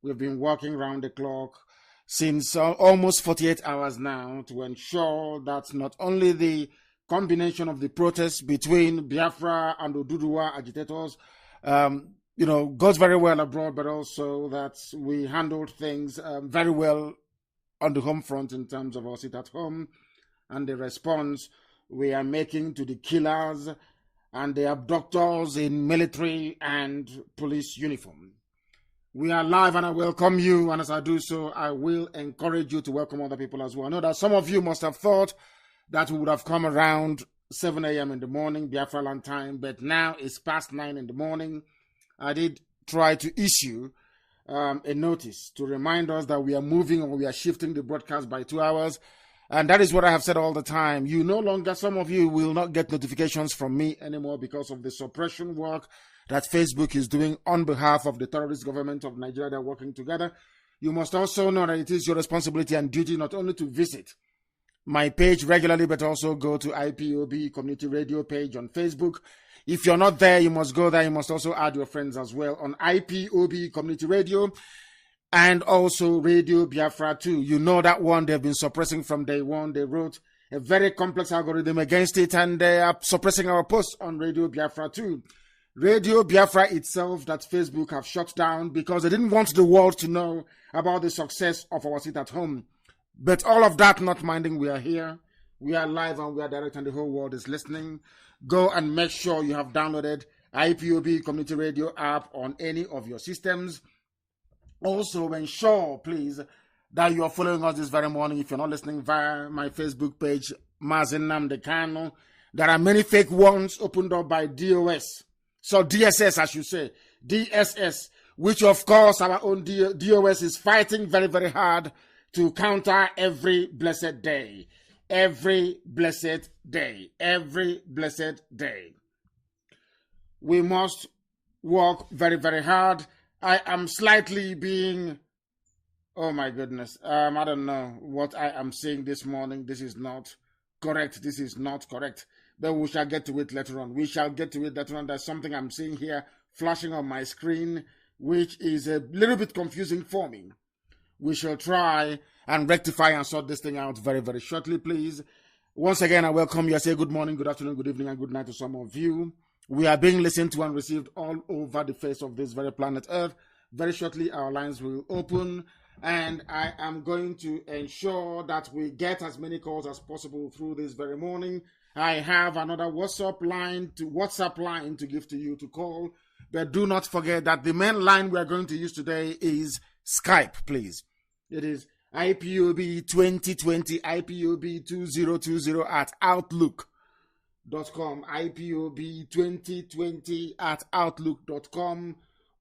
We've been working round the clock since almost 48 hours now to ensure that not only the combination of the protests between Biafra and Oduduwa agitators, goes very well abroad, but also that we handled things very well on the home front in terms of our sit at home and the response we are making to the killers and the abductors in military and police uniform. We are live and I welcome you, and as I do so, I will encourage you to welcome other people as well. I know that some of you must have thought that we would have come around 7 a.m. in the morning, Biafra land time, but now it's past 9 in the morning. I did try to issue a notice to remind us that we are moving or we are shifting the broadcast by 2 hours. And that is what I have said all the time. Some of you will not get notifications from me anymore because of the suppression work that Facebook is doing on behalf of the terrorist government of Nigeria. They're working together. You must also know that it is your responsibility and duty not only to visit my page regularly, but also go to IPOB Community Radio page on Facebook. If you're not there, you must go there. You must also add your friends as well on IPOB Community Radio and also Radio Biafra 2. You know that one they've been suppressing from day one. They wrote a very complex algorithm against it, and they are suppressing our posts on Radio Biafra 2. Radio Biafra itself that Facebook have shut down because they didn't want the world to know about the success of our sit at home. But all of that not minding, we are here. We are live and we are direct and the whole world is listening. Go and make sure you have downloaded IPOB Community Radio app on any of your systems. Also ensure, please, that you are following us this very morning. If you're not listening via my Facebook page, Mazi Nnamdi Kanu, there are many fake ones opened up by DOS. So DSS, I should say, DSS, which of course our own DOS is fighting very, very hard to counter every blessed day. Every blessed day. Every blessed day. We must work very, very hard. I am slightly being, oh my goodness, I don't know what I am saying this morning. This is not correct. This is not correct. But we shall get to it later on. We shall get to it later on. There's something I'm seeing here flashing on my screen, which is a little bit confusing for me. We shall try and rectify and sort this thing out very, very shortly, please. Once again, I welcome you. I say good morning, good afternoon, good evening, and good night to some of you. We are being listened to and received all over the face of this very planet Earth. Very shortly, our lines will open, and I am going to ensure that we get as many calls as possible through this very morning. I have another WhatsApp line to give to you to call, but do not forget that the main line we are going to use today is Skype, please. It is IPOB 2020, IPOB 2020 at Outlook.com, IPOB 2020 at Outlook.com.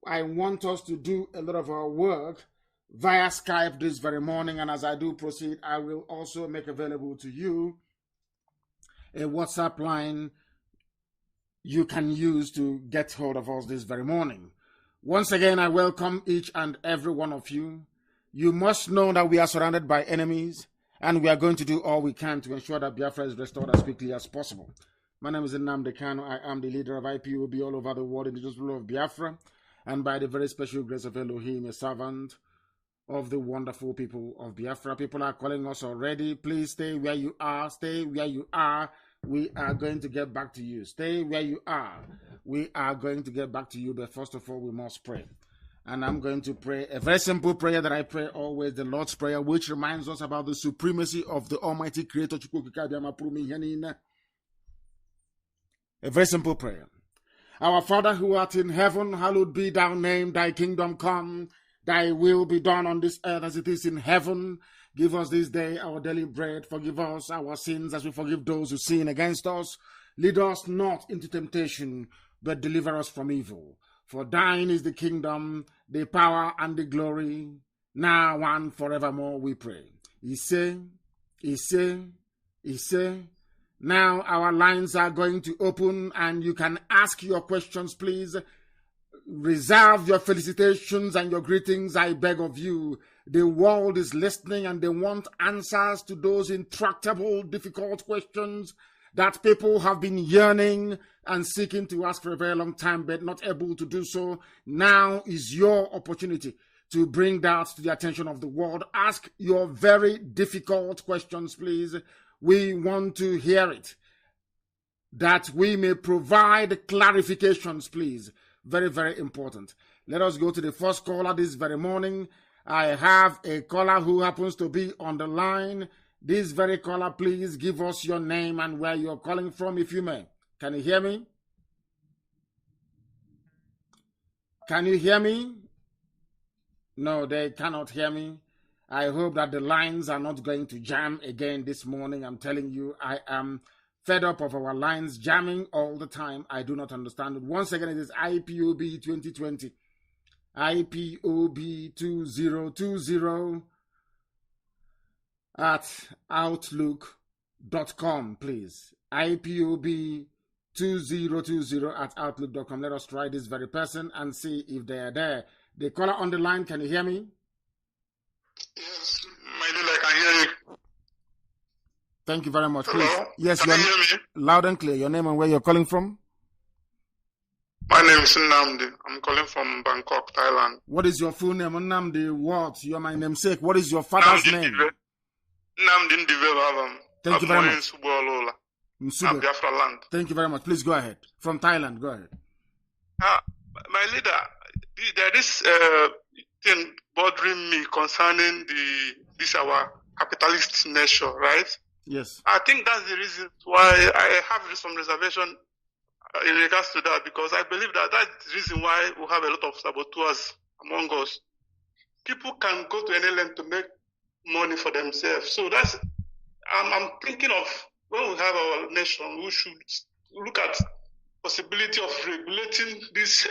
I want us to do a lot of our work via Skype this very morning, and as I do proceed, I will also make available to you a WhatsApp line you can use to get hold of us this very morning. Once again, I welcome each and every one of you. You must know that we are surrounded by enemies, and we are going to do all we can to ensure that Biafra is restored as quickly as possible. My name is Nnamdi Kanu. I am the leader of IPOB all over the world, indigenous ruler of Biafra, and by the very special grace of Elohim, a servant of the wonderful people of Biafra. People are calling us already. Please stay where you are. Stay where you are. We are going to get back to you. Stay where you are. We are going to get back to you, but first of all, we must pray. And I'm going to pray a very simple prayer that I pray always, the Lord's Prayer, which reminds us about the supremacy of the Almighty Creator. A very simple prayer. Our Father who art in heaven, hallowed be thy name, thy kingdom come, thy will be done on this earth as it is in heaven. Give us this day our daily bread. Forgive us our sins as we forgive those who sin against us. Lead us not into temptation, but deliver us from evil. For thine is the kingdom, the power, and the glory, now and forevermore we pray. Ise, Ise, Ise. Now our lines are going to open and you can ask your questions, please. Reserve your felicitations and your greetings, I beg of you. The world is listening and they want answers to those intractable, difficult questions that people have been yearning and seeking to ask for a very long time, but not able to do so. Now is your opportunity to bring that to the attention of the world. Ask your very difficult questions, please. We want to hear it, that we may provide clarifications, please. Very, very important. Let us go to the first caller this very morning. I have a caller who happens to be on the line. This very caller, please give us your name and where you're calling from, if you may. Can you hear me? Can you hear me? No, they cannot hear me. I hope that the lines are not going to jam again this morning. I'm telling you, I am fed up of our lines jamming all the time. I do not understand it. Once again, it is IPOB 2020. IPOB 2020 at outlook.com, please. IPOB 2020 at outlook.com. Let us try this very person and see if they are there. The caller on the line, can you hear me? Yes, my dear, I can hear you. Thank you very much. Hello? Please. Yes, can you hear me? Loud and clear. Your name and where you're calling from? My name is Nnamdi. I'm calling from Bangkok, Thailand. What is your full name? Nnamdi what? You're my namesake. What is your father's name? Nnamdi Ndive. Thank you very much. Nsube. Biafra land. Thank you very much. Please go ahead. From Thailand, go ahead. My leader, there is thing bothering me concerning this our capitalist nature, right? Yes. I think that's the reason why I have some reservation in regards to that, because I believe that that's the reason why we have a lot of saboteurs among us. People can go to any length to make money for themselves. So that's, I'm thinking of when we have our nation, we should look at possibility of regulating this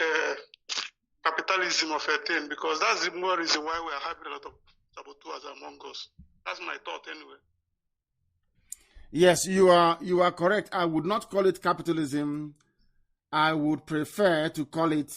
capitalism of a thing, because that's the more reason why we are having a lot of saboteurs among us. That's my thought anyway. Yes, you are correct. I would not call it capitalism. I would prefer to call it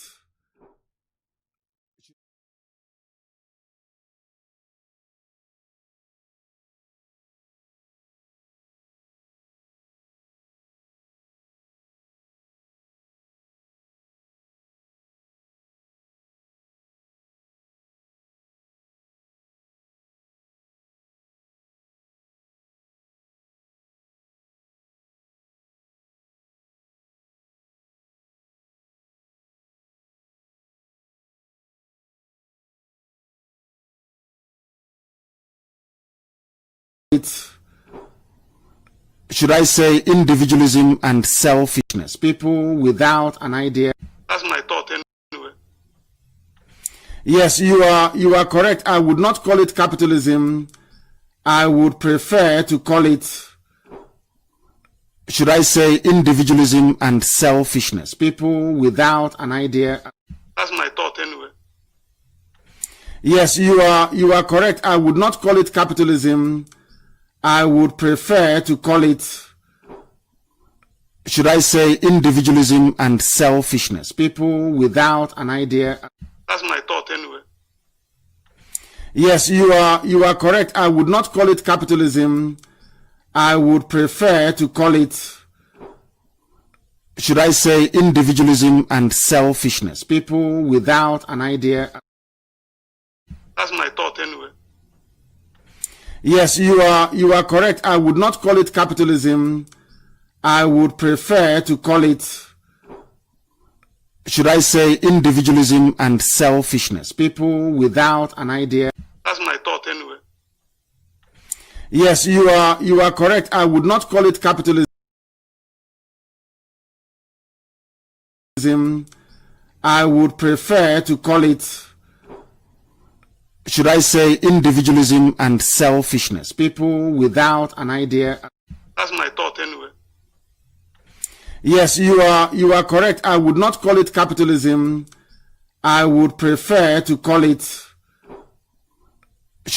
should I say individualism and selfishness. People without an idea. That's my thought anyway. Yes, you are correct. I would not call it capitalism. I would prefer to call it, should I say, individualism and selfishness. People without an idea. That's my thought anyway. Yes, you are correct. I would not call it capitalism. I would prefer to call it, should I say, individualism and selfishness. People without an idea. That's my thought anyway. Yes, you are correct. I would not call it capitalism. I would prefer to call it, should I say, individualism and selfishness. People without an idea. That's my thought anyway. Yes, you are correct. I would not call it capitalism. I would prefer to call it, should I say, individualism and selfishness. People without an idea. That's my thought anyway. Yes, you are correct. I would not call it capitalism. I would prefer to call it, should I say, individualism and selfishness. People without an idea. That's my thought anyway. Yes, you are correct. I would not call it capitalism. I would prefer to call it,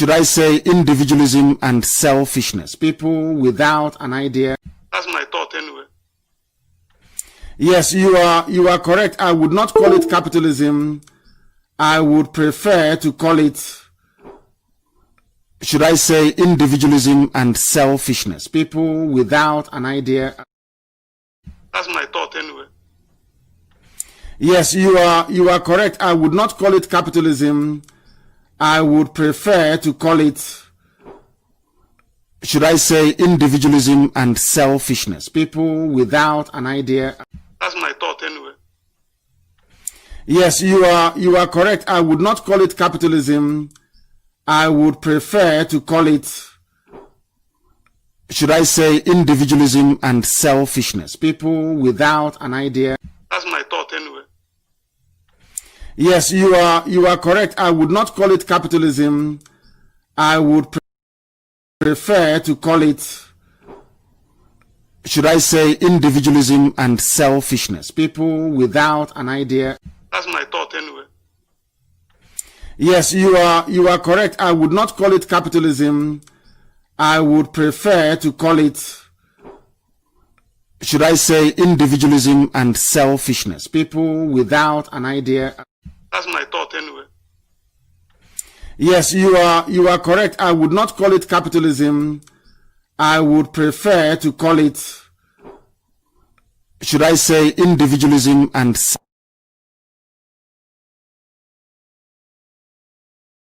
should I say, individualism and selfishness. People without an idea. That's my thought anyway. Yes, you are correct. I would not call it capitalism. I would prefer to call it, should I say, individualism and selfishness. People without an idea. That's my thought anyway. Yes, you are correct. I would not call it capitalism. I would prefer to call it, should I say, individualism and selfishness. People without an idea. That's my thought anyway. Yes, you are correct. I would not call it capitalism. I would prefer to call it, should I say, individualism and selfishness. People without an idea. That's my thought anyway. Yes, you are correct. I would not call it capitalism. I would prefer to call it, should I say, individualism and selfishness. People without an idea. That's my thought anyway. Yes, you are correct. I would not call it capitalism. I would prefer to call it, should I say, individualism and selfishness. People without an idea. That's my thought anyway. Yes, you are correct. I would not call it capitalism. I would prefer to call it, should I say, individualism and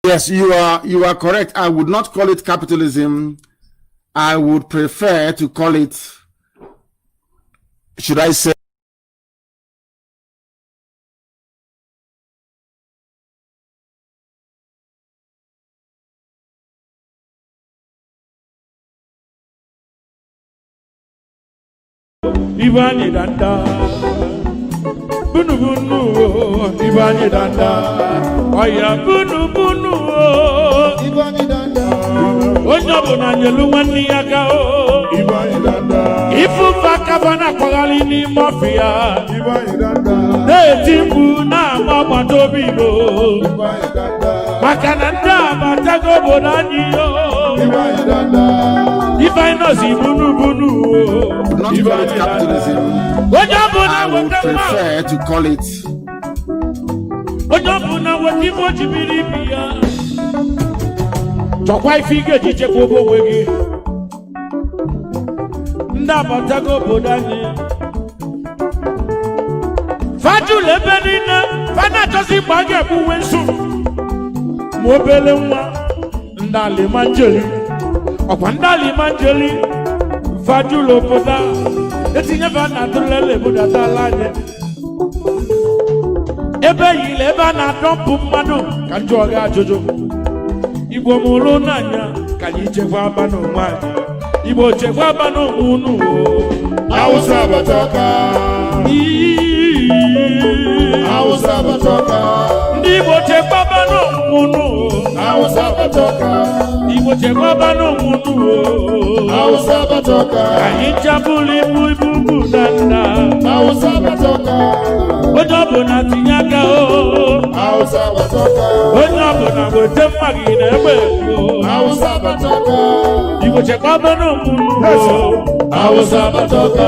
Yes, you are correct. I would not call it capitalism. I would prefer to call it, should I say, Ivani danda, bunu bunu, Ivani danda, oya bunu bunu, Ivani danda, oja bona nyelu wani yaga o, Ivani danda, ifu fakabana kwagali ni mafia, Ivani danda, ne timbu na mama dobino, Ivani danda, makananda matago bonani yo, Ivani danda. If I know see bunu bunu, not call it capitalism. I would prefer to call it, ojabuna wati moji bilibia. Chokwa ifike chiche kobo wegi. Ndaba tago bodani. Fatu lebenina, fana tosi bage buwensu. Mobele mwa, ndale manjeli. Okwandali manjeli. Fatu lopoda. Etinye fana tulele budata lanye. Ebe yile ebe na dompu mmadu ka njoga jojo. Igbo mụrụ n'anya ka anyị chekwa aba n'onwe anyị. Igbo chekwa aba n'onwe unu. Hausa batoka. Hausa batoka. Ndị Igbo chekwa aba n'onwe unu. Hausa batoka. Igbo chekwa aba n'onwe unu. Hausa batoka. Ka anyị chapụlụ ibu na nna. Hausa batoka. Onye ọbụla tinye aka o. Hausa batoka. Onye ọbụla wete mma gị na-egbe egwu. Hausa batoka. Igbo chekwa aba n'onwe unu. Hausa batoka.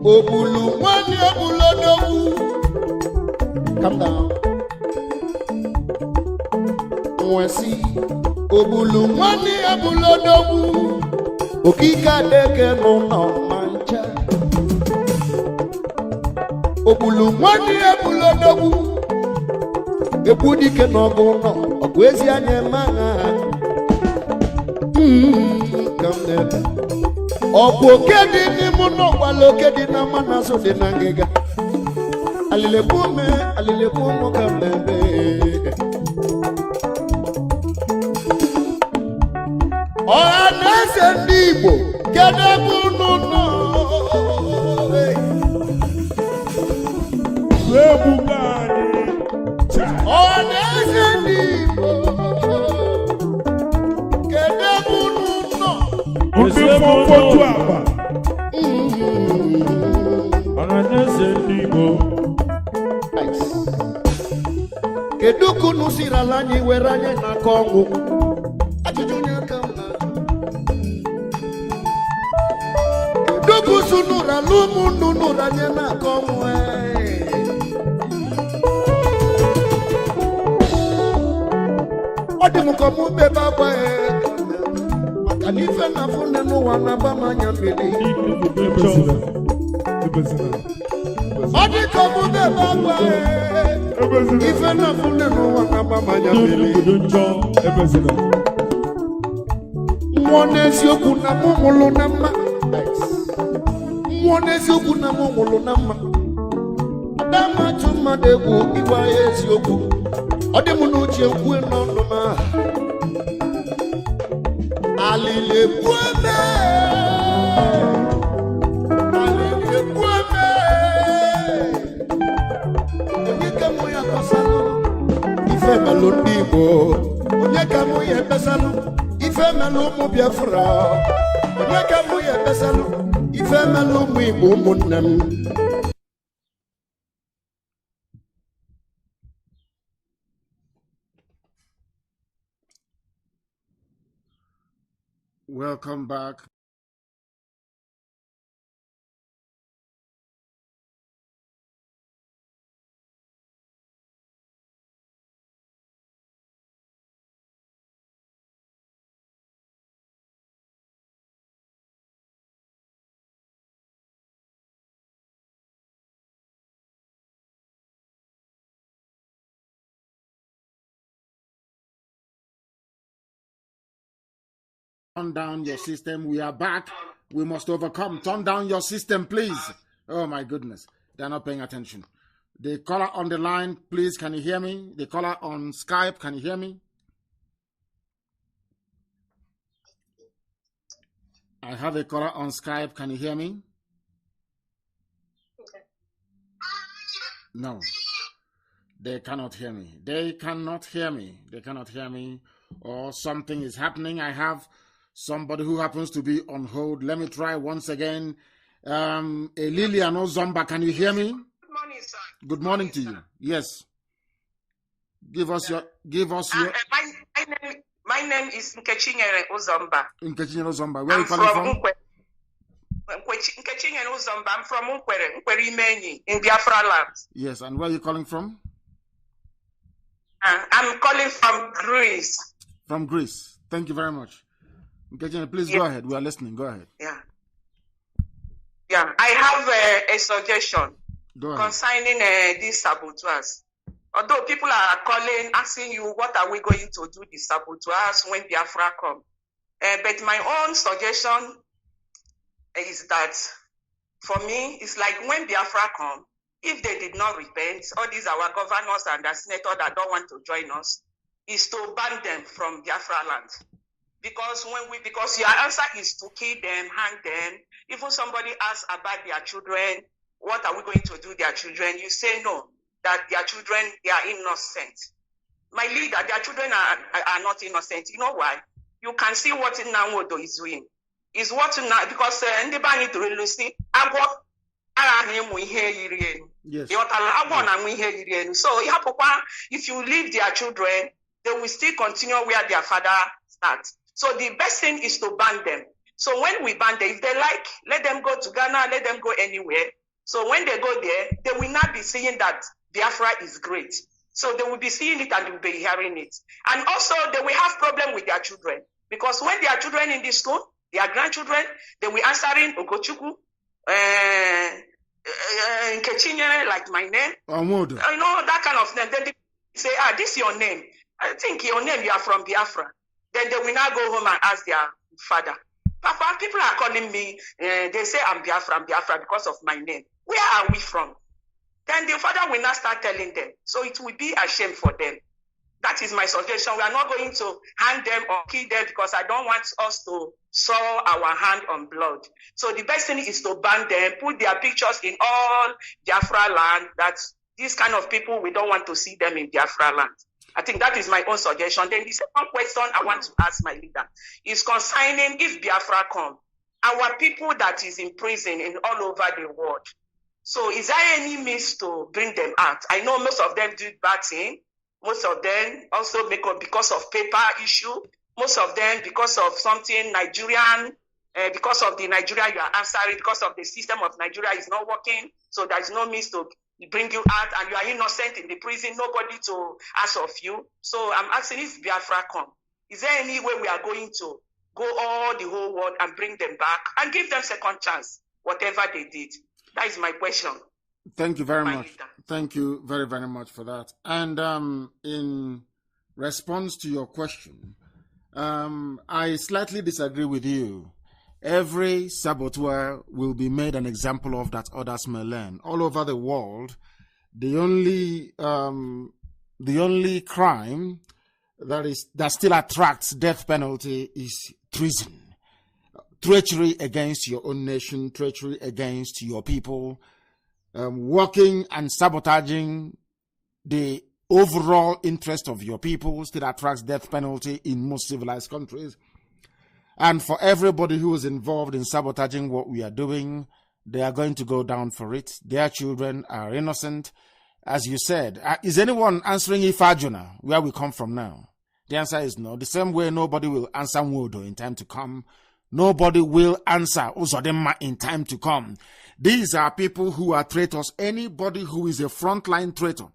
Obulu mwani obulodowu. Calm down. Mwesi. Obulu mwani obulodowu. Okika deke no mancha. Obulu mwani obulodowu. Ebudi ke no gono. Okwezi anyemanga. Calm down. Okedi ni muno walokedi na manaso de nangega. Alile pume kambe. Ora nase ndibo kede bununo. Webugani. Ora ofe otu akpa ọhaneze ndị Igbo kedu ka unu siri ala anyị were anyị n'aka ọnwụ ajụjụ onye aka m na kedu ka usu nụrụ ala ụmụnnu nụrụ anyị n'aka ọnwụ ọ dị m ka mụ bebe agba maka na ife na-afụ nne n'ụwa na-aba m anya mmiri ọ dị ka mụ bebe agba ife na-afụ nne n'ụwa na-aba m anya mmiri mmụọ n'eziokwu na mụ mụlụ na mma mmụọ n'eziokwu na mụ mụlụ na mma adamachụ mmadụ egwu ịgwa ya eziokwu ọ dị m n'uche kwue n'ọnụ m alili egwu eme onye ka mụ ya kọsalụ ife melụ ndị Igbo onye ka mụ ya ebesalụ ife melụ ụmụ Biafra onye ka mụ ya ebesalụ ife melụ ụmụ Igbo ụmụnne m. Welcome back. Turn down your system. We are back. We must overcome. Turn down your system, please. Oh my goodness. They're not paying attention. The caller on the line, please, can you hear me? The caller on Skype, can you hear me? I have a caller on Skype. Can you hear me? No. They cannot hear me. They cannot hear me. They cannot hear me. Or something is happening. I have somebody who happens to be on hold. Let me try once again. Lilian Ozomba, can you hear me? Good morning, sir. Good morning to you. Yes. Give us your. My name is Nkechinyere Ozomba. Nkechinyere Ozomba. Where are you calling from? Nkechinyere Ozomba. I'm from Nkwere Imenyi in Biafra land. Yes, and where are you calling from? I'm calling from Greece. From Greece. Thank you very much. Nkechinyere, please go ahead. We are listening. Go ahead. Yeah. I have a suggestion concerning these saboteurs. Although people are calling, asking you, what are we going to do the saboteurs when Biafra come? But my own suggestion is that, for me, it's like when Biafra come, if they did not repent, all these our governors and the senators that don't want to join us, is to ban them from Biafra land. Because your answer is to kill them, hang them. Even somebody asks about their children, what are we going to do their children? You say no, that their children, they are innocent. My leader, their children are not innocent. You know why? You can see what Nwodo is doing. Is what now, because anybody need to really see yes. So if you leave their children, they will still continue where their father starts. So the best thing is to ban them. So when we ban them, if they like, let them go to Ghana, let them go anywhere. So when they go there, they will not be seeing that Biafra is great. So they will be seeing it and they will be hearing it. And also they will have problem with their children. Because when their children in this school, their grandchildren, they will answering Ogochukwu, Nkechinyere, like my name. Amoud. You know, that kind of name. Then they say, this is your name. I think your name, you are from Biafra. Then they will now go home and ask their father. Papa, people are calling me, they say I'm Biafra because of my name. Where are we from? Then the father will not start telling them. So it will be a shame for them. That is my suggestion. We are not going to hang them or kill them because I don't want us to soil our hand on blood. So the best thing is to ban them, put their pictures in all Biafra land. That these kind of people, we don't want to see them in Biafra land. I think that is my own suggestion. Then the second question I want to ask my leader is concerning if Biafra come, our people that is in prison in all over the world. So is there any means to bring them out? I know most of them do bad thing. Most of them also make up because of paper issue. Most of them because of something Nigerian, because of the Nigeria you are answering, because of the system of Nigeria is not working. So there's no means to bring you out and you are innocent in the prison, nobody to ask of you. So I'm asking if Biafra come, is there any way we are going to go all the whole world and bring them back and give them second chance, whatever they did? That is my question. Thank you very much. Thank you very, very much for that. And in response to your question, I slightly disagree with you. Every saboteur will be made an example of that others may learn. All over the world, the only crime that still attracts death penalty is treason. Treachery against your own nation, treachery against your people, working and sabotaging the overall interest of your people still attracts death penalty in most civilized countries. And for everybody who is involved in sabotaging what we are doing, they are going to go down for it. Their children are innocent. As you said, is anyone answering Ifajuna, where we come from now? The answer is no. The same way nobody will answer Nwodo in time to come. Nobody will answer Uzodimma in time to come. These are people who are traitors. Anybody who is a frontline traitor,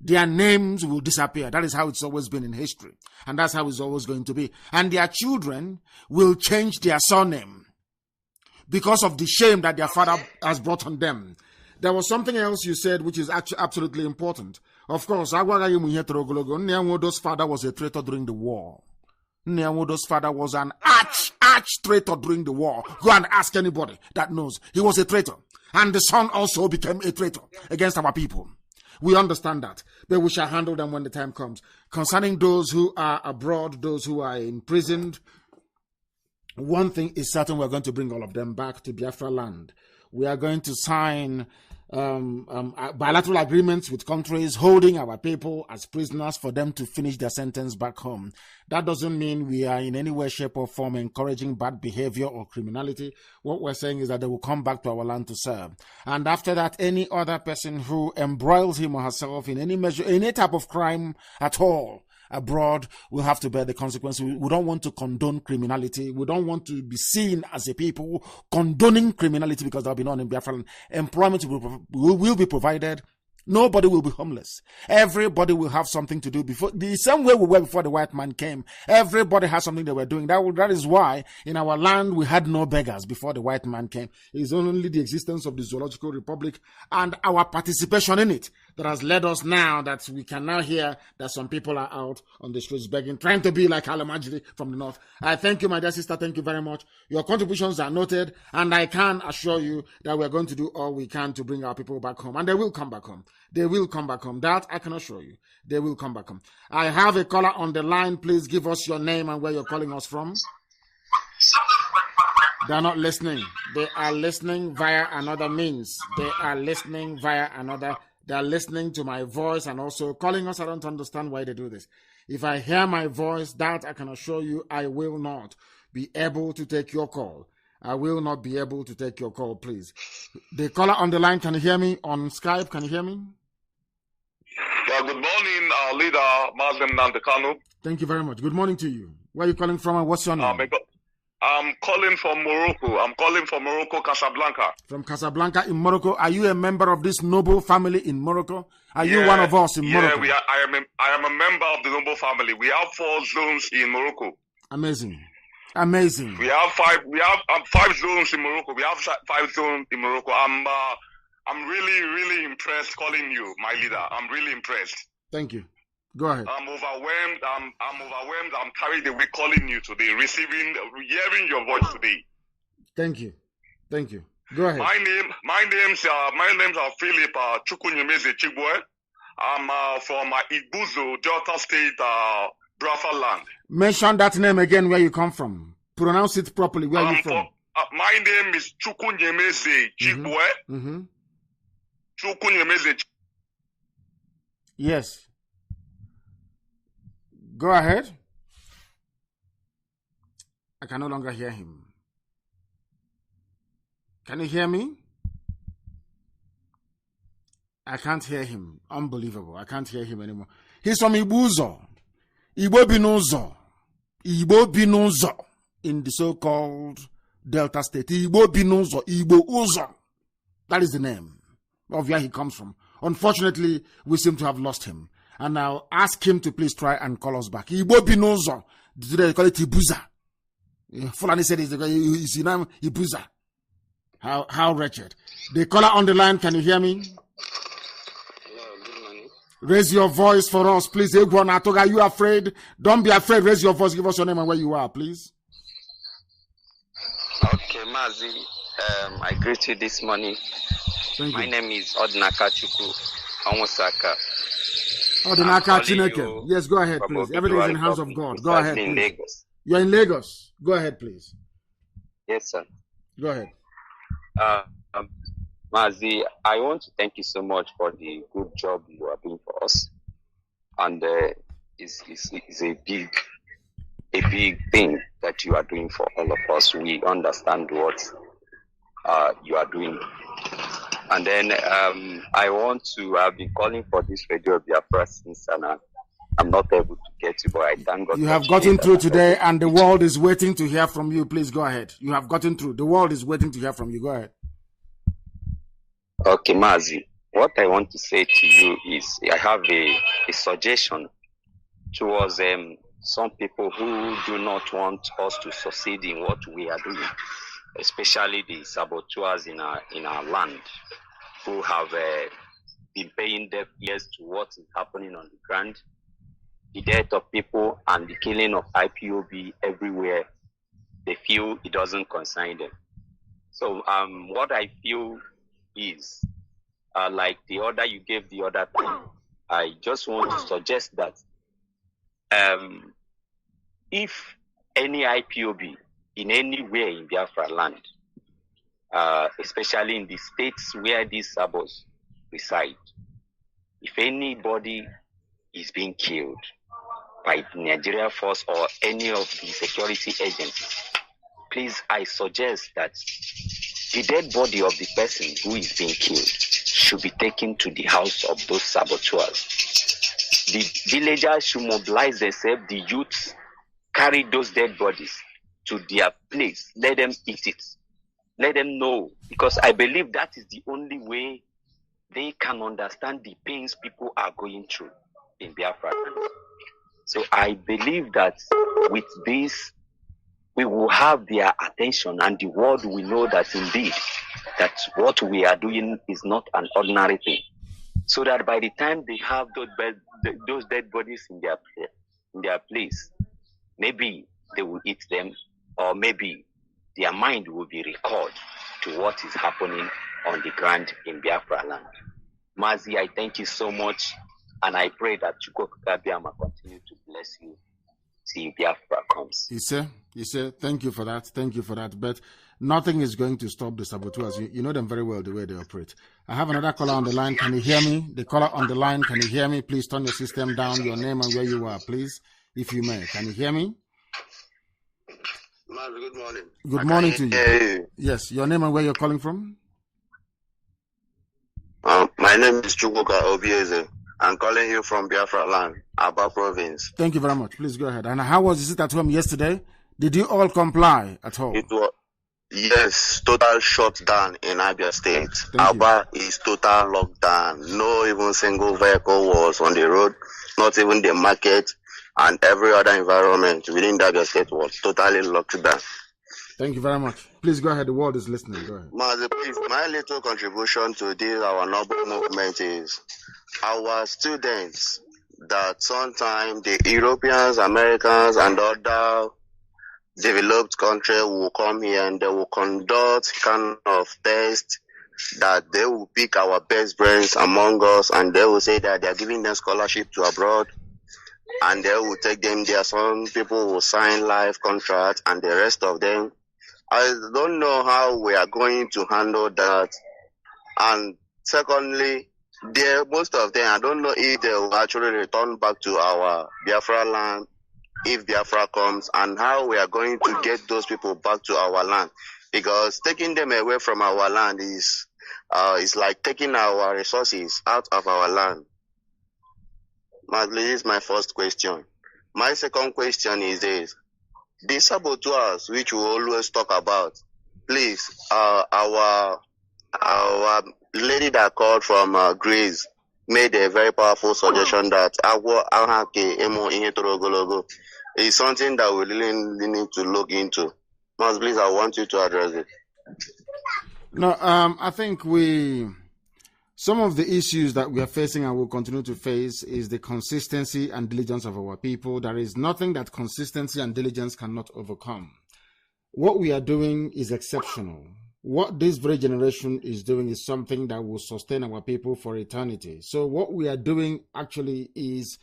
their names will disappear. That is how it's always been in history. And that's how it's always going to be. And their children will change their surname because of the shame that their father has brought on them. There was something else you said which is actually absolutely important. Of course, Nwodo's father was a traitor during the war. Nwodo's father was an arch traitor during the war. Go and ask anybody that knows. He was a traitor. And the son also became a traitor against our people. We understand that, but we shall handle them when the time comes. Concerning those who are abroad, those who are imprisoned, one thing is certain: we're going to bring all of them back to Biafra land. We are going to sign bilateral agreements with countries holding our people as prisoners for them to finish their sentence back home. That doesn't mean we are in any way, shape, or form encouraging bad behavior or criminality. What we're saying is that they will come back to our land to serve. And after that, any other person who embroils him or herself in any measure, any type of crime at all abroad will have to bear the consequences. We don't want to condone criminality. We don't want to be seen as a people condoning criminality because there will be none in Biafra. Employment will be provided. Nobody will be homeless. Everybody will have something to do before. The same way we were before the white man came. Everybody has something they were doing. That is why in our land we had no beggars before the white man came. It's only the existence of the Zoological Republic and our participation in it that has led us now that we can now hear that some people are out on the streets begging, trying to be like Alamajiri from the north. I thank you, my dear sister. Thank you very much. Your contributions are noted, and I can assure you that we're going to do all we can to bring our people back home, and they will come back home. They will come back home. That I can assure you. They will come back home. I have a caller on the line. Please give us your name and where you're calling us from. They are not listening. They are listening via another means. They are listening via another. They are listening to my voice and also calling us. I don't understand why they do this. If I hear my voice, that I can assure you, I will not be able to take your call. I will not be able to take your call, please. The caller on the line, can you hear me? On Skype, can you hear me? Yeah, good morning, leader Mazem Nandekanu. Thank you very much. Good morning to you. Where are you calling from and what's your name? I'm calling from Morocco. I'm calling from Morocco, Casablanca. From Casablanca in Morocco. Are you a member of this noble family in Morocco? Are you one of us in Morocco? Yeah, I am a member of the noble family. We have 4 zones in Morocco. Amazing. Amazing. We have 5 zones in Morocco. We have 5 zones in Morocco. I'm really, really impressed calling you, my leader. I'm really impressed. Thank you. Go ahead. I'm overwhelmed. I'm overwhelmed. I'm carried away calling you today, hearing your voice today. Thank you. Thank you. Go ahead. My name's Philip Chukwunyemeze Chigwe. I'm from Igbuzo, Delta State, Biafra land. Mention that name again, where you come from. Pronounce it properly. Where are you from? My name is Chukwunyemeze Chigwe. Mm-hmm. Chukwunyemeze. Yes. Go ahead. I can no longer hear him. Can you hear me? I can't hear him. Unbelievable. I can't hear him anymore. He's from Ibuzo. Igbo Binuzo. Igbo Binuzo. In the so-called Delta State. Igbo Binuzo. Igbo Uzo. That is the name of where he comes from. Unfortunately, we seem to have lost him. And I'll ask him to please try and call us back. Igbo Binuzo. They call it Ibuza. Fulani said his name Ibuza. How wretched. The caller on the line, can you hear me? Raise your voice for us, please. Are you afraid? Don't be afraid. Raise your voice. Give us your name and where you are, please. Okay, Mazi. I greet you this morning. My name is Odinaka Chuku Onwosaka. Odinaka Chineke. Yes, go ahead, please. Everything is in the hands of God. Go ahead, please. Lagos. You're in Lagos. Go ahead, please. Yes, sir. Go ahead. Mazi, I want to thank you so much for the good job you are doing for us. And it's a big thing that you are doing for all of us. We understand what you are doing. And then I've been calling for this Radio Biafra since, and I'm not able to get you, but I thank God. You have gotten through today, and the world is waiting to hear from you. Please go ahead. You have gotten through. The world is waiting to hear from you. Go ahead. Okay, Mazi. What I want to say to you is I have a suggestion towards some people who do not want us to succeed in what we are doing, especially the saboteurs in our land, who have been paying deaf ears to what is happening on the ground, the death of people and the killing of IPOB everywhere. They feel it doesn't concern them. So what I feel is, like the order you gave the other time, I just want to suggest that if any IPOB in anywhere in Biafra land, especially in the states where these sabos reside, if anybody is being killed by the Nigeria Force or any of the security agencies, please, I suggest that the dead body of the person who is being killed should be taken to the house of those saboteurs. The villagers should mobilize themselves, the youths carry those dead bodies to their place, let them eat it, let them know, because I believe that is the only way they can understand the pains people are going through in Biafra. So I believe that with this, we will have their attention, and the world will know that indeed that what we are doing is not an ordinary thing. So that by the time they have those dead bodies in their place, maybe they will eat them, or maybe their mind will be recalled to what is happening on the ground in Biafra land. Mazi, I thank you so much, and I pray that Chukwu Kabiama continue to bless you till Biafra comes. You say, thank you for that. Thank you for that. But nothing is going to stop the saboteurs. You know them very well, the way they operate. I have another caller on the line. Can you hear me? The caller on the line, can you hear me? Please turn your system down, your name and where you are, please, if you may. Can you hear me? Good morning. Good morning to you. Yes, your name and where you're calling from? My name is Chukwuka Obieze. I'm calling you from Biafra land, Aba province. Thank you very much. Please go ahead. And how was it at home yesterday? Did you all comply at home? It was, yes, total shutdown in Abia State. Aba is total lockdown. No even single vehicle was on the road, not even the market, and every other environment within the Abia State was totally locked down. Thank you very much. Please go ahead. The world is listening. Go ahead. Mazi, please, my little contribution to this, our noble movement is our students, that sometimes the Europeans, Americans, and other developed countries will come here and they will conduct kind of tests that they will pick our best brains among us, and they will say that they are giving them scholarship to abroad, and they will take them there. Some people will sign life contracts, and the rest of them, I don't know how we are going to handle that. And secondly, most of them, I don't know if they will actually return back to our Biafra land if Biafra comes, and how we are going to get those people back to our land. because taking them away from our land is like taking our resources out of our land. This is my first question. My second question is this. The saboteurs, which we always talk about, please, our lady that called from Greece made a very powerful suggestion that is something that we really need to look into. Mas, please, I want you to address it. No, I think some of the issues that we are facing and will continue to face is the consistency and diligence of our people. There is nothing that consistency and diligence cannot overcome. What we are doing is exceptional. What this very generation is doing is something that will sustain our people for eternity. So what we are doing actually is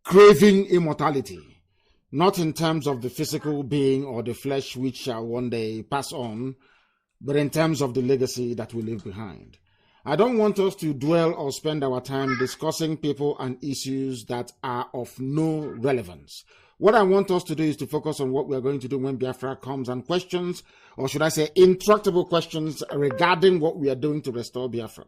craving immortality, not in terms of the physical being or the flesh which shall one day pass on, but in terms of the legacy that we leave behind. I don't want us to dwell or spend our time discussing people and issues that are of no relevance. What I want us to do is to focus on what we are going to do when Biafra comes, and questions, or should I say intractable questions regarding what we are doing to restore Biafra.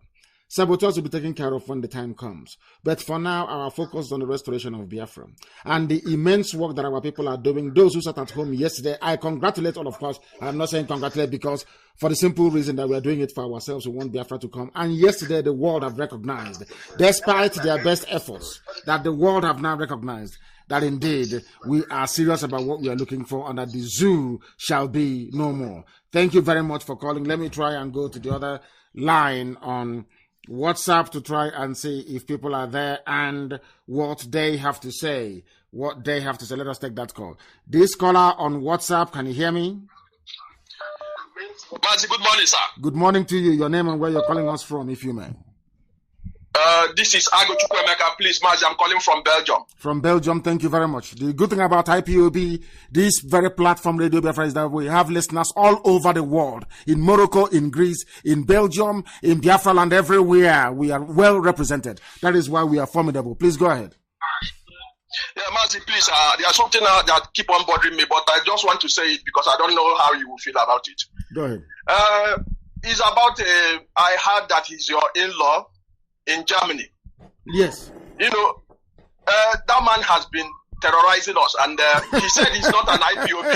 Saboteurs will be taken care of when the time comes. But for now, our focus is on the restoration of Biafra and the immense work that our people are doing. Those who sat at home yesterday, I congratulate all of us. I'm not saying congratulate because for the simple reason that we are doing it for ourselves. We want Biafra to come. And yesterday, the world have recognized, despite their best efforts, that the world have now recognized that indeed we are serious about what we are looking for and that the zoo shall be no more. Thank you very much for calling. Let me try and go to the other line on WhatsApp to try and see if people are there and what they have to say. What they have to say. Let us take that call. This caller on WhatsApp, can you hear me? Good morning, sir. Good morning to you. Your name and where you're calling us from, if you may. This is Ago Chukwemeka. Please, Mazi, I'm calling from Belgium. From Belgium, thank you very much. The good thing about IPOB, this very platform, Radio Biafra, is that we have listeners all over the world. In Morocco, in Greece, in Belgium, in Biafra land, everywhere. We are well represented. That is why we are formidable. Please go ahead. Yeah, Mazi, please, there's something that keep on bothering me, but I just want to say it because I don't know how you will feel about it. Go ahead. It's about, I heard that he's your in-law in Germany. Yes. You know, that man has been terrorizing us, and he said he's not an IPOB.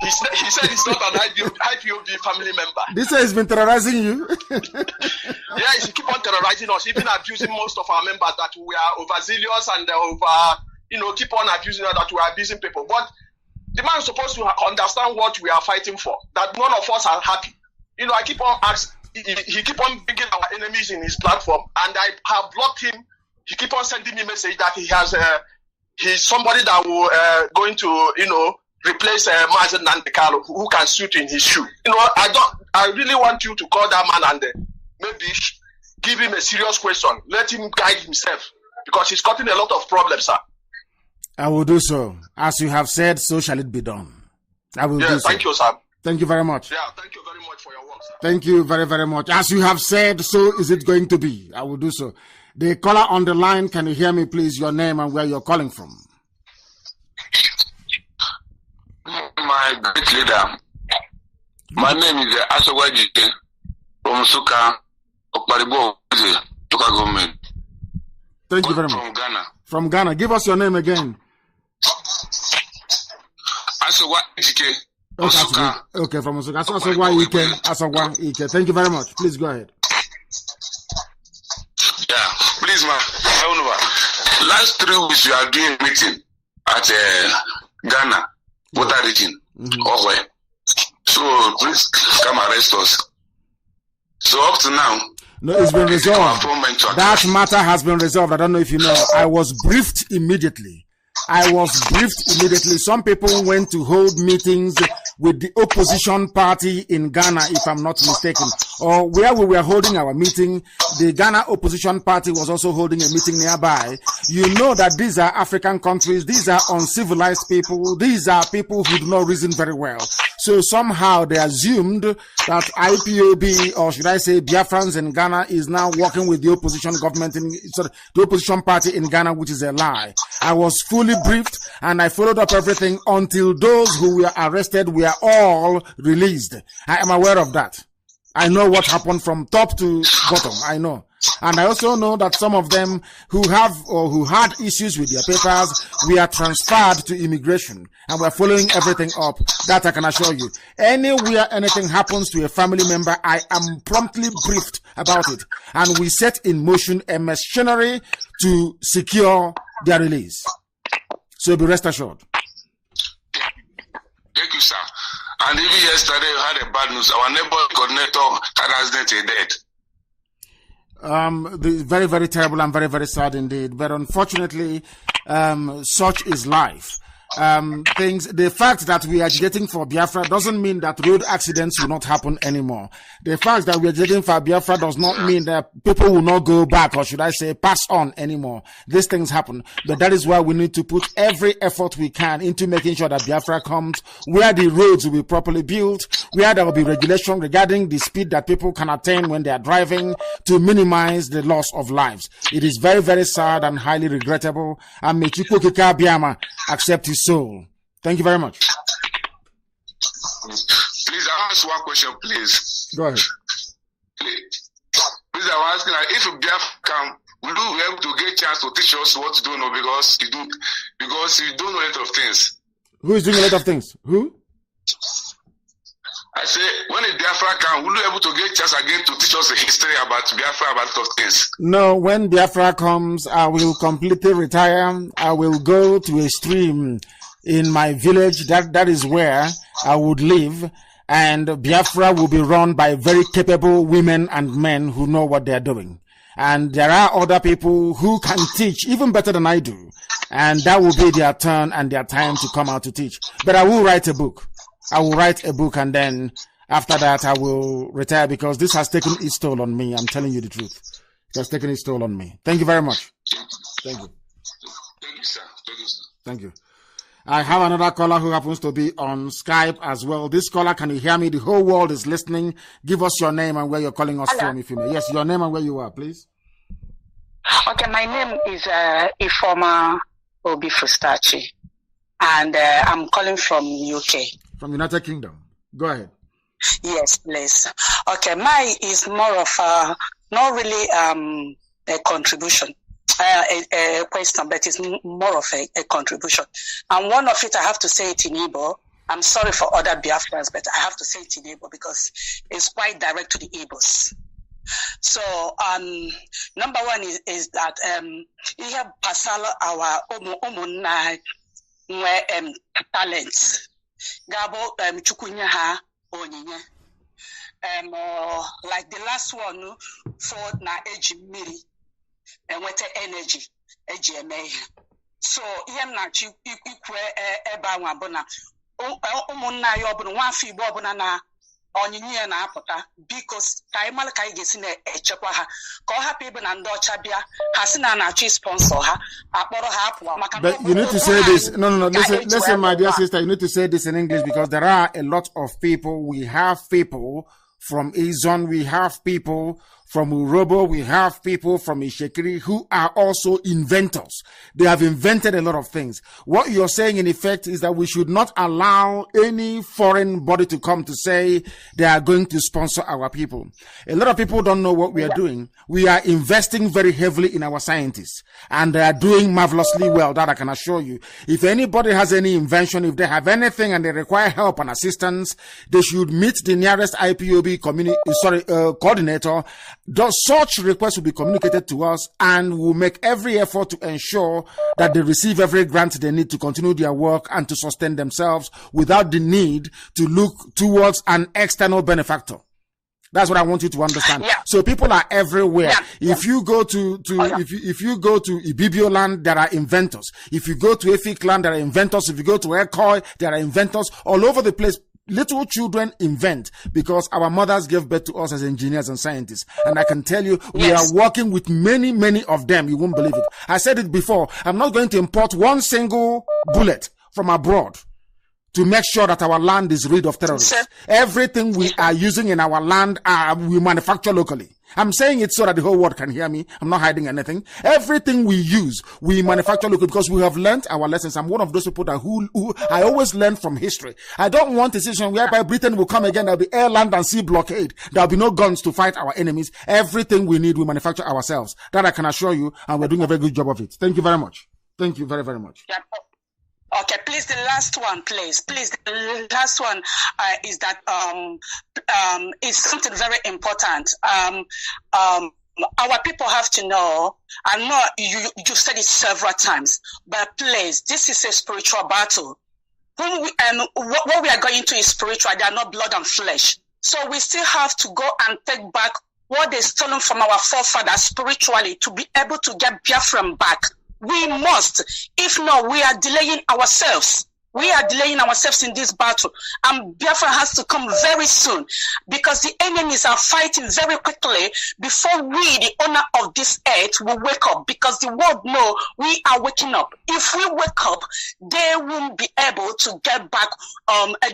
He said he's not an IPOB family member. This has been terrorizing you? Yes, he keep on terrorizing us, even abusing most of our members that we are overzealous and keep on abusing us, that we are abusing people. But the man is supposed to understand what we are fighting for, that none of us are happy. You know, I keep on asking. He keep on bringing our enemies in his platform, and I have blocked him. He keep on sending me message that he has he's somebody that will going to replace Mazen Nandekalo, who can suit in his shoe. You know, I really want you to call that man and maybe give him a serious question. Let him guide himself because he's causing a lot of problems, sir. I will do so. As you have said, so shall it be done. I will do so. Thank you, sir. Thank you very much. Yeah, thank you very much for your work, sir. Thank you very, very much. As you have said, so is it going to be. I will do so. The caller on the line, can you hear me, please? Your name and where you're calling from. My great leader. My name is Asogwajike from Suka, Okparibo, Tuka government. Thank you very much. From Ghana. From Ghana. Give us your name again. Asogwajike. Okay, from Osuka. Asogwa Ike. Thank you very much. Please go ahead. Yeah, please, ma. Last 3 weeks, we are doing a meeting at Ghana, water region, Owe. So please come arrest us. So up to now, no, it's been resolved. That matter has been resolved. I don't know if you know. I was briefed immediately. Some people went to hold meetings with the opposition party in Ghana, if I'm not mistaken. Or where we were holding our meeting, the Ghana opposition party was also holding a meeting nearby. You know that these are African countries. These are uncivilized people. These are people who do not reason very well. So somehow they assumed that IPOB, or should I say Biafrans in Ghana, is now working with the opposition government, the opposition party in Ghana, which is a lie. I was fully briefed and I followed up everything until those who were arrested were all released. I am aware of that. I know what happened from top to bottom. I know. And I also know that some of them who have or who had issues with their papers were transferred to immigration, and we're following everything up. That I can assure you. Anywhere anything happens to a family member, I am promptly briefed about it, and we set in motion a machinery to secure their release. So be rest assured. Thank you, sir. And even yesterday we had a bad news. Our neighbor coordinator had accident dead. Very, very terrible and very, very sad indeed. But unfortunately, such is life. The fact that we are agitating for Biafra doesn't mean that road accidents will not happen anymore. The fact that we are agitating for Biafra does not mean that people will not go back, or should I say pass on anymore. These things happen. But that is why we need to put every effort we can into making sure that Biafra comes where the roads will be properly built, where there will be regulation regarding the speed that people can attain when they are driving to minimize the loss of lives. It is very, very sad and highly regrettable. And may Chukwu Okike Abiama accept his soul. Thank you very much. Please, I ask one question, please. Go ahead. Please, I'm asking, if Biafra come, will you be able to get a chance to teach us what to do now, because you don't know a lot of things. Who is doing a lot of things? Who? I say, when the Biafra come, will you be able to get a chance again to teach us the history about Biafra, about a lot of things? No, when Biafra comes, I will completely retire. I will go to a stream in my village. That is where I would live. And Biafra will be run by very capable women and men who know what they are doing. And there are other people who can teach even better than I do. And that will be their turn and their time to come out to teach. But I will write a book. I will write a book, and then after that I will retire, because this has taken its toll on me. I'm telling you the truth. It has taken its toll on me. Thank you very much. Thank you. Thank you, sir. Thank you, sir. Thank you. I have another caller who happens to be on Skype as well. This caller, can you hear me? The whole world is listening. Give us your name and where you're calling us from, if you may. Yes, your name and where you are, please. Okay, my name is Ifoma Obi Fustachi, and I'm calling from UK. From United Kingdom. Go ahead. Yes, please. Okay, mine is more of not really a contribution, a question, but it's more of a contribution. And one of it, I have to say it in Igbo. I'm sorry for other Biafrans, but I have to say it in Igbo because it's quite direct to the Igbos. So, number one is that we have pasal our umunna talents. Gabo chukunya ha onyinye. Like the last one for na eji mmiri enwete energy eji eme ihe. So ihe na chi ikwe ebe anwa bụ na ụmụnna ya ọbụla nwafọ Igbo ọbụla na onyinye na apụta, because ka anyị mara ka anyị ga-esi na-echekwa ha ka ọ hapụ ịbụ na ndị ọcha bịa ha si na na-achọ sponsor ha akpọrọ ha apụwa maka. But you need to say this. No. Listen, my dear sister. You need to say this in English, because there are a lot of people. We have people from Izon. We have people from Urobo. We have people from Ishekiri who are also inventors. They have invented a lot of things. What you're saying, in effect, is that we should not allow any foreign body to come to say they are going to sponsor our people. A lot of people don't know what we are doing. We are investing very heavily in our scientists, and they are doing marvelously well. That I can assure you. If anybody has any invention, if they have anything and they require help and assistance, they should meet the nearest IPOB coordinator. Such requests will be communicated to us, and we'll make every effort to ensure that they receive every grant they need to continue their work and to sustain themselves without the need to look towards an external benefactor. That's what I want you to understand. Yeah. So people are everywhere. Yeah. If you go to if you go to Ibibio land, there are inventors. If you go to Efik land, there are inventors. If you go to Ekoi, there are inventors all over the place. Little children invent because our mothers gave birth to us as engineers and scientists. And I can tell you, we are working with many, many of them. You won't believe it. I said it before. I'm not going to import one single bullet from abroad to make sure that our land is rid of terrorists. Everything we are using in our land, we manufacture locally. I'm saying it so that the whole world can hear me. I'm not hiding anything. Everything we use, we manufacture locally because we have learned our lessons. I'm one of those people that who I always learn from history. I don't want a situation whereby Britain will come again. There'll be air, land, and sea blockade. There'll be no guns to fight our enemies. Everything we need, we manufacture ourselves. That I can assure you, and we're doing a very good job of it. Thank you very much. Thank you very, very much. Yeah. Okay, please, the last one, please. Please, the last one is that is something very important. Our people have to know, I know you said it several times, but please, this is a spiritual battle. What we are going to is spiritual. They are not blood and flesh. So we still have to go and take back what they stolen from our forefathers spiritually to be able to get Biafran back. We must. If not, we are delaying ourselves. We are delaying ourselves in this battle. And Biafra has to come very soon because the enemies are fighting very quickly before we, the owner of this earth, will wake up, because the world know we are waking up. If we wake up, they won't be able to get back.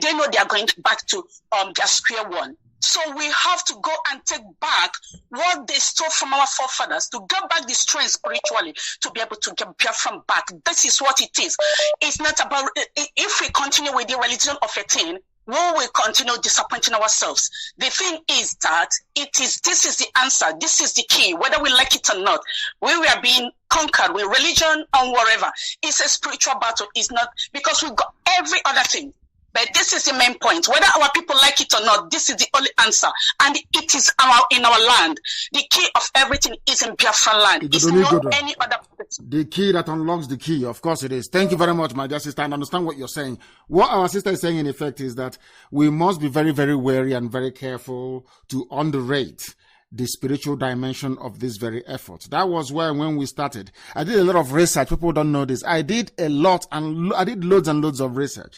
They know they are going back to their square one. So we have to go and take back what they stole from our forefathers, to get back the strength spiritually, to be able to get Biafran back. This is what it is. It's not about, if we continue with the religion of a thing, we will continue disappointing ourselves. The thing is that this is the answer. This is the key, whether we like it or not. We are being conquered with religion and whatever. It's a spiritual battle. It's not, because we've got every other thing. But this is the main point. Whether our people like it or not, this is the only answer. And it is in our land. The key of everything is in Biafran land. It's not any other place. The key that unlocks the key. Of course it is. Thank you very much, my dear sister. I understand what you're saying. What our sister is saying, in effect, is that we must be very, very wary and very careful to underrate the spiritual dimension of this very effort. That was where, when we started, I did a lot of research. People don't know this. I did a lot, and I did loads and loads of research.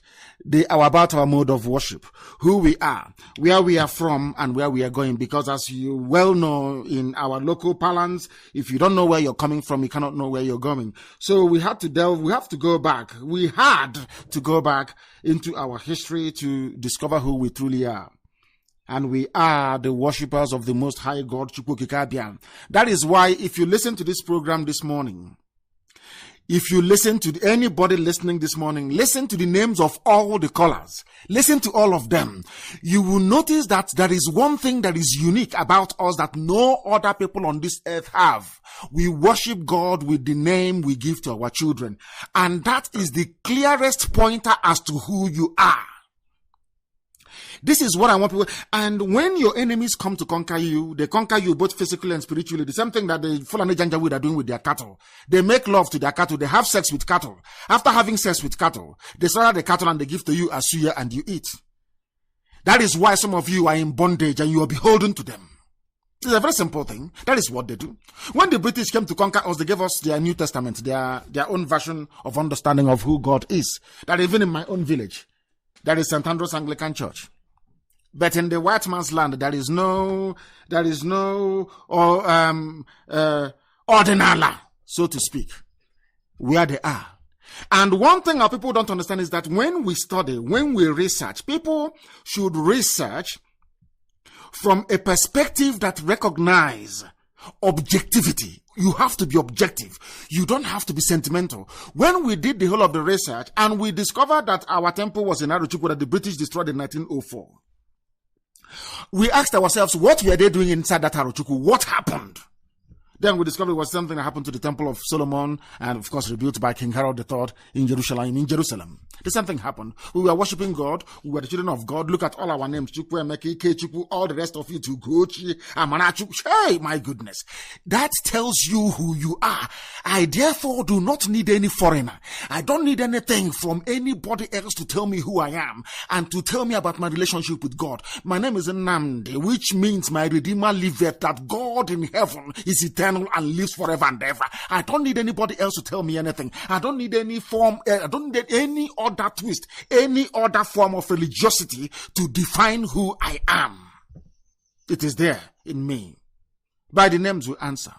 About our mode of worship, who we are, where we are from, and where we are going. Because as you well know, in our local parlance, if you don't know where you're coming from, you cannot know where you're going. So we have to go back. We had to go back into our history to discover who we truly are. And we are the worshippers of the Most High God, Chukwu Okike Abiam. That is why, if you listen to this program this morning, if you listen to anybody listening this morning, listen to the names of all the callers. Listen to all of them. You will notice that there is one thing that is unique about us that no other people on this earth have. We worship God with the name we give to our children. And that is the clearest pointer as to who you are. This is what I want people. And when your enemies come to conquer you, they conquer you both physically and spiritually. The same thing that the Fulani Janjaweed are doing with their cattle. They make love to their cattle. They have sex with cattle. After having sex with cattle, they slaughter the cattle and they give to you as suya and you eat. That is why some of you are in bondage and you are beholden to them. It's a very simple thing. That is what they do. When the British came to conquer us, they gave us their New Testament, their own version of understanding of who God is. That even in my own village, that is St. Andrew's Anglican Church. But in the white man's land, there is no ordinal, so to speak, where they are. And one thing our people don't understand is that when we study, when we research, people should research from a perspective that recognize objectivity. You have to be objective. You don't have to be sentimental. When we did the whole of the research and we discovered that our temple was in Arochukwu that the British destroyed in 1904, we asked ourselves, what were they doing inside that Arochukwu? What happened? Then we discovered it was something that happened to the Temple of Solomon, and of course rebuilt by King Herod III in Jerusalem. The same thing happened. We were worshiping God. We were the children of God. Look at all our names. Chukwu, Emeka, Ike Chukwu, all the rest of you, Tugochi, Amanachu. Hey, my goodness. That tells you who you are. I therefore do not need any foreigner. I don't need anything from anybody else to tell me who I am and to tell me about my relationship with God. My name is Nnamdi, which means my Redeemer liveth, that God in heaven is eternal and lives forever and ever. I don't need anybody else to tell me anything. I don't need any form, I don't need any other twist, any other form of religiosity to define who I am. It is there in me. By the names we answer.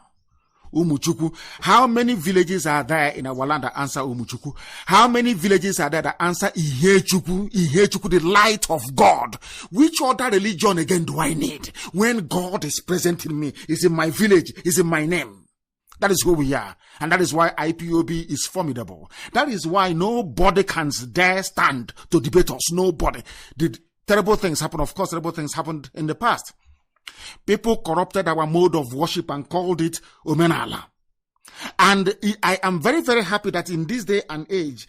Umuchuku. How many villages are there in our land that answer Umuchuku? How many villages are there that answer Ihechuku? Ihechuku, the light of God. Which other religion again do I need when God is present in me? Is in my village, is in my name. That is who we are. And that is why IPOB is formidable. That is why nobody can dare stand to debate us. Nobody. Did terrible things happen? Of course, terrible things happened in the past. People corrupted our mode of worship and called it Omenala. And I am very, very happy that in this day and age,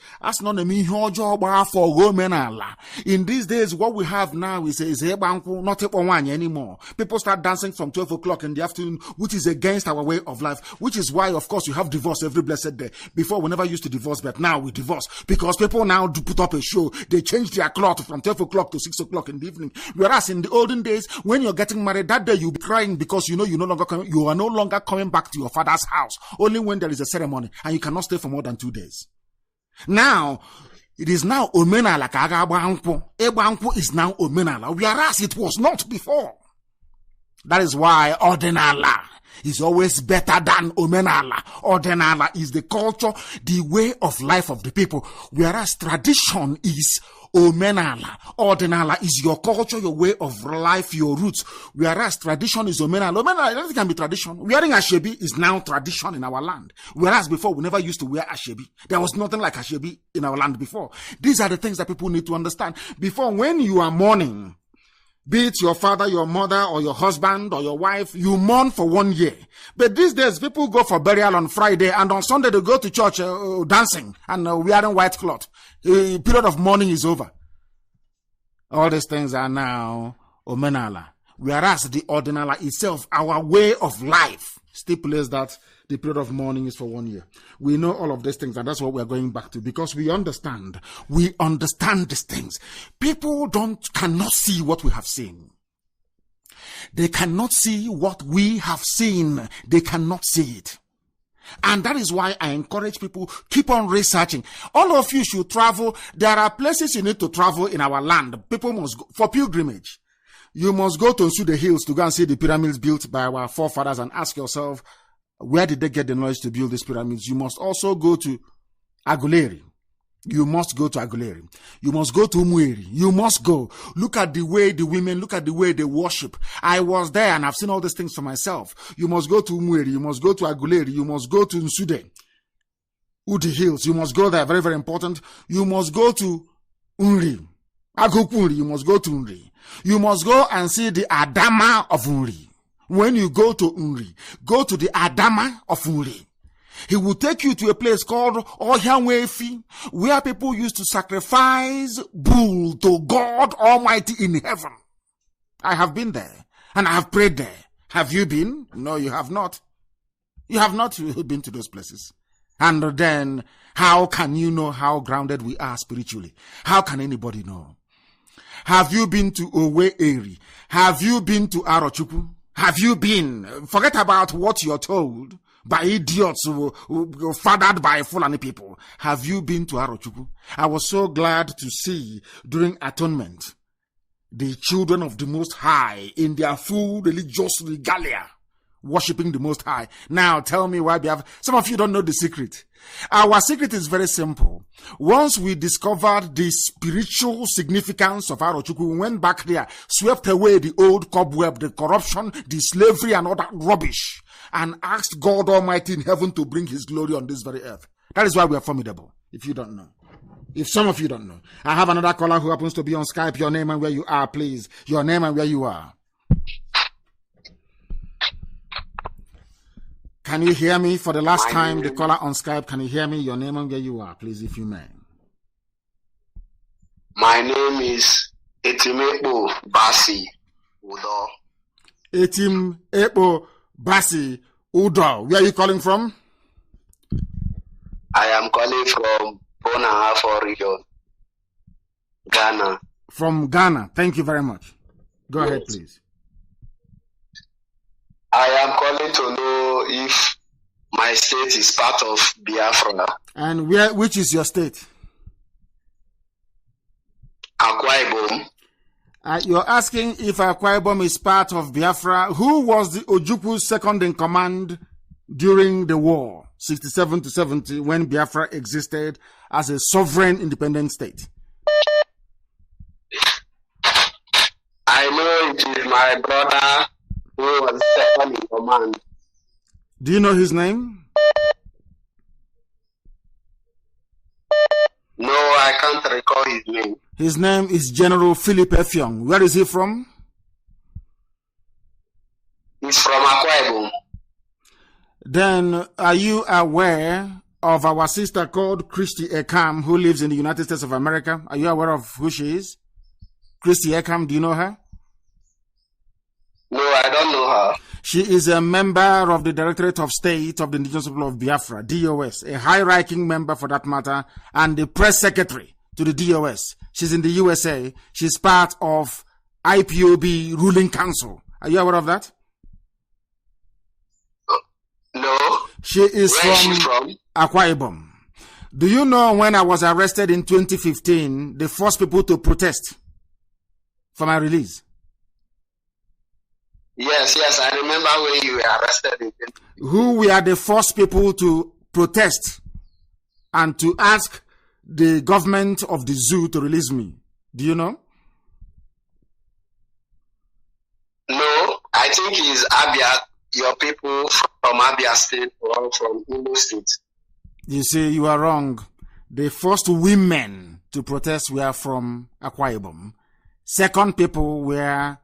in these days, what we have now is not anymore. People start dancing from 12 o'clock in the afternoon, which is against our way of life, which is why, of course, you have divorce every blessed day. Before, we never used to divorce, but now we divorce because people now do put up a show. They change their cloth from 12 o'clock to 6 o'clock in the evening. Whereas in the olden days, when you're getting married, that day you'll be crying because you are no longer coming back to your father's house. Only when there is a ceremony and you cannot stay for more than 2 days. Now, it is now Omenala. Egbanku is now Omenala, whereas it was not before. That is why Ordinala is always better than Omenala. Ordinala is the culture, the way of life of the people, whereas tradition is Omenala. Ordinala is your culture, your way of life, your roots, whereas tradition is Omenala. Omenala, anything can be tradition. Wearing Ashebi is now tradition in our land, whereas before we never used to wear Ashebi. There was nothing like Ashebi in our land before. These are the things that people need to understand. Before, when you are mourning, be it your father, your mother, or your husband, or your wife, you mourn for 1 year. But these days, people go for burial on Friday, and on Sunday they go to church dancing and wearing white cloth. The period of mourning is over. All these things are now Omenala. Whereas the Ordinala itself, our way of life, stipulates that the period of mourning is for 1 year. We know all of these things, and that's what we're going back to, because we understand these things. People cannot see what we have seen. They cannot see what we have seen. They cannot see it. And that is why I encourage people, keep on researching. All of you should travel. There are places you need to travel in our land. People must go for pilgrimage. You must go to Nsude Hills to go and see the pyramids built by our forefathers and ask yourself, where did they get the knowledge to build these pyramids? You must also go to Aguleri. You must go to Aguleri. You must go to Umueri. You must go. Look at the way the women, look at the way they worship. I was there and I've seen all these things for myself. You must go to Umueri. You must go to Aguleri. You must go to Nsude. Udi Hills. You must go there. Very, very important. You must go to Unri. Agopuri. You must go to Unri. You must go and see the Adama of Unri. When you go to Unri, go to the Adama of Unri. He will take you to a place called Ohianwefi, where people used to sacrifice bull to God Almighty in heaven. I have been there, and I have prayed there. Have you been? No, you have not. You have not been to those places. And then, how can you know how grounded we are spiritually? How can anybody know? Have you been to Owe Eri? Have you been to Arochukwu? Have you been? Forget about what you're told by idiots who fathered by Fulani people. Have you been to Arochukwu? I was so glad to see during atonement the children of the Most High in their full religious regalia worshipping the Most High. Now tell me why we have. Some of you don't know the secret. Our secret is very simple. Once we discovered the spiritual significance of Arochukwu, we went back there, swept away the old cobweb, the corruption, the slavery, and all that rubbish, and asked God Almighty in heaven to bring His glory on this very earth. That is why we are formidable, if you don't know. If some of you don't know. I have another caller who happens to be on Skype. Your name and where you are, please. Your name and where you are. Can you hear me for the last time? The caller on Skype, can you hear me? Your name and where you are, please, if you may. My name is Etimekpo Basi Udo. Etimekpo Basi Udo. Where are you calling from? I am calling from Bonahafo region, Ghana. From Ghana. Thank you very much. Go ahead, please. I am calling to know if my state is part of Biafra. And which is your state? Akwa Ibom. You're asking if Akwa Ibom is part of Biafra. Who was the Ojukwu second in command during the war, 67 to 70, when Biafra existed as a sovereign independent state? I know it is my brother who was second in command. Do you know his name? No, I can't recall his name. His name is General Philip Effiong. Where is he from? He's from Akwa Ibom. Then, are you aware of our sister called Christy Ekam, who lives in the United States of America? Are you aware of who she is? Christy Ekam, do you know her? No, I don't know her. She is a member of the Directorate of State of the Indigenous People of Biafra, DOS, a high-ranking member for that matter, and the press secretary to the DOS. She's in the USA. She's part of IPOB ruling council. Are you aware of that? No. She is from Akwa Ibom. Do you know when I was arrested in 2015, the first people to protest for my release? Yes, I remember when you were arrested. Who were the first people to protest and to ask the government of the zoo to release me? Do you know? No, I think it's Abia, your people from Abia State or from Imo State. You see, you are wrong. The first women to protest were from Akwa Ibom. Second people were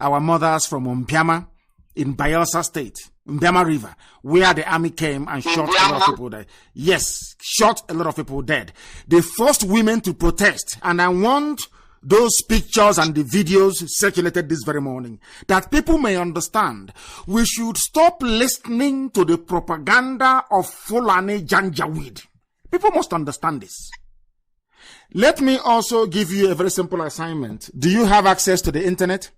our mothers from Umpiama in Bayelsa State, Umpiama River, where the army came and shot a lot of people dead. Yes, shot a lot of people dead. The first women to protest, and I want those pictures and the videos circulated this very morning, that people may understand. We should stop listening to the propaganda of Fulani Janjaweed. People must understand this. Let me also give you a very simple assignment. Do you have access to the internet?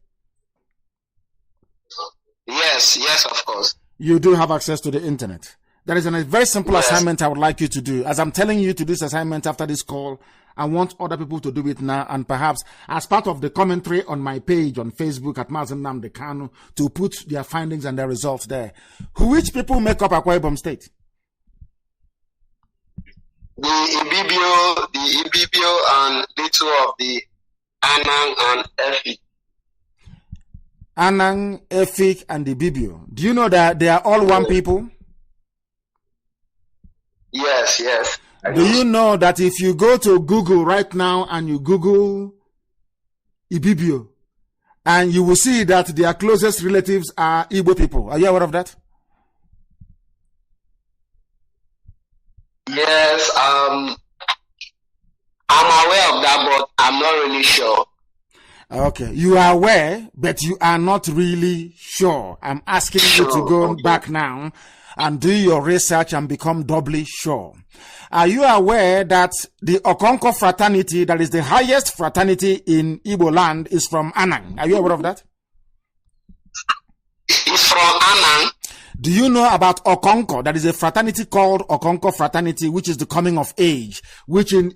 Yes, of course. You do have access to the internet. There is a very simple assignment I would like you to do. As I'm telling you to do this assignment after this call, I want other people to do it now, and perhaps as part of the commentary on my page on Facebook at Mazen Nnamdi Kanu, to put their findings and their results there. Which people make up Akwa Ibom State? The Ibibio and little of the Anang and Efik. Anang, Efik, and the Ibibio. Do you know that they are all one people? Yes. Do you know that if you go to Google right now and you Google Ibibio, and you will see that their closest relatives are Igbo people? Are you aware of that? Yes, I'm aware of that, but I'm not really sure. Okay, you are aware, but you are not really sure. I'm asking you to go back now and do your research and become doubly sure. Are you aware that the Okonko fraternity, that is the highest fraternity in Igbo land, is from Anang? Are you aware of that? It's from Anang. Do you know about Okonko? That is a fraternity called Okonko fraternity, which is the coming of age, which in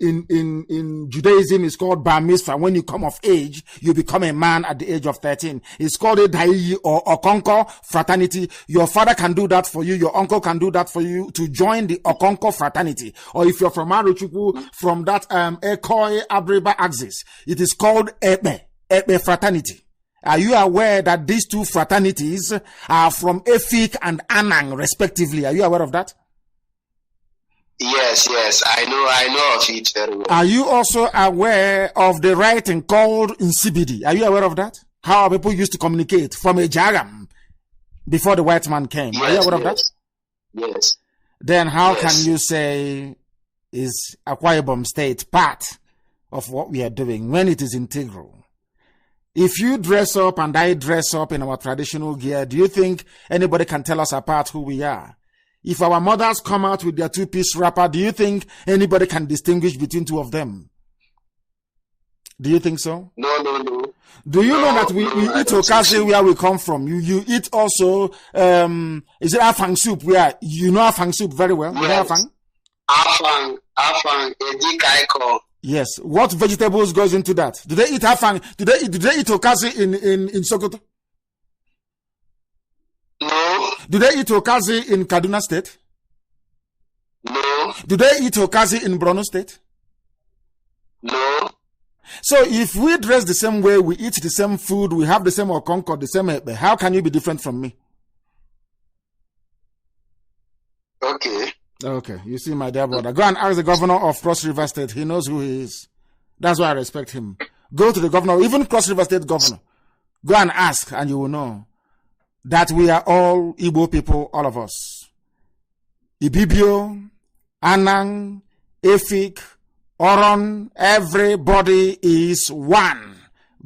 Judaism is called Bar Mitzvah. When you come of age, you become a man at the age of 13. It's called a Dai or Okonko fraternity. Your father can do that for you. Your uncle can do that for you to join the Okonko fraternity. Or if you're from Aruchukwu, from that Ekoi Abriba axis, it is called Ebe fraternity. Are you aware that these two fraternities are from Efik and Anang, respectively? Are you aware of that? Yes, I know of it very well. Are you also aware of the writing called Nsibidi? Are you aware of that? How people used to communicate from a Jagam before the white man came. Are you aware of that? Yes. Then how can you say is Akwa Ibom State part of what we are doing when it is integral? If you dress up and I dress up in our traditional gear, do you think anybody can tell us apart who we are? If our mothers come out with their two-piece wrapper, do you think anybody can distinguish between two of them? Do you think so? No. Do you know that we eat okazi where we come from? You eat also, is it afang soup? Where you know afang soup very well? Yes. Afang, edikaiko. Yes. What vegetables goes into that? Do they eat afang? Do they eat okazi in Sokoto? No. Do they eat okazi in Kaduna State? No. Do they eat okazi in Borno State? No. So if we dress the same way, we eat the same food, we have the same okonko, the same ebe, how can you be different from me? Okay. Okay, you see, my dear brother. Go and ask the governor of Cross River State. He knows who he is. That's why I respect him. Go to the governor, even Cross River State governor. Go and ask, and you will know that we are all Igbo people, all of us. Ibibio, Anang, Efik, Oron, everybody is one.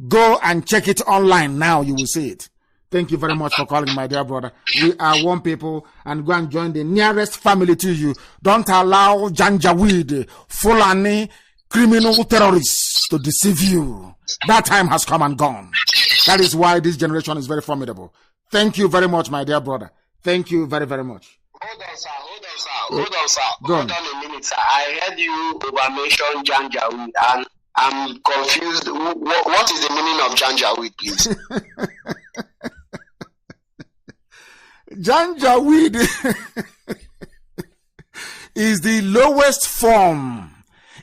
Go and check it online now, you will see it. Thank you very much for calling, my dear brother. We are one people, and go and join the nearest family to you. Don't allow Janjaweed, Fulani, criminal terrorists to deceive you. That time has come and gone. That is why this generation is very formidable. Thank you very much, my dear brother. Thank you very, very much. Hold on, sir. Hold on a minute, sir. I heard you over-mention Janjaweed, and I'm confused. What is the meaning of Janjaweed, please? Janjaweed is the lowest form.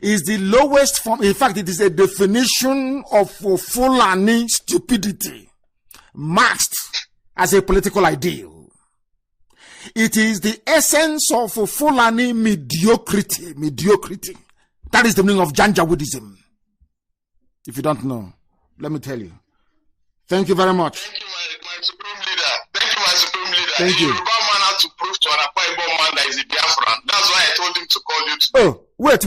In fact, it is a definition of Fulani stupidity masked as a political ideal. It is the essence of Fulani mediocrity. That is the meaning of Janjaweedism. If you don't know, let me tell you. Thank you very much. Thank you, my supreme leader. Thank you, my supreme leader. Thank you. Yoruba man had to prove to an Akwa man that he's a Biafran. That's why I told him to call you today. Oh, wait.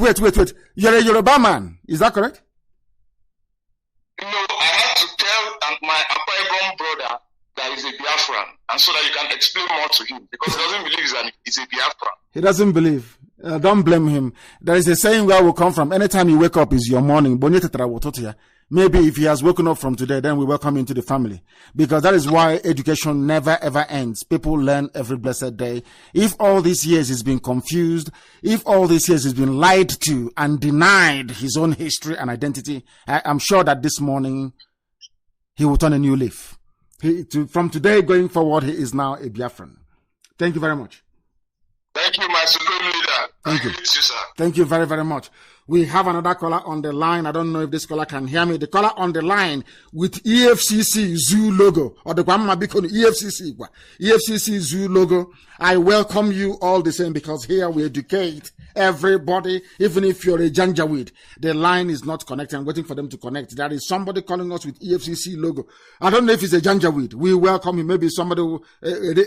You're a Yoruba man. Is that correct? No, I had to tell my Akwa brother that he's a Biafran, and so that you can explain more to him, because he doesn't believe he's a Biafran. He doesn't believe. Don't blame him. There is a saying where we come from. Anytime you wake up is your morning. Maybe if he has woken up from today, then we welcome him to the family. Because that is why education never ever ends. People learn every blessed day. If all these years he's been confused, if all these years he's been lied to and denied his own history and identity, I'm sure that this morning he will turn a new leaf. From today going forward, he is now a Biafran. Thank you very much. Thank you, my supreme leader. Thank you. You, sir. Thank you very, very much. We have another caller on the line. I don't know if this caller can hear me. The caller on the line with EFCC Zoo logo, or the Grandma Bicon EFCC Zoo logo. I welcome you all the same, because here we educate everybody, even if you're a Janjaweed. The line is not connected. I'm waiting for them to connect. There is somebody calling us with EFCC logo. I don't know if it's a Janjaweed. We welcome him. Maybe somebody, a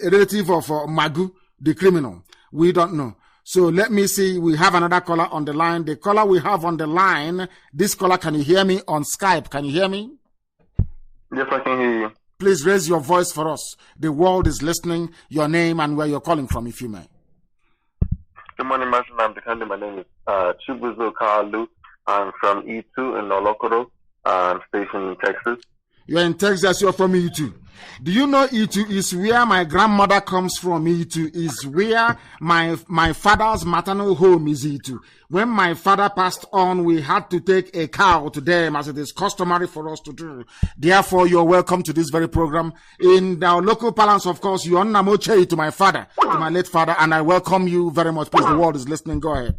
relative of Magu, the criminal. We don't know. So let me see. We have another caller on the line. The caller we have on the line, this caller, can you hear me on Skype? Can you hear me? Yes, I can hear you. Please raise your voice for us. The world is listening. Your name and where you're calling from, if you may. Good morning, Master Namdekande. My name is Chibuzo Kalu. I'm from E2 in Nolokoro. I'm stationed in Texas. You're in Texas. You're from E2. Do you know E2 is where my grandmother comes from? E2 is where my father's maternal home is. E2. When my father passed on, we had to take a cow to them, as it is customary for us to do. Therefore, you're welcome to this very program. In our local parlance, of course, you're Namoche to my father, to my late father, and I welcome you very much. Please, the world is listening. Go ahead.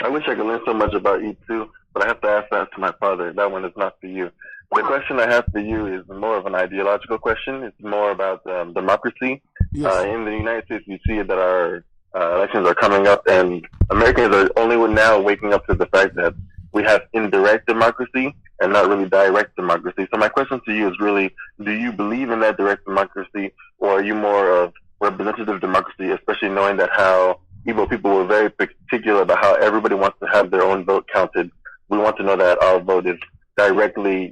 I wish I could learn so much about E2, but I have to ask that to my father. That one is not for you. The question I have for you is more of an ideological question. It's more about democracy. Yes. In the United States, we see that our elections are coming up, and Americans are only now waking up to the fact that we have indirect democracy and not really direct democracy. So my question to you is really, do you believe in that direct democracy, or are you more of representative democracy, especially knowing that how Igbo people were very particular about how everybody wants to have their own vote counted? We want to know that our vote is directly,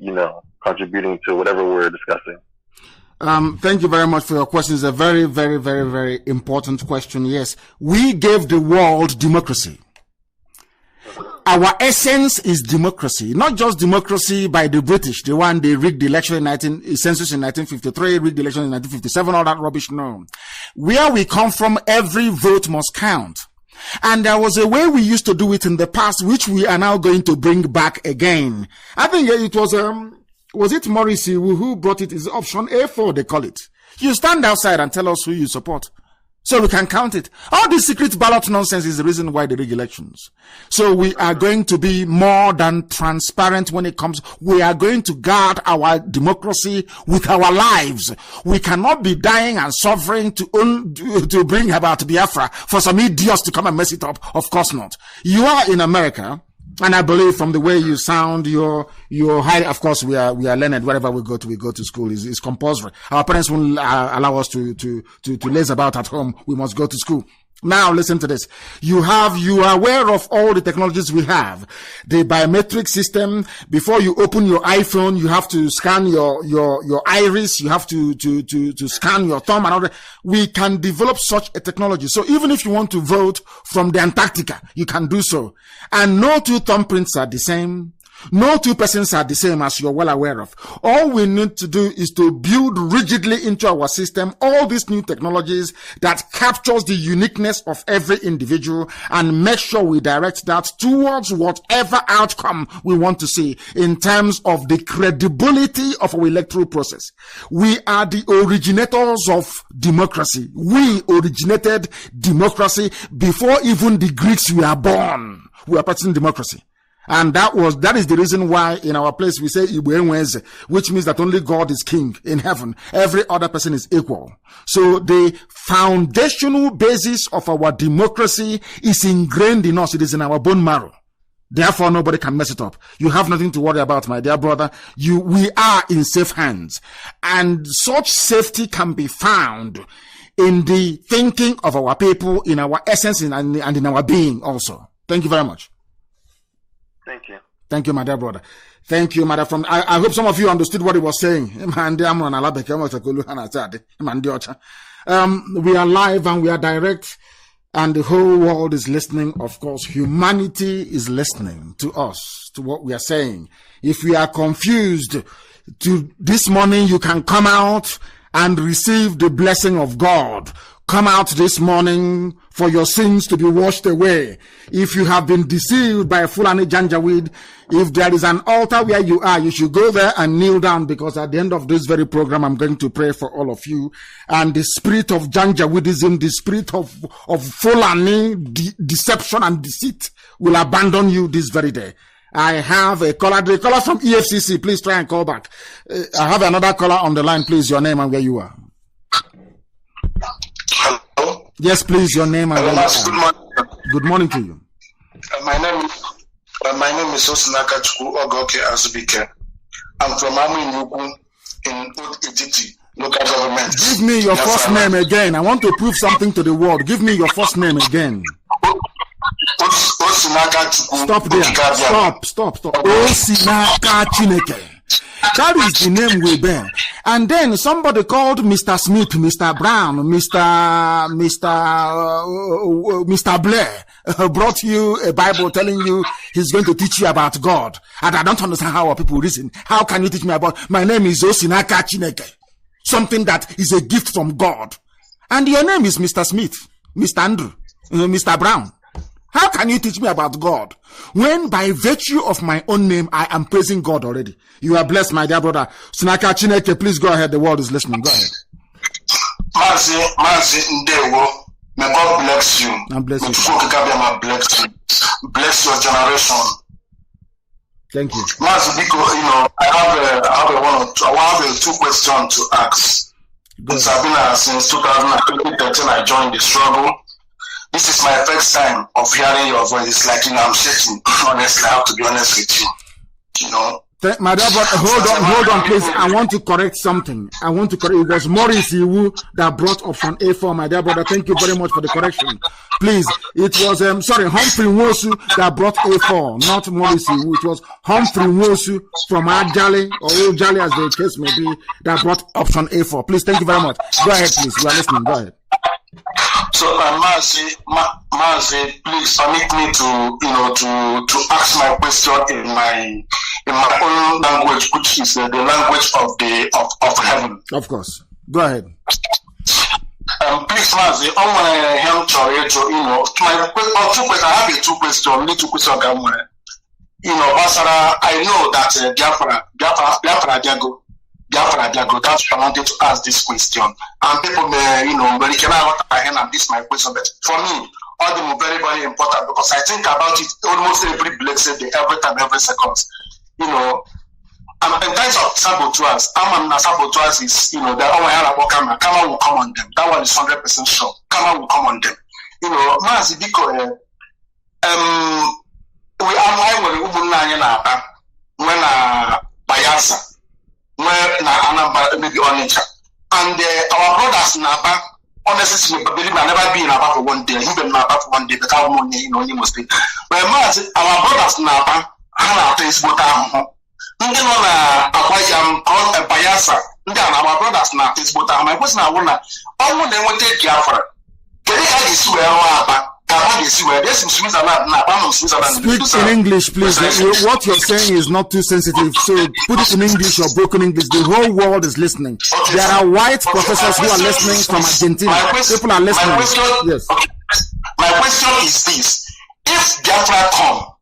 contributing to whatever we're discussing. Thank you very much for your question. It's a very, very, very, very important question. Yes, we gave the world democracy. Our essence is democracy, not just democracy by the British, the one they rigged the election census in 1953, rigged the election in 1957, all that rubbish. No. Where we come from, every vote must count. And there was a way we used to do it in the past, which we are now going to bring back again. I think it was it Morrissey who brought it? Is option A4, they call it. You stand outside and tell us who you support, so we can count it. All this secret ballot nonsense is the reason why they rig elections. So we are going to be more than transparent when it comes. We are going to guard our democracy with our lives. We cannot be dying and suffering to bring about Biafra for some idiots to come and mess it up. Of course not. You are in America. And I believe from the way you sound, you're high. Of course, we are learned. Wherever we go to school is compulsory. Our parents won't allow us to laze about at home. We must go to school. Now listen to this. You are aware of all the technologies we have. The biometric system. Before you open your iPhone, you have to scan your iris. You have to scan your thumb and all that. We can develop such a technology. So even if you want to vote from the Antarctica, you can do so. And no two thumbprints are the same. No two persons are the same, as you're well aware of. All we need to do is to build rigidly into our system all these new technologies that captures the uniqueness of every individual and make sure we direct that towards whatever outcome we want to see in terms of the credibility of our electoral process. We are the originators of democracy. We originated democracy before even the Greeks were born. We are practicing democracy. And that is the reason why in our place we say Igbo Enweze, which means that only God is king in heaven. Every other person is equal. So the foundational basis of our democracy is ingrained in us. It is in our bone marrow. Therefore, nobody can mess it up. You have nothing to worry about, my dear brother. We are in safe hands. And such safety can be found in the thinking of our people, in our essence and in our being also. Thank you very much. Thank you. Thank you, my dear brother. Thank you, mother. I hope some of you understood what he was saying. We are live and we are direct, and the whole world is listening. Of course, humanity is listening to us, to what we are saying. If we are confused, this morning you can come out and receive the blessing of God. Come out this morning for your sins to be washed away. If you have been deceived by Fulani Janjaweed, if there is an altar where you are, you should go there and kneel down, because at the end of this very program, I'm going to pray for all of you. And the spirit of Janjaweedism, the spirit of Fulani deception and deceit will abandon you this very day. I have a caller, the caller from EFCC. Please try and call back. I have another caller on the line. Please, your name and where you are. Hello? Yes, please, your name and where you are. Good morning to you. My name is Osinaka Chukwu Ogoke Azubike. I'm from Amuinuku in Utiti local government. Give me your first name again. I want to prove something to the world. Give me your first name again. Osinaka Chukwu. Stop there. Stop. Osinaka Chineke. That is the name we bear. And then somebody called Mr. Smith, Mr. Brown, Mr. Blair brought you a Bible telling you he's going to teach you about God. And I don't understand how our people reason. How can you teach me about? My name is Osinaka Chineke. Something that is a gift from God. And your name is Mr. Smith, Mr. Andrew, Mr. Brown. How can you teach me about God when by virtue of my own name, I am praising God already? You are blessed, my dear brother. Sinaka Chineke, please go ahead. The world is listening. Go ahead. Mazi Ndewo, may God bless you. And bless you. Bless your generation. Thank you. Mazi Biko, I have two questions to ask. It's been since 2013 I joined the struggle. This is my first time of hearing your voice. It's like, I'm shaking. Honestly, I have to be honest with you. My dear brother, hold on, please. I want to correct something. It was Maurice Iwu that brought option A4, my dear brother. Thank you very much for the correction. Please, it was, Humphrey Nwosu that brought A4, not Maurice Iwu. It was Humphrey Nwosu from Ajali, or Ojali as the case may be, that brought option A4. Please, thank you very much. Go ahead, please. You are listening. Go ahead. So, Mazi, please permit me to ask my question in my own language, which is the language of heaven. Of course. Go ahead. Please, Mazi, on my help to my two questions. I have two questions. Only two questions. Basara, I know that Biafra Biafra Diago. That's why I wanted to ask this question. And people may, but you cannot hand and this is my question. But for me, all of them are very, very important because I think about it almost every blessed day, every time, every second. And in terms of saboteurs, saboteurs is, the Kama will come on them. That one is 100% sure. Kama will come on them. Mazi Biko, we are my when Bayasa, when maybe Onitsha. And our brothers in Aba, honestly, believe I never been in Aba for one day. You've been in Aba for one day, but how many, must be. But our brothers in Aba, Hana is what ndị nọ na akwa Bayelsa ndị a na our brothers na Facebook my question na wona ọnwụ na enweta Biafra kedu ka ga-esi wee rụọ Aba ka ha ga-esi wee des Switzerland na Aba no Switzerland. Speak in English please. What you're saying is not too sensitive, so put it in English or broken English. The whole world is listening. Okay, there are white professors who are listening from Argentina. People are listening. Yes. Okay. My question is this: if Biafra come,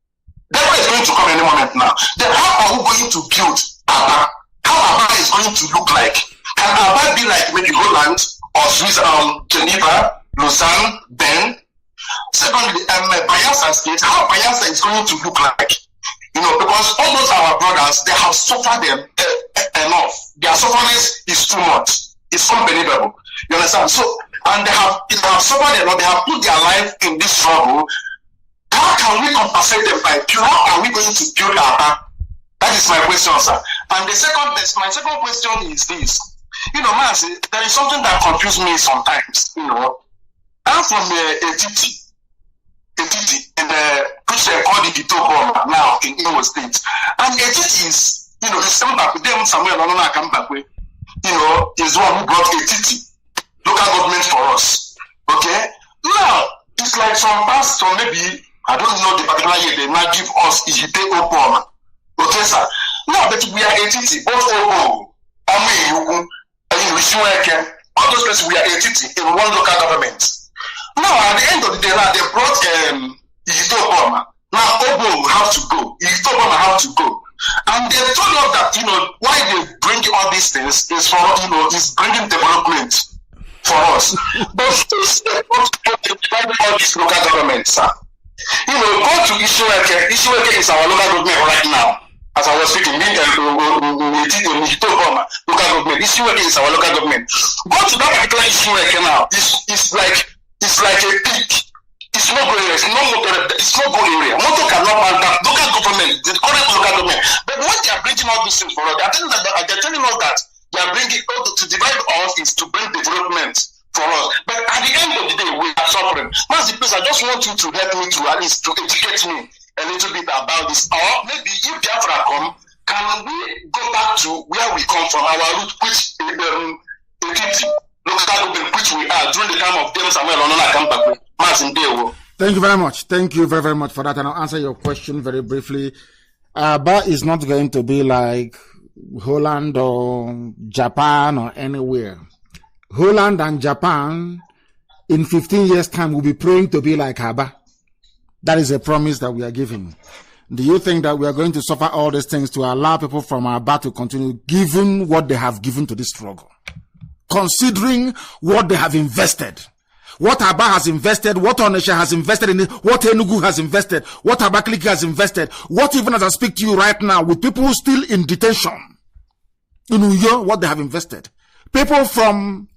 Biafra is going to come any moment now. Then how are we going to build Aba? How Aba is going to look like? Can Aba be like maybe Holland or Switzerland, Geneva, Lausanne, Bern? Secondly, Bayelsa State, how Bayelsa is going to look like? Because all those our brothers, they have suffered them enough. Their suffering is too much. It's unbelievable. You understand? So, and they have suffered enough. They have put their life in this struggle. How can we compensate them by pure? How are we going to build Aba? That is my question, sir. And my second question is this. Man, there is something that confuses me sometimes. I'm from Etiti, and which they call the Gitoboma now in Imo State. And Etiti is, it's come back with them somewhere along I come back with, is one who brought Etiti, local government for us. Okay? Now, it's like some past, so maybe, I don't know the particular year, they now give us Ijite Oboma. Okay, sir? No, but we are Etiti, both Obo, Ame Yugu, and all those places we are Etiti in one local government. Now, at the end of the day, they brought Ijite Oboma. Now, Obo will have to go. Ijite Oboma have to go. And they told us that, why they bring all these things is for, is bringing development for us. But all these local governments, sir. Go to Ishiweke. Ishiweke is our local government right now. As I was speaking, Ijite Oboma, local government. Ishiweke is our local government. Go to that particular Ishiweke now. It's like a pig. It's not good area. It's not good area. Moto cannot man that local government, the current local government. But when they are bringing all these things for us, they're telling us that they are bringing to divide us is to bring development for us. But at the end of the day, we are suffering. Master, please, I just want you to help me to at least to educate me a little bit about this. Or maybe if Biafra come, can we go back to where we come from, our root, which local government, which we are during the time of them Samuel Onona come back with. Thank you very much. Thank you very, very much for that. And I'll answer your question very briefly. Aba is not going to be like Holland or Japan or anywhere. Holland and Japan in 15 years' time will be praying to be like Aba. That is a promise that we are giving. Do you think that we are going to suffer all these things to allow people from Aba to continue given what they have given to this struggle? Considering what they have invested. What Aba has invested, what Onitsha has invested in it, what Enugu has invested, what Abakaliki has invested, what even as I speak to you right now, with people still in detention in Uyo, what they have invested. People from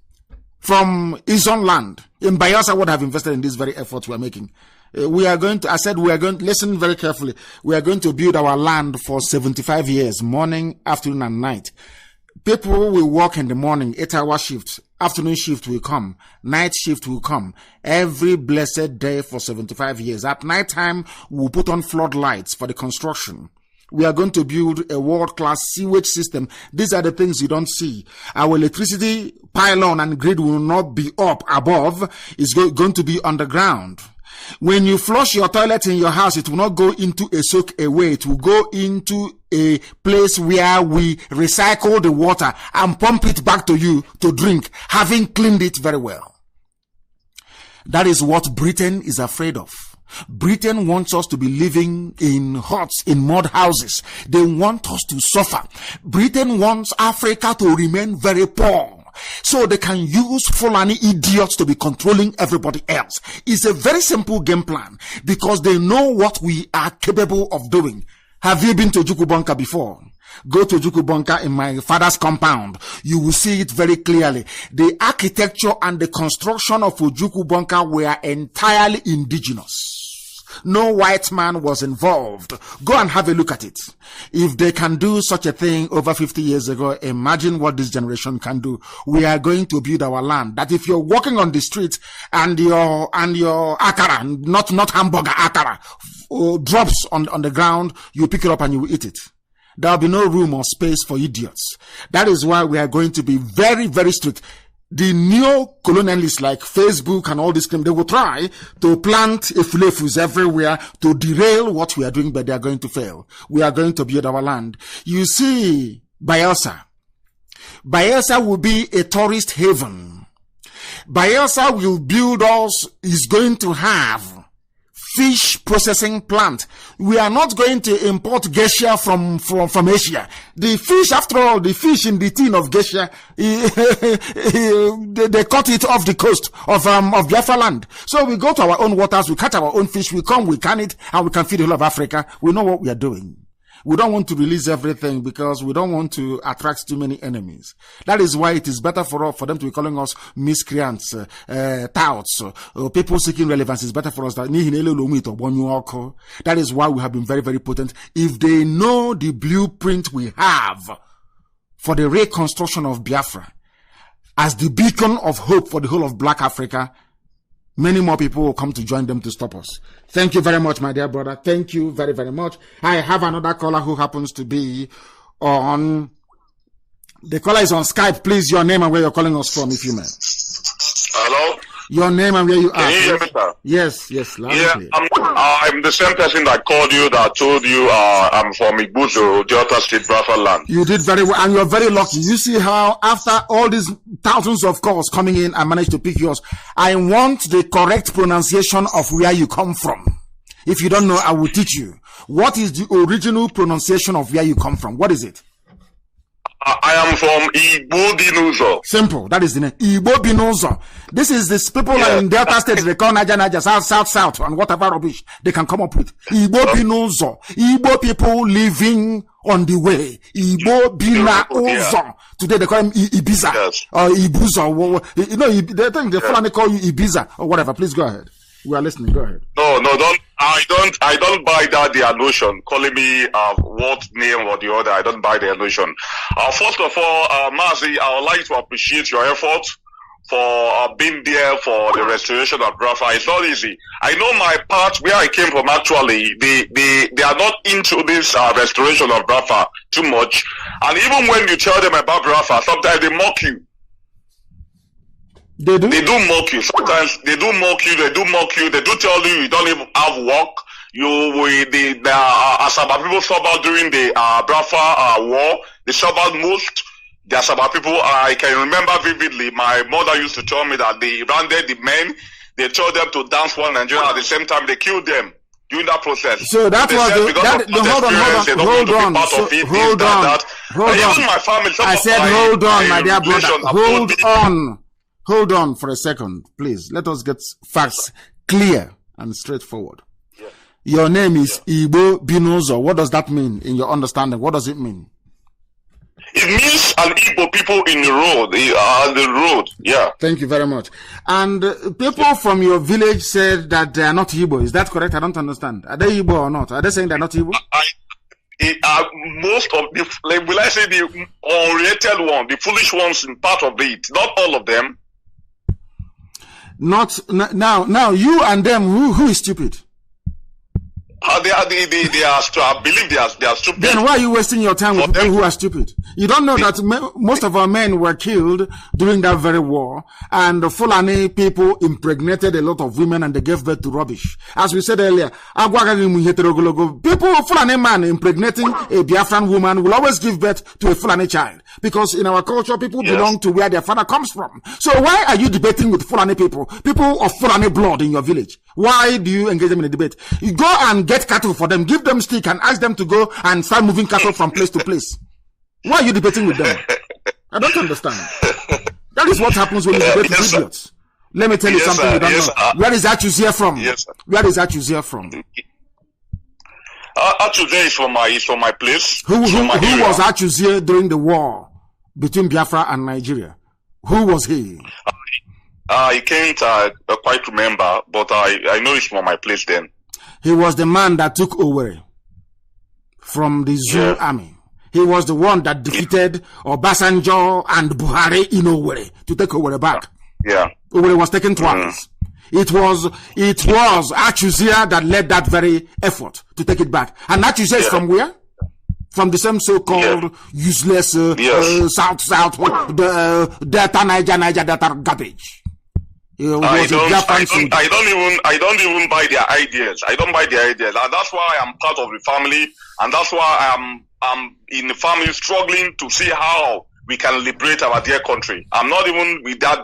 Izon land, in Bayelsa, what have invested in this very effort we are making. Listen very carefully. We are going to build our land for 75 years, morning, afternoon, and night. People will work in the morning, 8-hour shift. Afternoon shift will come. Night shift will come. Every blessed day for 75 years. At night time, we'll put on floodlights for the construction. We are going to build a world-class sewage system. These are the things you don't see. Our electricity pylon and grid will not be up above. It's going to be underground. When you flush your toilet in your house, it will not go into a soak away. It will go into a place where we recycle the water and pump it back to you to drink, having cleaned it very well. That is what Britain is afraid of. Britain wants us to be living in huts, in mud houses. They want us to suffer. Britain wants Africa to remain very poor, so they can use Fulani idiots to be controlling everybody else. It's a very simple game plan because they know what we are capable of doing. Have you been to Jukubonka before? Go to Jukubonka in my father's compound. You will see it very clearly. The architecture and the construction of Jukubonka were entirely indigenous. No white man was involved. Go and have a look at it. If they can do such a thing over 50 years ago, imagine what this generation can do. We are going to build our land. That if you're walking on the street and your akara, not hamburger akara, drops on the ground, you pick it up and you will eat it. There will be no room or space for idiots. That is why we are going to be very, very strict. The neo-colonialists like Facebook and all this, they will try to plant efulefus everywhere to derail what we are doing, but they are going to fail. We are going to build our land. You see, Bayelsa. Bayelsa will be a tourist haven. Bayelsa will build us, is going to have fish processing plant. We are not going to import geisha from Asia. The fish, after all, the fish in the tin of geisha, they cut it off the coast of Biafra land. So we go to our own waters, we catch our own fish, we come, we can it, and we can feed the whole of Africa. We know what we are doing. We don't want to release everything because we don't want to attract too many enemies. That is why it is better for them to be calling us miscreants, touts, people seeking relevance. It's better for us that is why we have been very, very potent. If they know the blueprint we have for the reconstruction of Biafra as the beacon of hope for the whole of Black Africa, many more people will come to join them to stop us. Thank you very much, my dear brother. Thank you very, very much. I have another caller who happens to be on... The caller is on Skype. Please, your name and where you're calling us from, if you may. Hello? Your name and where you are. Can you hear me, sir? Yes. Yeah, I'm the same person that called you, that told you I'm from Igbuzo, Delta State, Biafra land. You did very well, and you're very lucky. You see how after all these thousands of calls coming in, I managed to pick yours. I want the correct pronunciation of where you come from. If you don't know, I will teach you. What is the original pronunciation of where you come from? What is it? I am from Igbo Binuzo. Simple. That is the name. Igbo Binuzo. This is this people in Delta State. They call Naja, South, and whatever rubbish they can come up with. Igbo Binuzo. Igbo people living on the way. Igbo Binuzo. Today they call him Ibiza. Or Ibuzo. You know, they think the Fulani call you Ibiza or whatever. Please go ahead. We are listening. Go ahead. No, I don't buy that their notion. Calling me what name or the other. I don't buy their notion. First of all, Mazi, I would like to appreciate your effort for being there for the restoration of Biafra. It's not easy. I know my part where I came from. Actually, they are not into this restoration of Biafra too much. And even when you tell them about Biafra, sometimes they mock you. They do mock you. Sometimes they do mock you. They do tell you you don't even have work. The Asaba people suffered during the Biafra war. They suffered most. The Asaba people, I can remember vividly, my mother used to tell me that they rounded the men. They told them to dance for Nigeria. At the same time, they killed them during that process. So that was hold on, my dear brother. Hold on for a second, please. Let us get facts clear and straightforward. Yeah. Your name is Igbo Binuzo. What does that mean in your understanding? What does it mean? It means an Igbo people in the road. Yeah. Thank you very much. And people from your village said that they are not Igbo. Is that correct? I don't understand. Are they Igbo or not? Are they saying they're not Igbo? Most of the, will I say the unrelated one, the foolish ones in part of it, not all of them. Not now you and them, who is stupid? They are I believe they are stupid. Then why are you wasting your time with people who are stupid? You don't know that most of our men were killed during that very war, and the Fulani people impregnated a lot of women and they gave birth to rubbish. As we said earlier, people, Fulani man impregnating a Biafran woman will always give birth to a Fulani child, because in our culture, people belong to where their father comes from. So why are you debating with Fulani people of Fulani blood in your village? Why do you engage them in a debate? You go and get cattle for them, give them stick and ask them to go and start moving cattle from place to place. Why are you debating with them? I don't understand. That is what happens when you debate with idiots. Let me tell you something you don't know. Where is Achuzier from? Where is Achuzier from? Achuzier is from my place. Who was Achuzier during the war between Biafra and Nigeria? Who was he? I can't quite remember, but I know it's from my place then. He was the man that took Owerri from the Zulu army. He was the one that defeated Obasanjo and Buhari in Owerri to take Owerri back. Yeah. Owerri was taken twice. It was Achuzier that led that very effort to take it back. And Achuzier is from where? From the same so-called useless South, Delta, Niger Delta garbage. I don't even buy their ideas. I don't buy their ideas, and that's why I'm part of the family, and that's why I'm in the family struggling to see how we can liberate our dear country. I'm not even with that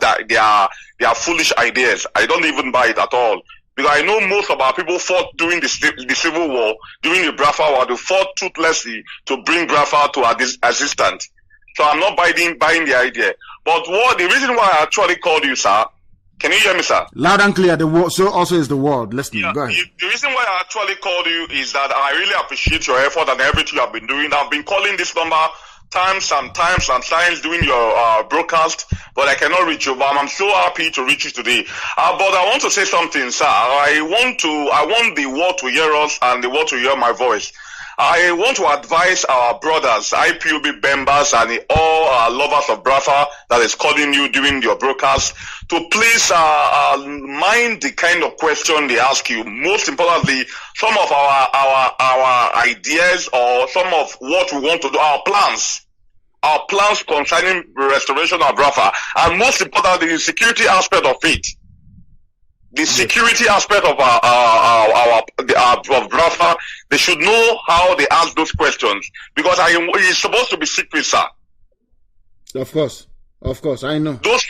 their foolish ideas. I don't even buy it at all, because I know most of our people fought during the civil war, during the Biafra war. They fought toothlessly to bring Biafra to our existence. So I'm not buying the idea. But the reason why I actually called you, sir. Can you hear me, sir? Loud and clear. So also is the world. Listening. Go ahead. The reason why I actually called you is that I really appreciate your effort and everything you have been doing. I've been calling this number times during your broadcast, but I cannot reach you. But I'm so happy to reach you today. But I want to say something, sir. I want the world to hear us and the world to hear my voice. I want to advise our brothers, IPOB members, and all our lovers of Biafra that is calling you during your broadcast to please mind the kind of question they ask you. Most importantly, some of our ideas or some of what we want to do, our plans concerning the restoration of Biafra, and most importantly, the security aspect of it. The security aspect of of Biafra, they should know how they ask those questions, because it's supposed to be secret, sir. Of course, I know. Those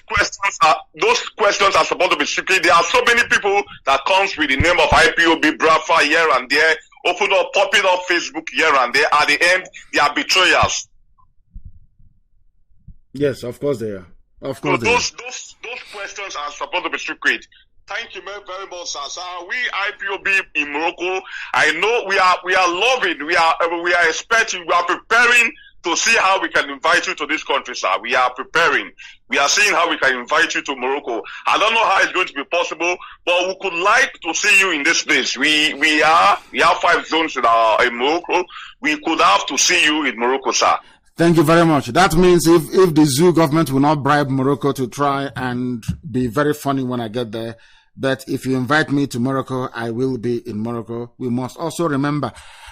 questions are supposed to be secret. There are so many people that comes with the name of IPOB Biafra here and there, popping up Facebook here and there. At the end, they are betrayers. Yes, of course they are. Of course, those questions are supposed to be secret. Thank you very much, sir. We IPOB in Morocco, I know we are loving, we are expecting, we are preparing to see how we can invite you to this country, sir. We are preparing. We are seeing how we can invite you to Morocco. I don't know how it's going to be possible, but we could like to see you in this place. We have 5 zones in Morocco. We could have to see you in Morocco, sir. Thank you very much. That means if the zoo government will not bribe Morocco to try and be very funny when I get there, but if you invite me to Morocco, I will be in Morocco. We must also remember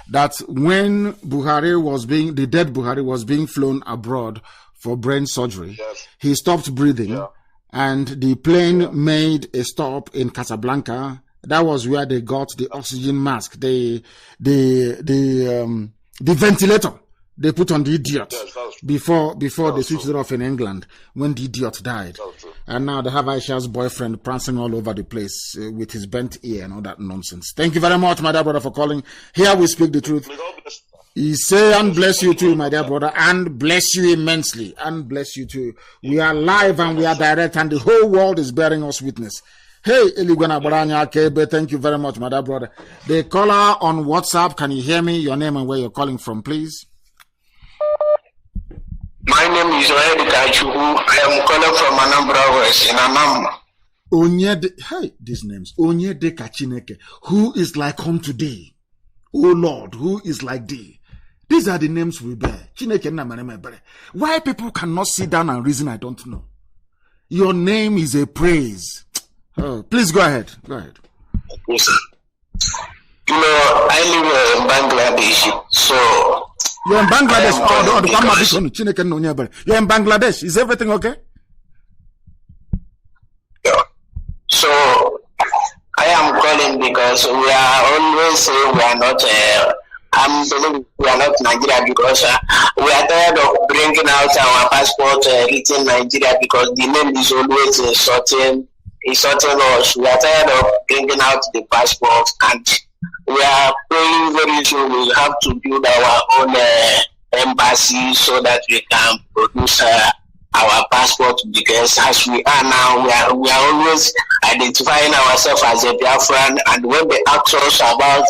that when the dead Buhari was being flown abroad for brain surgery, he stopped breathing, and the plane made a stop in Casablanca. That was where they got the oxygen mask, the ventilator they put on the idiot before they switched it off in England when the idiot died. And now they have Aisha's boyfriend prancing all over the place with his bent ear and all that nonsense. Thank you very much, my dear brother, for calling. Here we speak the truth. He say, and bless you too, my dear brother, and bless you immensely, and bless you too. We are live and we are direct, and the whole world is bearing us witness. Hey, Eligwana Baranya Kebe, thank you very much, my dear brother. The caller on WhatsApp, can you hear me? Your name and where you're calling from, please. My name is Oedi Kachuhu. I am calling from Anambra West in Anambra. These names. Onyede Kachineke. Who is like unto thee? Oh Lord, who is like thee? These are the names we bear. Why people cannot sit down and reason, I don't know. Your name is a praise. Oh, please go ahead. Go ahead. Yes, I live in Bangladesh, so... You're in Bangladesh? You're in Bangladesh. Is everything okay? So, I am calling because we are always saying we are not... we are not Nigeria because we are tired of bringing out our passport written Nigeria because the name is always insulting us. We are tired of bringing out the passport, and we are praying very soon we have to build our own embassy so that we can produce our passport, because as we are now, we are always identifying ourselves as a Biafran, and when they ask us about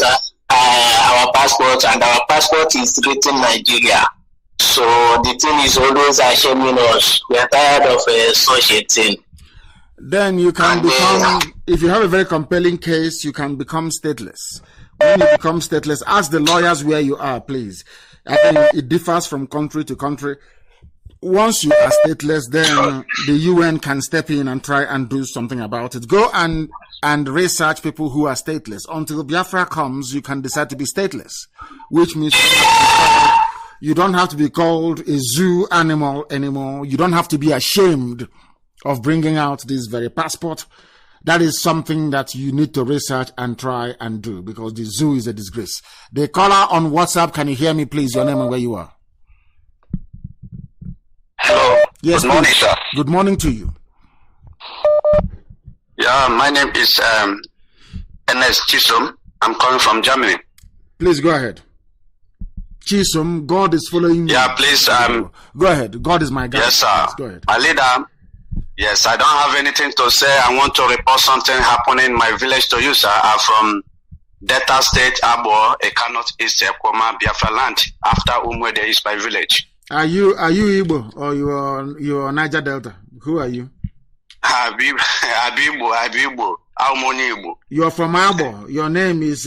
our passport, and our passport is written Nigeria, so the thing is always shaming us. We are tired of such a thing. Then you can become, if you have a very compelling case, you can become stateless. When you become stateless, ask the lawyers where you are, please. I think it differs from country to country. Once you are stateless, then the UN can step in and try and do something about it. Go and research people who are stateless. Until Biafra comes, you can decide to be stateless, which means you don't have to be called a zoo animal anymore. You don't have to be ashamed of bringing out this very passport. That is something that you need to research and try and do, because the zoo is a disgrace. The caller on WhatsApp, can you hear me, please? Your name and where you are. Hello. Yes, good morning, please. sir. Good morning to you. Yeah, my name is Ernest Chisholm. I'm calling from Germany. Please go ahead. Chisholm, God is following you. Yeah, please. Go ahead. God is my God. Yes, sir. Please, go ahead. My leader. Yes, I don't have anything to say. I want to report something happening in my village to you, sir. I'm from Delta State, Abo, Ekanot East, Ekoma, Biafra land. After Umwede is my village. Are you Igbo or you are Niger Delta? Who are you? Abibo. Aumoni Igbo. You are from Abo. Your name is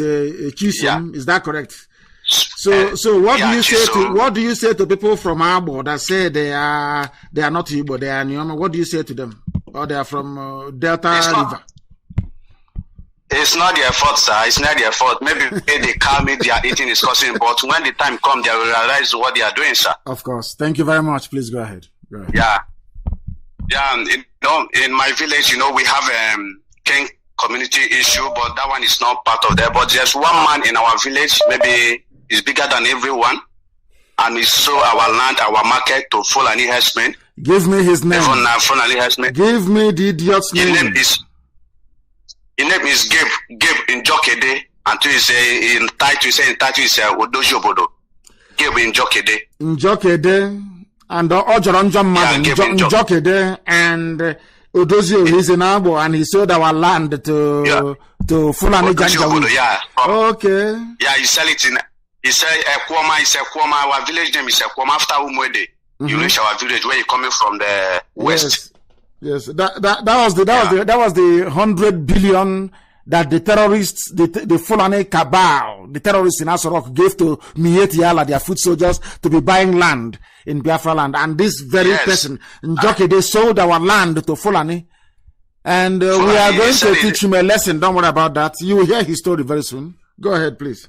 Chisholm. Yeah. Is that correct? So what do you say to people from Abo that say they are not Igbo, they are Nyoma? What do you say to them? Or they are from Delta River? It's not their fault, sir. It's not their fault. Maybe they call me, they are eating, discussing, but when the time comes, they will realize what they are doing, sir. Of course. Thank you very much. Please go ahead. Yeah. In my village, we have King community issue, but that one is not part of that. But there's one man in our village, maybe he's bigger than everyone, and he sold our land, our market to Fulani herdsmen. Give me his name. Fulani herdsmen. Give me the idiot's name. His name is Gabe in Jokede, and he say in title is Odoji Obodo. Gabe in Jokede. In Jokede, and Ojoronjom man in Jokede, and Odoji is in Abo, and he sold our land to Fulani Janjaweed. Yeah. Okay. Yeah, he sell it in. He said Ekwoma. Our village name is Ekwoma after Umwede. You reach our village where you coming from the west. Yes, that was the 100 billion that the terrorists, the Fulani cabal, the terrorists in Asorok gave to Mieti Yala, their foot soldiers, to be buying land in Biafra land. And this very person, Njoke, they sold our land to Fulani. And we are going to teach him a lesson. Don't worry about that. You will hear his story very soon. Go ahead, please.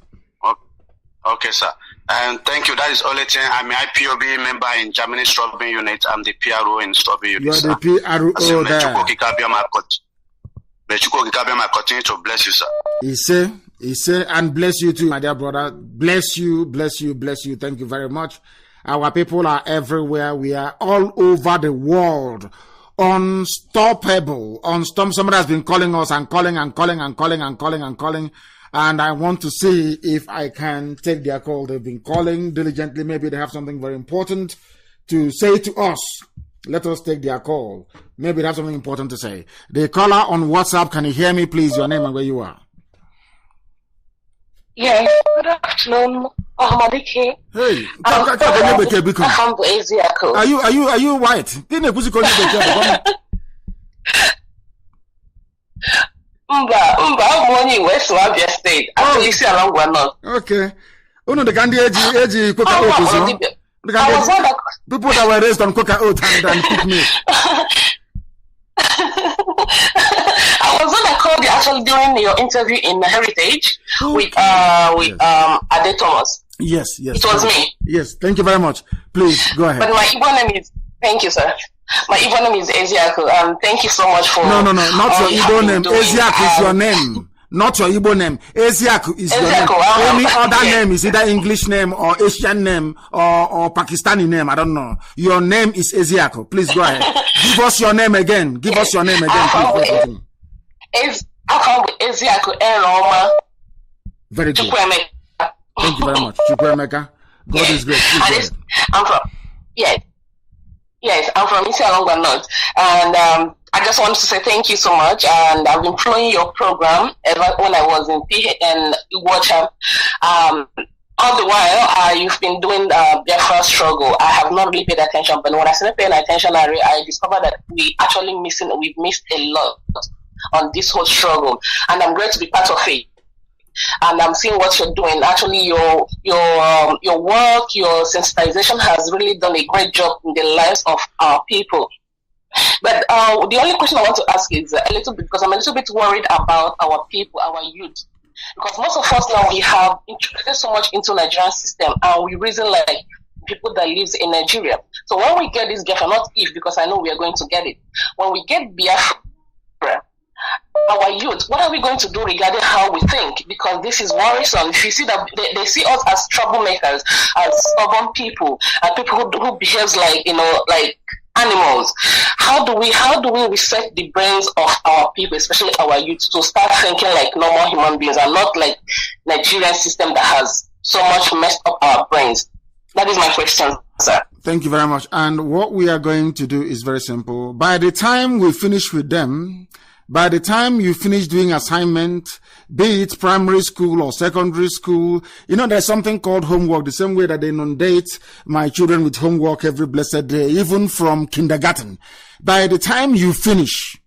Okay, sir. And thank you. That is only thing. I'm an IPOB member in Germany Strawberry Unit. I'm the PRO in Strawberry Unit. You are the PRO there. May Chukwu continue to bless you, sir. He say, and bless you too, my dear brother. Bless you. Thank you very much. Our people are everywhere. We are all over the world. Unstoppable. Somebody has been calling us and calling. And I want to see if I can take their call. They've been calling diligently. Maybe they have something very important to say to us. Let us take their call. Maybe they have something important to say. The caller on WhatsApp, can you hear me, please? Your name and where you are. Yes, good afternoon, Ahmadike. Hey, are you white? I'm only West Abia State. Actually, see along one north. Okay. Uno the candy age people that were raised on coca oat and cook meat. I was the one that called you actually during your interview in Heritage with Ade Thomas. Yes. It was me. Yes, thank you very much. Please, go ahead. But my Igbo name is, thank you, sir. My Igbo name is Eziaku. Thank you so much for... No, not your Igbo name. Eziaku is your name. Not your Igbo name. Eziaku is your name. Any other name is either English name or Asian name or Pakistani name. I don't know. Your name is Eziaku. Please go ahead. Give us your name again. Please. I come with Eziaku Eroma. Very good. Thank you very much. Chukwemeka. God is great. I'm from Isialongwa North. And I just wanted to say thank you so much. And I've been following your program ever when I was in PHN Watcher. All the while, you've been doing Biafra struggle. I have not really paid attention, but when I started paying attention, I discovered that we've missed a lot on this whole struggle. And I'm glad to be part of it. And I'm seeing what you're doing. Actually, your work, your sensitization has really done a great job in the lives of our people. But the only question I want to ask is a little bit, because I'm a little bit worried about our people, our youth. Because most of us now, we have integrated so much into Nigerian system, and we reason like people that lives in Nigeria. So when we get this Biafra, not if, because I know we are going to get it. When we get Biafra, our youth, what are we going to do regarding how we think? Because this is worrisome. If you see that they see us as troublemakers, as stubborn people, and people who behaves like animals. How do we reset the brains of our people, especially our youth, to start thinking like normal human beings and not like Nigerian system that has so much messed up our brains? That is my question, sir. Thank you very much. And what we are going to do is very simple. By the time we finish with them, by the time you finish doing assignment, be it primary school or secondary school, there's something called homework, the same way that they inundate my children with homework every blessed day, even from kindergarten. By the time you finish,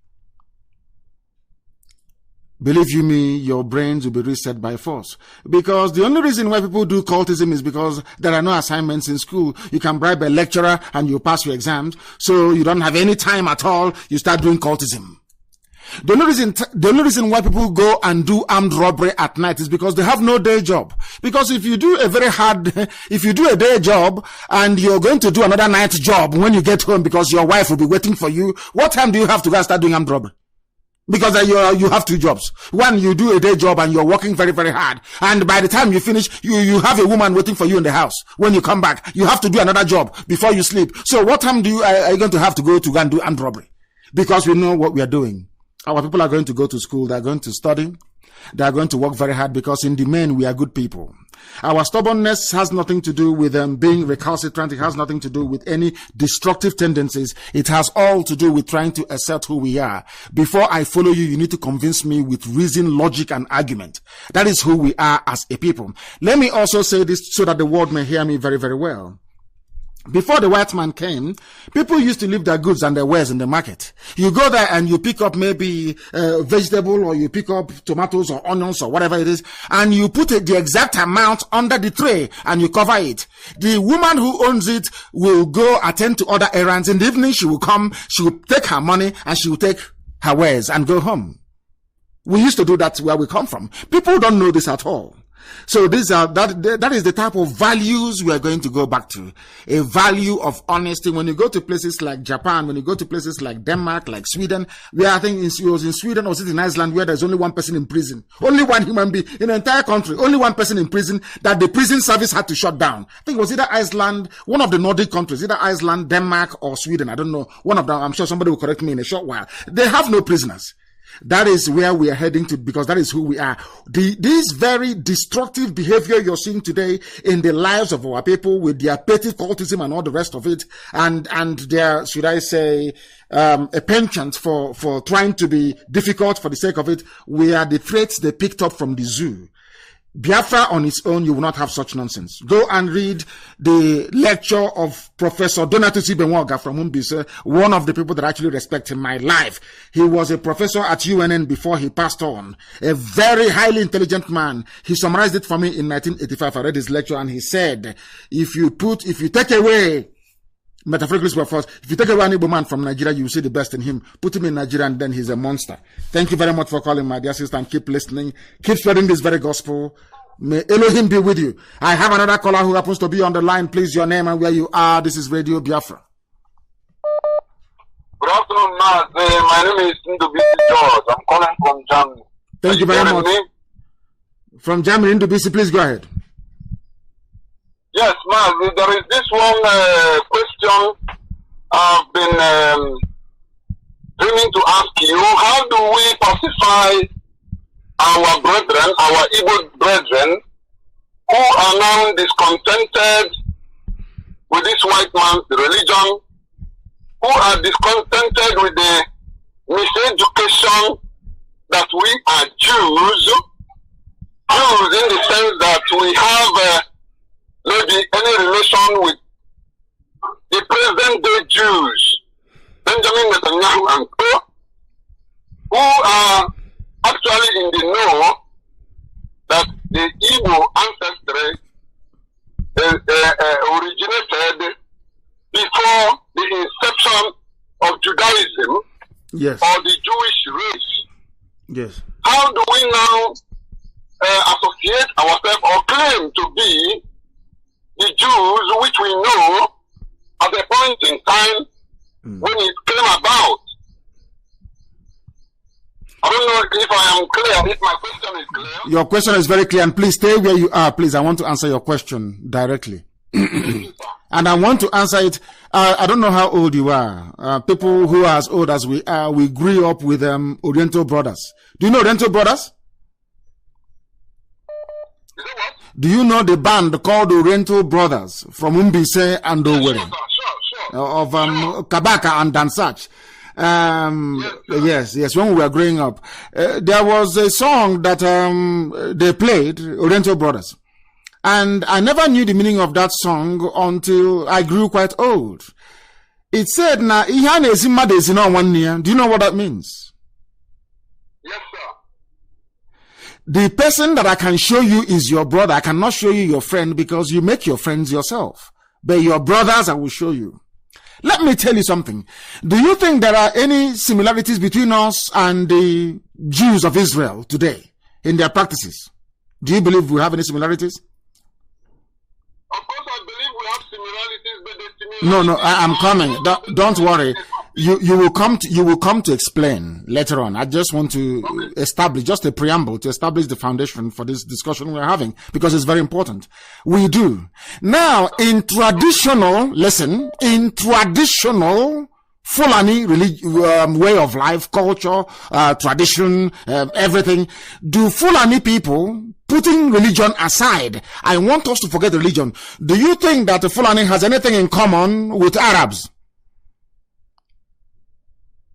believe you me, your brains will be reset by force. Because the only reason why people do cultism is because there are no assignments in school. You can bribe a lecturer and you pass your exams. So you don't have any time at all. You start doing cultism. The only reason why people go and do armed robbery at night is because they have no day job. Because if you do a day job and you're going to do another night job when you get home because your wife will be waiting for you, what time do you have to go and start doing armed robbery? Because you have two jobs. One, you do a day job and you're working very, very hard. And by the time you finish, you have a woman waiting for you in the house. When you come back, you have to do another job before you sleep. So what time are you going to have to go to go and do armed robbery? Because we know what we are doing. Our people are going to go to school. They're going to study. They are going to work very hard because in the main, we are good people. Our stubbornness has nothing to do with being recalcitrant. It has nothing to do with any destructive tendencies. It has all to do with trying to assert who we are. Before I follow you, you need to convince me with reason, logic, and argument. That is who we are as a people. Let me also say this so that the world may hear me very, very well. Before the white man came, people used to leave their goods and their wares in the market. You go there and you pick up maybe vegetable, or you pick up tomatoes or onions or whatever it is, and you put the exact amount under the tray and you cover it. The woman who owns it will go attend to other errands. In the evening, she will come, she will take her money and she will take her wares and go home. We used to do that where we come from. People don't know this at all. So that is the type of values we are going to go back to. A value of honesty. When you go to places like Japan, when you go to places like Denmark, like Sweden, where I think it was in Sweden or was it in Iceland where there's only one person in prison. Only one human being in the entire country. Only one person in prison that the prison service had to shut down. I think it was either Iceland, one of the Nordic countries, either Iceland, Denmark, or Sweden. I don't know. One of them, I'm sure somebody will correct me in a short while. They have no prisoners. That is where we are heading to, because that is who we are. This very destructive behavior you're seeing today in the lives of our people with their petty cultism and all the rest of it, and their, should I say, a penchant for trying to be difficult for the sake of it, we are the threats they picked up from the zoo. Biafra on its own, you will not have such nonsense. Go and read the lecture of Professor Donatus Ibenwaga from Umbise, one of the people that I actually respect in my life. He was a professor at UNN before he passed on. A very highly intelligent man. He summarized it for me in 1985. I read his lecture and he said, if you take away Metaphorically speaking, first, if you take away an Igbo man from Nigeria, you will see the best in him. Put him in Nigeria and then he's a monster. Thank you very much for calling, my dear sister, and keep listening. Keep spreading this very gospel. May Elohim be with you. I have another caller who happens to be on the line. Please, your name and where you are. This is Radio Biafra. Good afternoon, Matt. My name is Ndubisi George. I'm calling from Germany. Thank you very much. Me? From Germany, Ndubisi, please go ahead. Yes, Matt. There is this one question I've been dreaming to ask you. How do we pacify our brethren, our Igbo brethren, who are now discontented with this white man's religion, who are discontented with the miseducation that we are Jews in the sense that we have maybe any relation with the present day Jews, Benjamin Netanyahu and co, who are actually in the know that the Igbo ancestry originated before the inception of Judaism, yes, or the Jewish race. Yes. How do we now associate ourselves or claim to be the Jews which we know at a point in time when it came about? I don't know if I am clear, if my question is clear. Your question is very clear, and please stay where you are, please. I want to answer your question directly. And I want to answer it. I don't know how old you are. People who are as old as we are, we grew up with Oriental Brothers. Do you know Oriental Brothers? Do you know the band called Oriental Brothers from Umbise and Owerri? Of Kabaka and Dansach. Yes, when we were growing up. There was a song that they played, Oriental Brothers. And I never knew the meaning of that song until I grew quite old. It said, do you know what that means? Yes, sir. The person that I can show you is your brother. I cannot show you your friend because you make your friends yourself. But your brothers, I will show you. Let me tell you something. Do you think there are any similarities between us and the Jews of Israel today in their practices? Do you believe we have any similarities? Of course, I believe we have similarities, but the similarities... No, I'm coming. Don't worry. You will come to explain later on. I just want to establish just a preamble to establish the foundation for this discussion we're having because it's very important. We do. Now, in traditional Fulani way of life, culture, tradition, everything, do Fulani people, putting religion aside, I want us to forget religion. Do you think that the Fulani has anything in common with Arabs?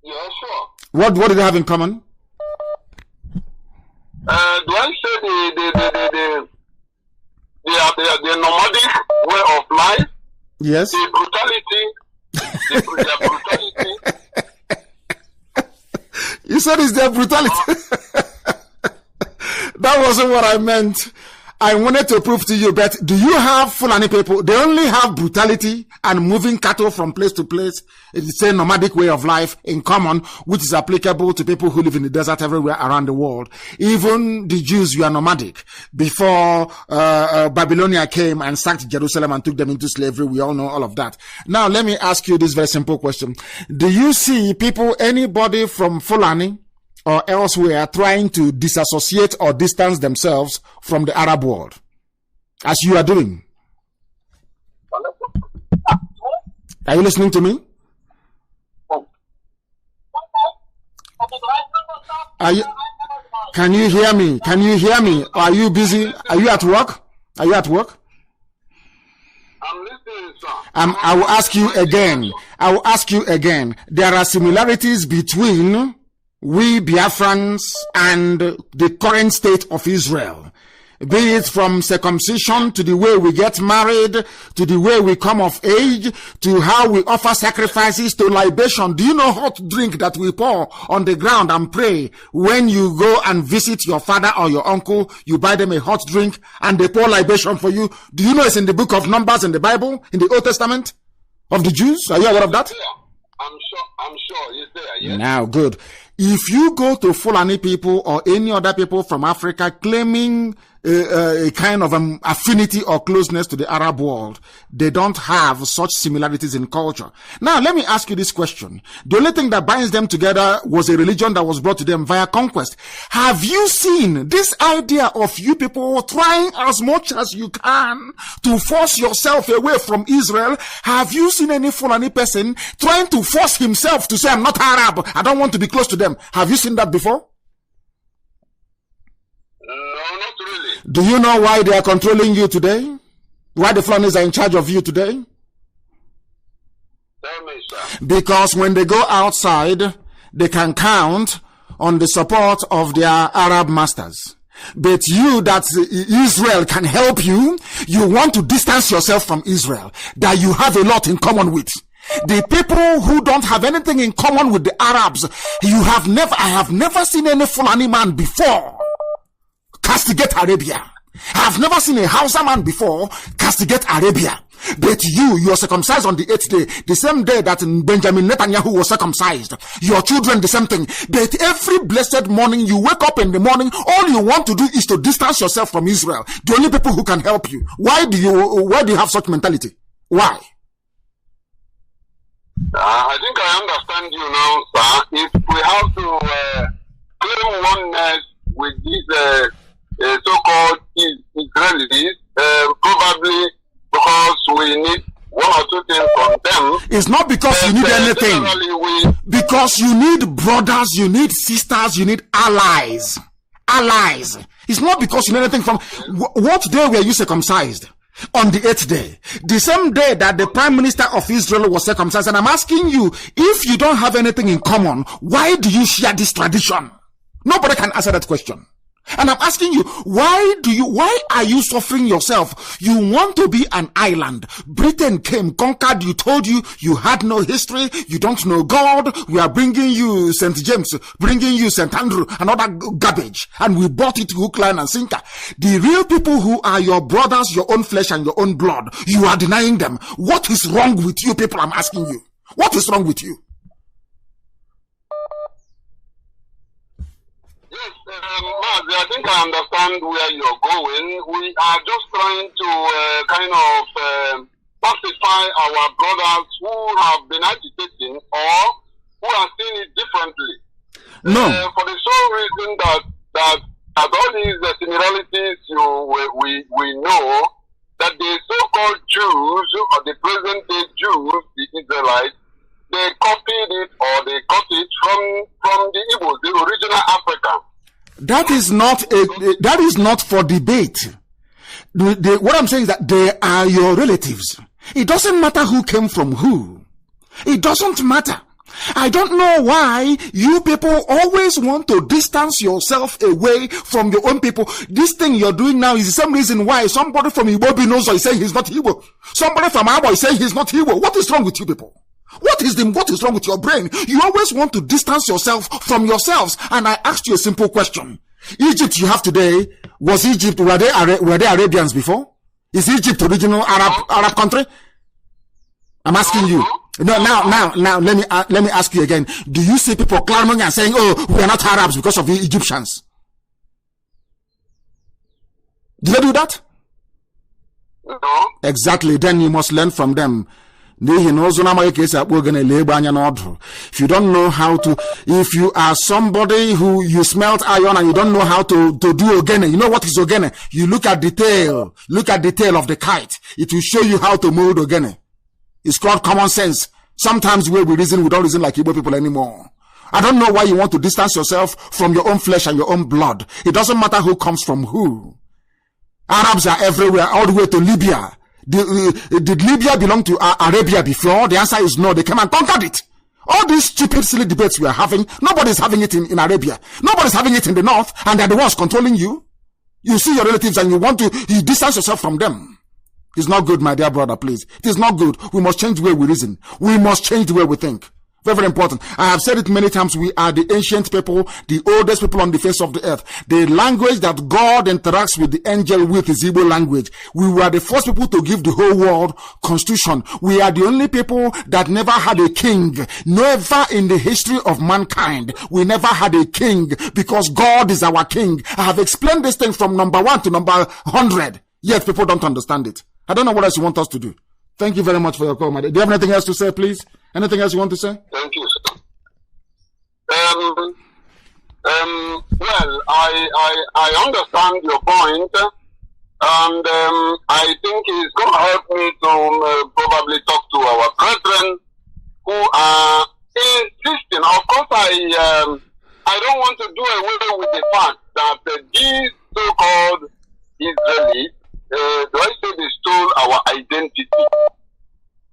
Yeah, sure. What do they have in common? Do I say the nomadic way of life? Yes. The brutality. You said it's their brutality. That wasn't what I meant. I wanted to prove to you, but do you have Fulani people? They only have brutality and moving cattle from place to place. It's the same nomadic way of life in common, which is applicable to people who live in the desert everywhere around the world. Even the Jews were nomadic before Babylonia came and sacked Jerusalem and took them into slavery. We all know all of that. Now, let me ask you this very simple question. Do you see people, anybody from Fulani or elsewhere, trying to disassociate or distance themselves from the Arab world, as you are doing? Are you listening to me? Can you hear me? Can you hear me? Are you busy? Are you at work? Are you at work? I'm listening, sir. I will ask you again. There are similarities between we Biafrans and the current state of Israel, be it from circumcision to the way we get married, to the way we come of age, to how we offer sacrifices, to libation. Do you know hot drink that we pour on the ground and pray when you go and visit your father or your uncle? You buy them a hot drink and they pour libation for you. Do you know it's in the book of Numbers in the Bible, in the Old Testament? of the Jews? Are you aware of that? I'm sure he's there, yes. Now, good. If you go to Fulani people or any other people from Africa claiming a kind of affinity or closeness to the Arab world, they don't have such similarities in culture. Now, let me ask you this question. The only thing that binds them together was a religion that was brought to them via conquest. Have you seen this idea of you people trying as much as you can to force yourself away from Israel? Have you seen any Fulani person trying to force himself to say, I'm not Arab, I don't want to be close to them? Have you seen that before? No, not really. Do you know why they are controlling you today? Why the Fulanis are in charge of you today? Tell me, sir. Because when they go outside, they can count on the support of their Arab masters. But you, that Israel can help you, you want to distance yourself from Israel, that you have a lot in common with. The people who don't have anything in common with the Arabs, I have never seen any Fulani man before castigate Arabia. I have never seen a Hausa man before castigate Arabia. But you are circumcised on the 8th day, the same day that Benjamin Netanyahu was circumcised. Your children, the same thing. But every blessed morning, you wake up in the morning, all you want to do is to distance yourself from Israel. The only people who can help you. Why do you have such mentality? Why? I think I understand you now, sir. If we have to claim oneness with these so-called Israelis, probably because we need one or two things from them. It's not because you need anything. Because you need brothers, you need sisters, you need allies. Allies. It's not because you need anything from... What day were you circumcised? On the 8th day. The same day that the Prime Minister of Israel was circumcised. And I'm asking you, if you don't have anything in common, why do you share this tradition? Nobody can answer that question. And I'm asking you, why are you suffering yourself? You want to be an island. Britain came, conquered you, told you you had no history, you don't know God. We are bringing you St. James, bringing you St. Andrew, and other garbage. And we bought it hook, line, and sinker. The real people who are your brothers, your own flesh, and your own blood, you are denying them. What is wrong with you people? I'm asking you. What is wrong with you? Mazi, I think I understand where you're going. We are just trying to kind of pacify our brothers who have been agitating or who are seeing it differently. No. For the sole reason that all these similarities we know that the so-called Jews or the present-day Jews, the Israelites, they copied it or they got it from the Igbo, the original Africa. That is not for debate. What I'm saying is that they are your relatives. It doesn't matter who came from who. It doesn't matter. I don't know why you people always want to distance yourself away from your own people. This thing you're doing now is the same reason why somebody from Igbo knows is saying he's not Igbo. Somebody from Abo is saying he's not Igbo. What is wrong with you people? What is wrong with your brain? You always want to distance yourself from yourselves. And I asked you a simple question. Egypt you have today, were they Arabians before? Is Egypt original Arab country? I'm asking you. No, now, let me ask you again. Do you see people clamoring and saying, oh, we are not Arabs because of the Egyptians? Did they do that? No. Exactly. Then you must learn from them. If you don't know how to, if you are somebody who you smelt iron and you don't know how to do ogene, you know what is ogene? You look at the tail of the kite. It will show you how to mold ogene. It's called common sense. Sometimes where we reason, we don't reason like Igbo people anymore. I don't know why you want to distance yourself from your own flesh and your own blood. It doesn't matter who comes from who. Arabs are everywhere, all the way to Libya. Did Libya belong to Arabia before? The answer is no. They came and conquered it. All these stupid, silly debates we are having, nobody's having it in Arabia. Nobody's having it in the north, and they're the ones controlling you. You see your relatives and you distance yourself from them. It's not good, my dear brother, please. It is not good. We must change the way we reason. We must change the way we think. Very, very important. I have said it many times. We are the ancient people, the oldest people on the face of the earth. The language that God interacts with the angel with is Igbo language. We were the first people to give the whole world constitution. We are the only people that never had a king. Never in the history of mankind, we never had a king, because God is our king. I have explained this thing from number 1 to number 100. Yet people don't understand it. I don't know what else you want us to do. Thank you very much for your call, madam. Do you have anything else to say, please? Anything else you want to say? Thank you, sir. Well, I understand your point, and I think it's going to help me to probably talk to our brethren who are insisting. Of course, I don't want to do away with the fact that these so-called Israelis, do I say they stole our identity?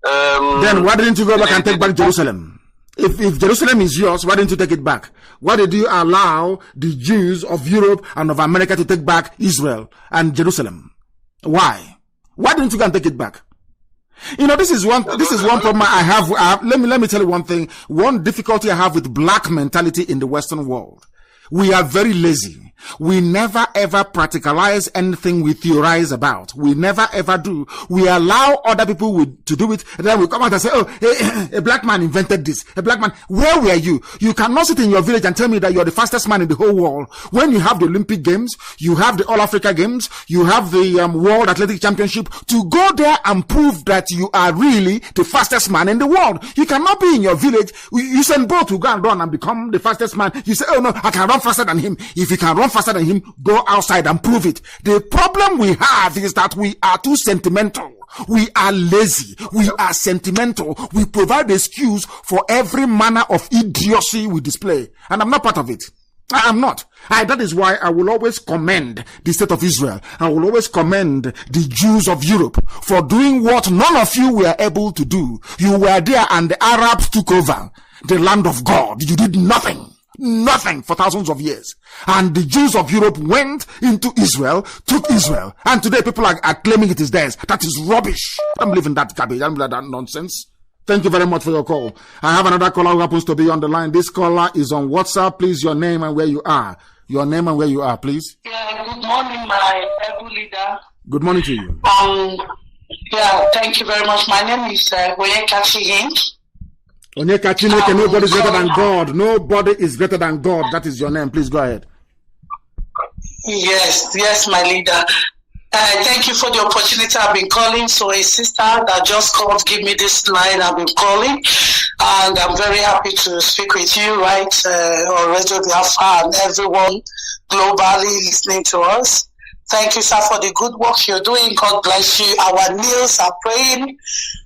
Then why didn't you go back and take back Jerusalem? If Jerusalem is yours, why didn't you take it back? Why did you allow the Jews of Europe and of America to take back Israel and Jerusalem? Why? Why didn't you go and take it back? You know, this is one problem I have. Let me tell you one thing. One difficulty I have with black mentality in the Western world. We are very lazy. We never ever practicalize anything we theorize about. We never ever do. We allow other people to do it, and then we come out and say, oh, a black man invented this. A black man. Where were you? You cannot sit in your village and tell me that you're the fastest man in the whole world. When you have the Olympic Games, you have the All Africa Games, you have the World Athletic Championship, to go there and prove that you are really the fastest man in the world. You cannot be in your village. You send both to go and run and become the fastest man. You say, oh no, I can run faster than him. If you can run faster than him, go outside and prove it. The problem we have is that we are too sentimental. We are lazy. We are sentimental. We provide excuse for every manner of idiocy we display. And I'm not part of it. I am not. That is why I will always commend the state of Israel. I will always commend the Jews of Europe for doing what none of you were able to do. You were there and the Arabs took over the land of God. You did nothing. Nothing for thousands of years. And the Jews of Europe went into Israel, took Israel, and today people are claiming it is theirs. That is rubbish. I don't believe in that garbage. I don't believe in that nonsense. Thank you very much for your call. I have another caller who happens to be on the line. This caller is on WhatsApp. Please, your name and where you are. Your name and where you are, please. Yeah, good morning, my able leader. Good morning to you. Yeah, thank you very much. My name is Oyekachi Hink. Onyekachi, nobody is greater than God. Nobody is greater than God. That is your name. Please go ahead. Yes, my leader. Thank you for the opportunity. I've been calling. So a sister that just called, give me this line. I've been calling, and I'm very happy to speak with you, right? On Radio Biafra and everyone globally listening to us. Thank you, sir, for the good work you're doing. God bless you. Our knees are praying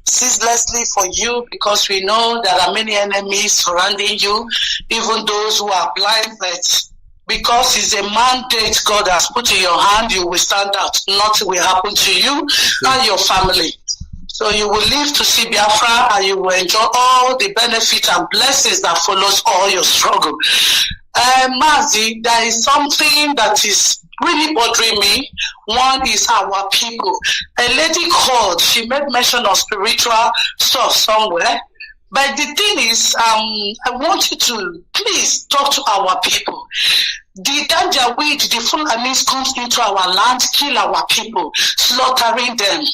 ceaselessly for you, because we know there are many enemies surrounding you, even those who are blind, but because it's a mandate God has put in your hand, you will stand out. Nothing will happen to you and your family. So you will live to see Biafra, and you will enjoy all the benefits and blessings that follows all your struggle. Mazi, there is something that is really bothering me. One is our people. A lady called, she made mention of spiritual stuff somewhere. But the thing is, I want you to please talk to our people. The danger which the Fulanis comes into our land, kill our people, slaughtering them.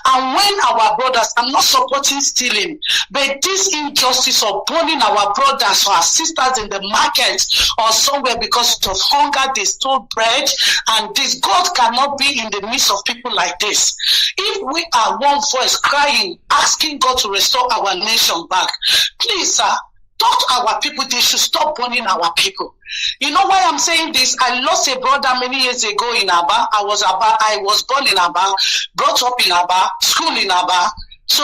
And when our brothers, I'm not supporting stealing, but this injustice of burning our brothers or our sisters in the market or somewhere because of hunger, they stole bread, and this, God cannot be in the midst of people like this. If we are one voice crying, asking God to restore our nation back, please, sir, talk to our people. They should stop burning our people. You know why I'm saying this? I lost a brother many years ago in Aba. I was born in Aba, brought up in Aba, school in Aba. So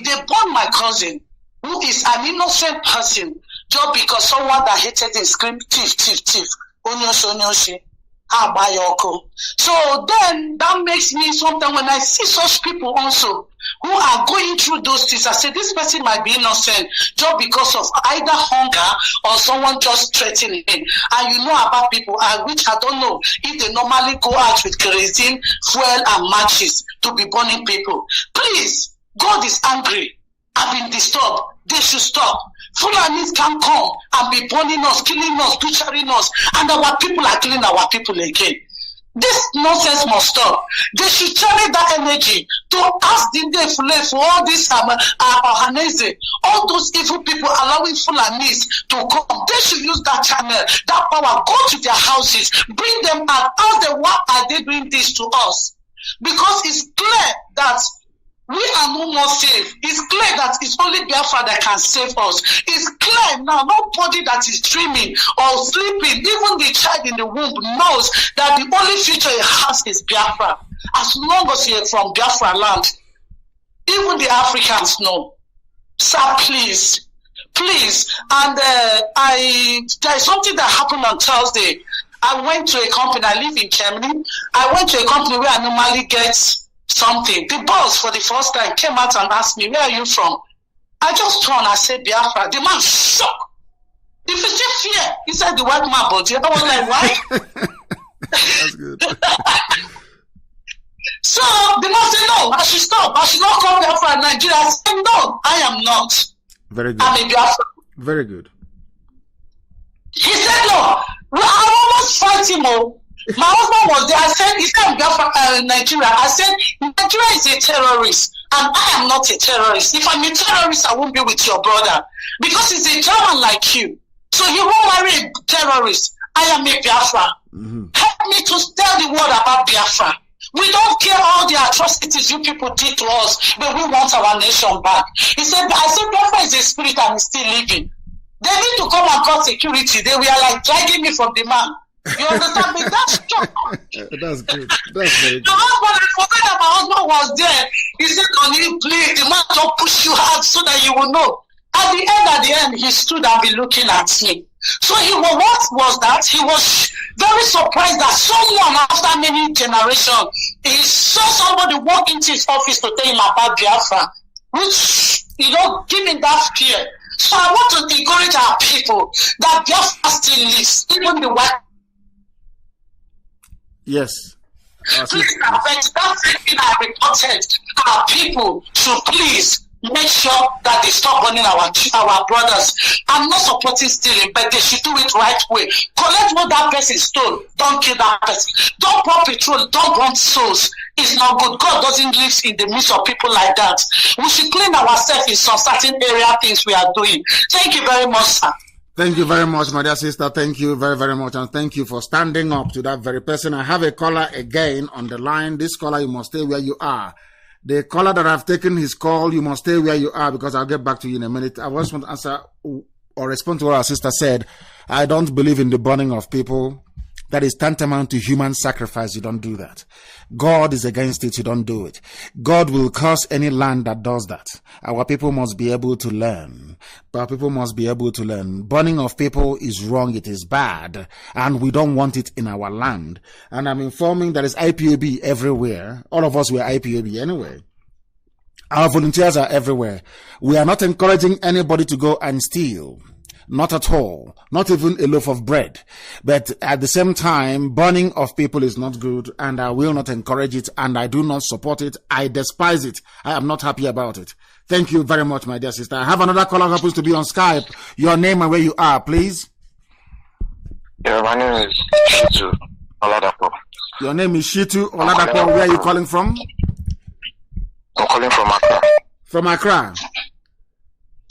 they burned my cousin, who is an innocent person, just because someone that hated him screamed, thief, thief, thief. Onyoshi. So then that makes me sometimes, when I see such people also who are going through those things, I say this person might be innocent just because of either hunger or someone just threatening him. And you know about people, which I don't know if they normally go out with kerosene, fuel and matches to be burning people. Please, God is angry. I've been disturbed. They should stop. Fulanis can come and be burning us, killing us, butchering us, and our people are killing our people again. This nonsense must stop. They should channel that energy to ask the day for all this Ohanese, all those evil people allowing Fulanis to come. They should use that channel, that power, go to their houses, bring them out, ask them why are they doing this to us? Because it's clear that we are no more safe. It's clear that it's only Biafra that can save us. It's clear now, nobody that is dreaming or sleeping, even the child in the womb knows that the only future he has is Biafra. As long as he is from Biafra land, even the Africans know. Sir, please. And there is something that happened on Thursday. I went to a company, I live in Germany. I went to a company where I normally get something. The boss for the first time came out and asked me, where are you from? I just turned, I said Biafra. The man shocked. If you see fear, he said the white man body. I was like, why? That's good. So the man said, no, I should stop. I should not come Biafra in Nigeria. I said, no, I am not. Very good. I'm a Biafra. Very good. He said, no, I almost fight him. My husband was there. I said, he said, Nigeria. I said, Nigeria is a terrorist, and I am not a terrorist. If I'm a terrorist, I won't be with your brother because he's a German like you. So he won't marry a terrorist. I am a Biafra. Help me to tell the world about Biafra. We don't care all the atrocities you people did to us, but we want our nation back. He said, I said, Biafra is a spirit and is still living. They need to come and call security. They were like dragging me from the man. You understand me? That's true. That's good. That's very good. The husband, I forgot that my husband was there. He said, can you please, the man don't push you hard so that you will know. At the end, he stood and be looking at me. So what was that? He was very surprised that someone after many generations, he saw somebody walk into his office to tell him about Biafra, which, give him that fear. So I want to encourage our people that Biafra still lives, even the white. Yes. Please, that thing I reported, our people should please make sure that they stop burning our brothers. I'm not supporting stealing, but they should do it right way. Collect what that person stole. Don't kill that person. Don't pour petrol. Don't burn souls. It's not good. God doesn't live in the midst of people like that. We should clean ourselves in some certain area things we are doing. Thank you very much, sir. Thank you very much, my dear sister. Thank you very, very much. And thank you for standing up to that very person. I have a caller again on the line. This caller, you must stay where you are. The caller that I've taken his call, you must stay where you are because I'll get back to you in a minute. I just want to answer or respond to what our sister said. I don't believe in the burning of people. That is tantamount to human sacrifice. You don't do that. God is against it. You don't do it. God will curse any land that does that. Our people must be able to learn. Our people must be able to learn. Burning of people is wrong. It is bad. And we don't want it in our land. And I'm informing there is IPOB everywhere. All of us were IPOB anyway. Our volunteers are everywhere. We are not encouraging anybody to go and steal. Not at all. Not even a loaf of bread. But at the same time, burning of people is not good, and I will not encourage it, and I do not support it. I despise it. I am not happy about it. Thank you very much, my dear sister. I have another caller who happens to be on Skype. Your name and where you are, please. Yeah, my name is Shitu Oladapo. Your name is Shitu Oladapo. Where are you calling from? I'm calling from Accra. From Accra?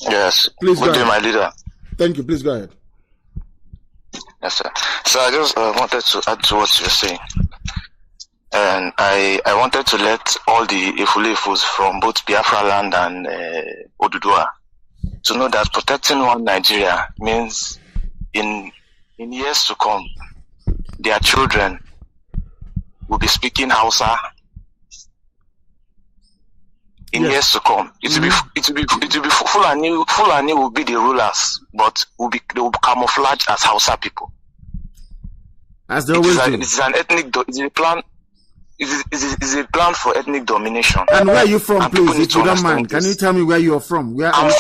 Yes. Please go ahead. My leader. Thank you. Please go ahead. Yes, sir. So I just wanted to add to what you're saying. And I wanted to let all the Ifulefus from both Biafra land and Oduduwa to know that protecting one Nigeria means in years to come, their children will be speaking Hausa. In years to come, it will be Fulani will be the rulers, but they will camouflage as Hausa people. As they always do. It is an ethnic. It is a plan for ethnic domination. And where are you from, please? If you don't mind, can you tell me where you are from? I'm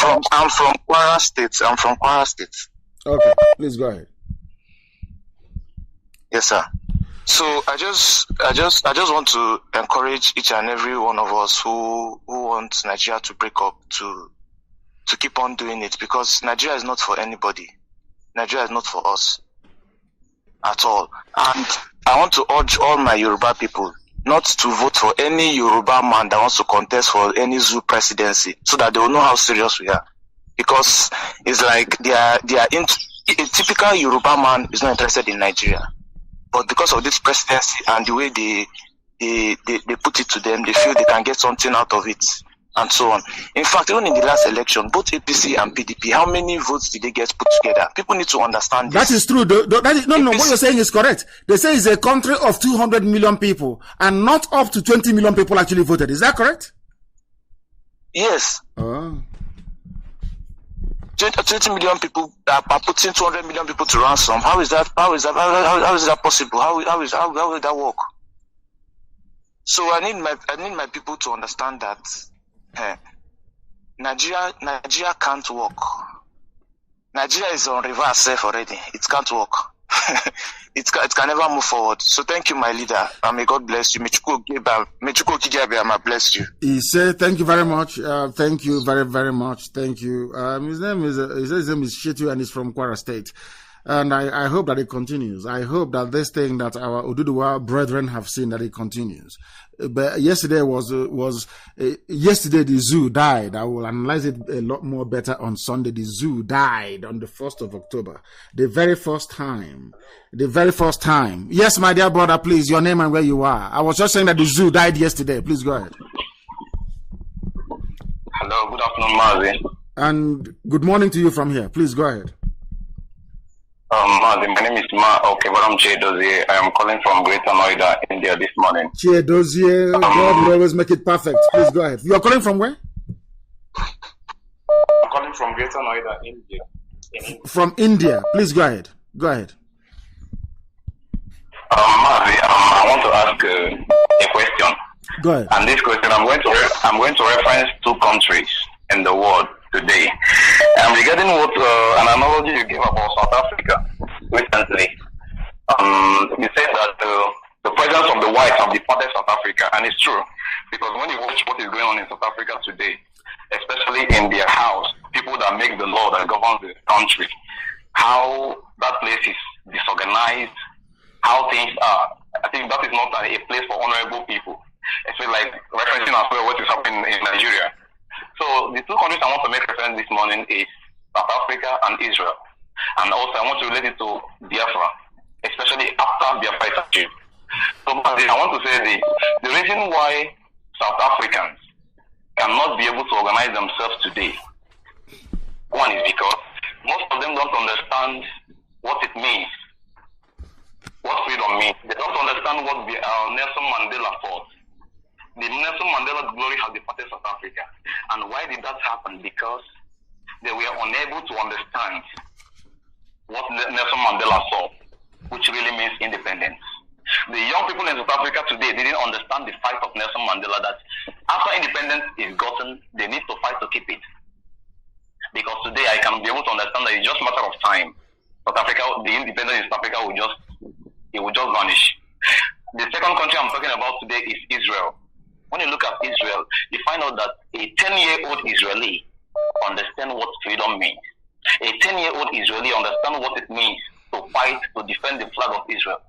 from Kwara State. Okay, please go ahead. Yes, sir. So I just want to encourage each and every one of us who wants Nigeria to break up to to keep on doing it, because Nigeria is not for anybody. Nigeria is not for us at all. And I want to urge all my Yoruba people not to vote for any Yoruba man that wants to contest for any zoo presidency, so that they will know how serious we are. Because it's like a typical Yoruba man is not interested in Nigeria. But because of this presidency and the way they put it to them, they feel they can get something out of it, and so on. In fact, even in the last election, both APC and PDP, how many votes did they get put together? People need to understand this. That is true. What you're saying is correct. They say it's a country of 200 million people, and not up to 20 million people actually voted. Is that correct? Yes. 20 million people are putting 200 million people to ransom. How is that possible? How will that work? So I need my people to understand that Nigeria can't work. Nigeria is on reverse self already. It can't work. It can never move forward. So thank you, my leader, and may God bless you. May bless you. He said, "Thank you very much. Thank you very, very much. Thank you." His name is Shetu, and he's from Kwara State. And I hope that it continues. I hope that this thing that our Oduduwa brethren have seen, that it continues. But yesterday yesterday the zoo died. I will analyze it a lot more better on Sunday. The zoo died on the 1st of October. The very first time. Yes, my dear brother, please, your name and where you are. I was just saying that the zoo died yesterday. Please go ahead. Hello, good afternoon, Mazi. And good morning to you from here. Please go ahead. My name is I'm Chedozie. I am calling from Greater Noida, India this morning. Chedozie, God will always make it perfect. Please go ahead. You are calling from where? I'm calling from Greater Noida, India. From India. Please go ahead. I want to ask a question. Go ahead. And this question, I'm going to reference two countries in the world today. Regarding what an analogy you gave about South Africa recently, you said that the presence of the whites have departed South Africa, and it's true, because when you watch what is going on in South Africa today, especially in their house, people that make the law that governs the country, how that place is disorganized, how things are. I think that is not a place for honorable people. I feel like referencing as well what is happening in Nigeria. So the two countries I want to make reference this morning is South Africa and Israel. And also I want to relate it to Biafra, especially after Biafra is achieved. So I want to say the reason why South Africans cannot be able to organize themselves today, one is because most of them don't understand what it means, what freedom means. They don't understand what Nelson Mandela fought. The Nelson Mandela glory has departed South Africa. And why did that happen? Because they were unable to understand what Nelson Mandela saw, which really means independence. The young people in South Africa today didn't understand the fight of Nelson Mandela, that after independence is gotten, they need to fight to keep it. Because today I can be able to understand that it's just a matter of time. South Africa, the independence in South Africa will just vanish. The second country I'm talking about today is Israel. When you look at Israel, you find out that a 10-year-old Israeli understands what freedom means. A 10-year-old Israeli understands what it means to fight to defend the flag of Israel.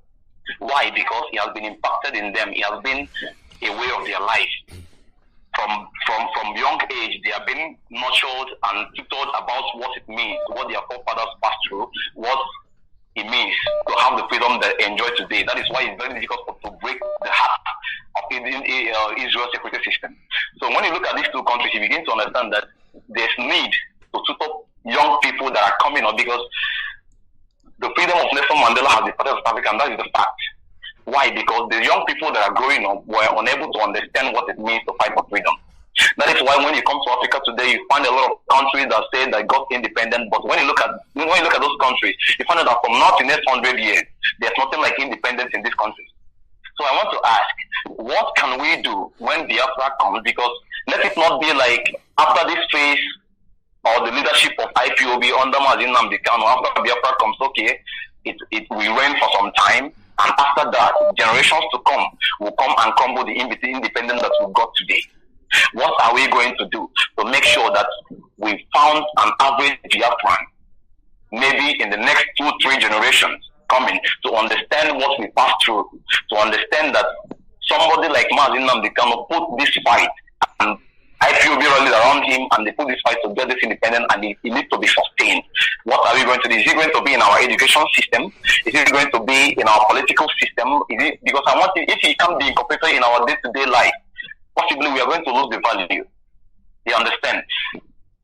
Why? Because it has been impacted in them. It has been a way of their life. From young age, they have been nurtured and tutored about what it means, what their forefathers passed through, what it means to have the freedom they enjoy today. That is why it's very difficult to break the heart of Israel's security system. So when you look at these two countries, you begin to understand that there's need to tutor young people that are coming up, because the freedom of Nelson Mandela has departed South Africa, and that is the fact. Why? Because the young people that are growing up were unable to understand what it means to fight for freedom. That is why when you come to Africa today, you find a lot of countries that say that got independent. But when you look at those countries, you find out that from now to next 100 years, there's nothing like independence in these countries. So I want to ask, what can we do when Biafra comes? Because let it not be like after this phase or the leadership of IPOB under Mazin Nnamdi Kanu, after Biafra comes, okay, it will reign for some time, and after that, generations to come will come and crumble the independence that we've got today. What are we going to do to make sure that we found an average Biafran, maybe in the next 2-3 generations coming, to understand what we passed through, to understand that somebody like Mazi Nnamdi Kanu put this fight, and IPOB rallied around him, and they put this fight to get this independence, and it needs to be sustained. What are we going to do? Is it going to be in our education system? Is it going to be in our political system? Because I want it, if it can be incorporated in our day-to-day life, possibly we are going to lose the value. You understand?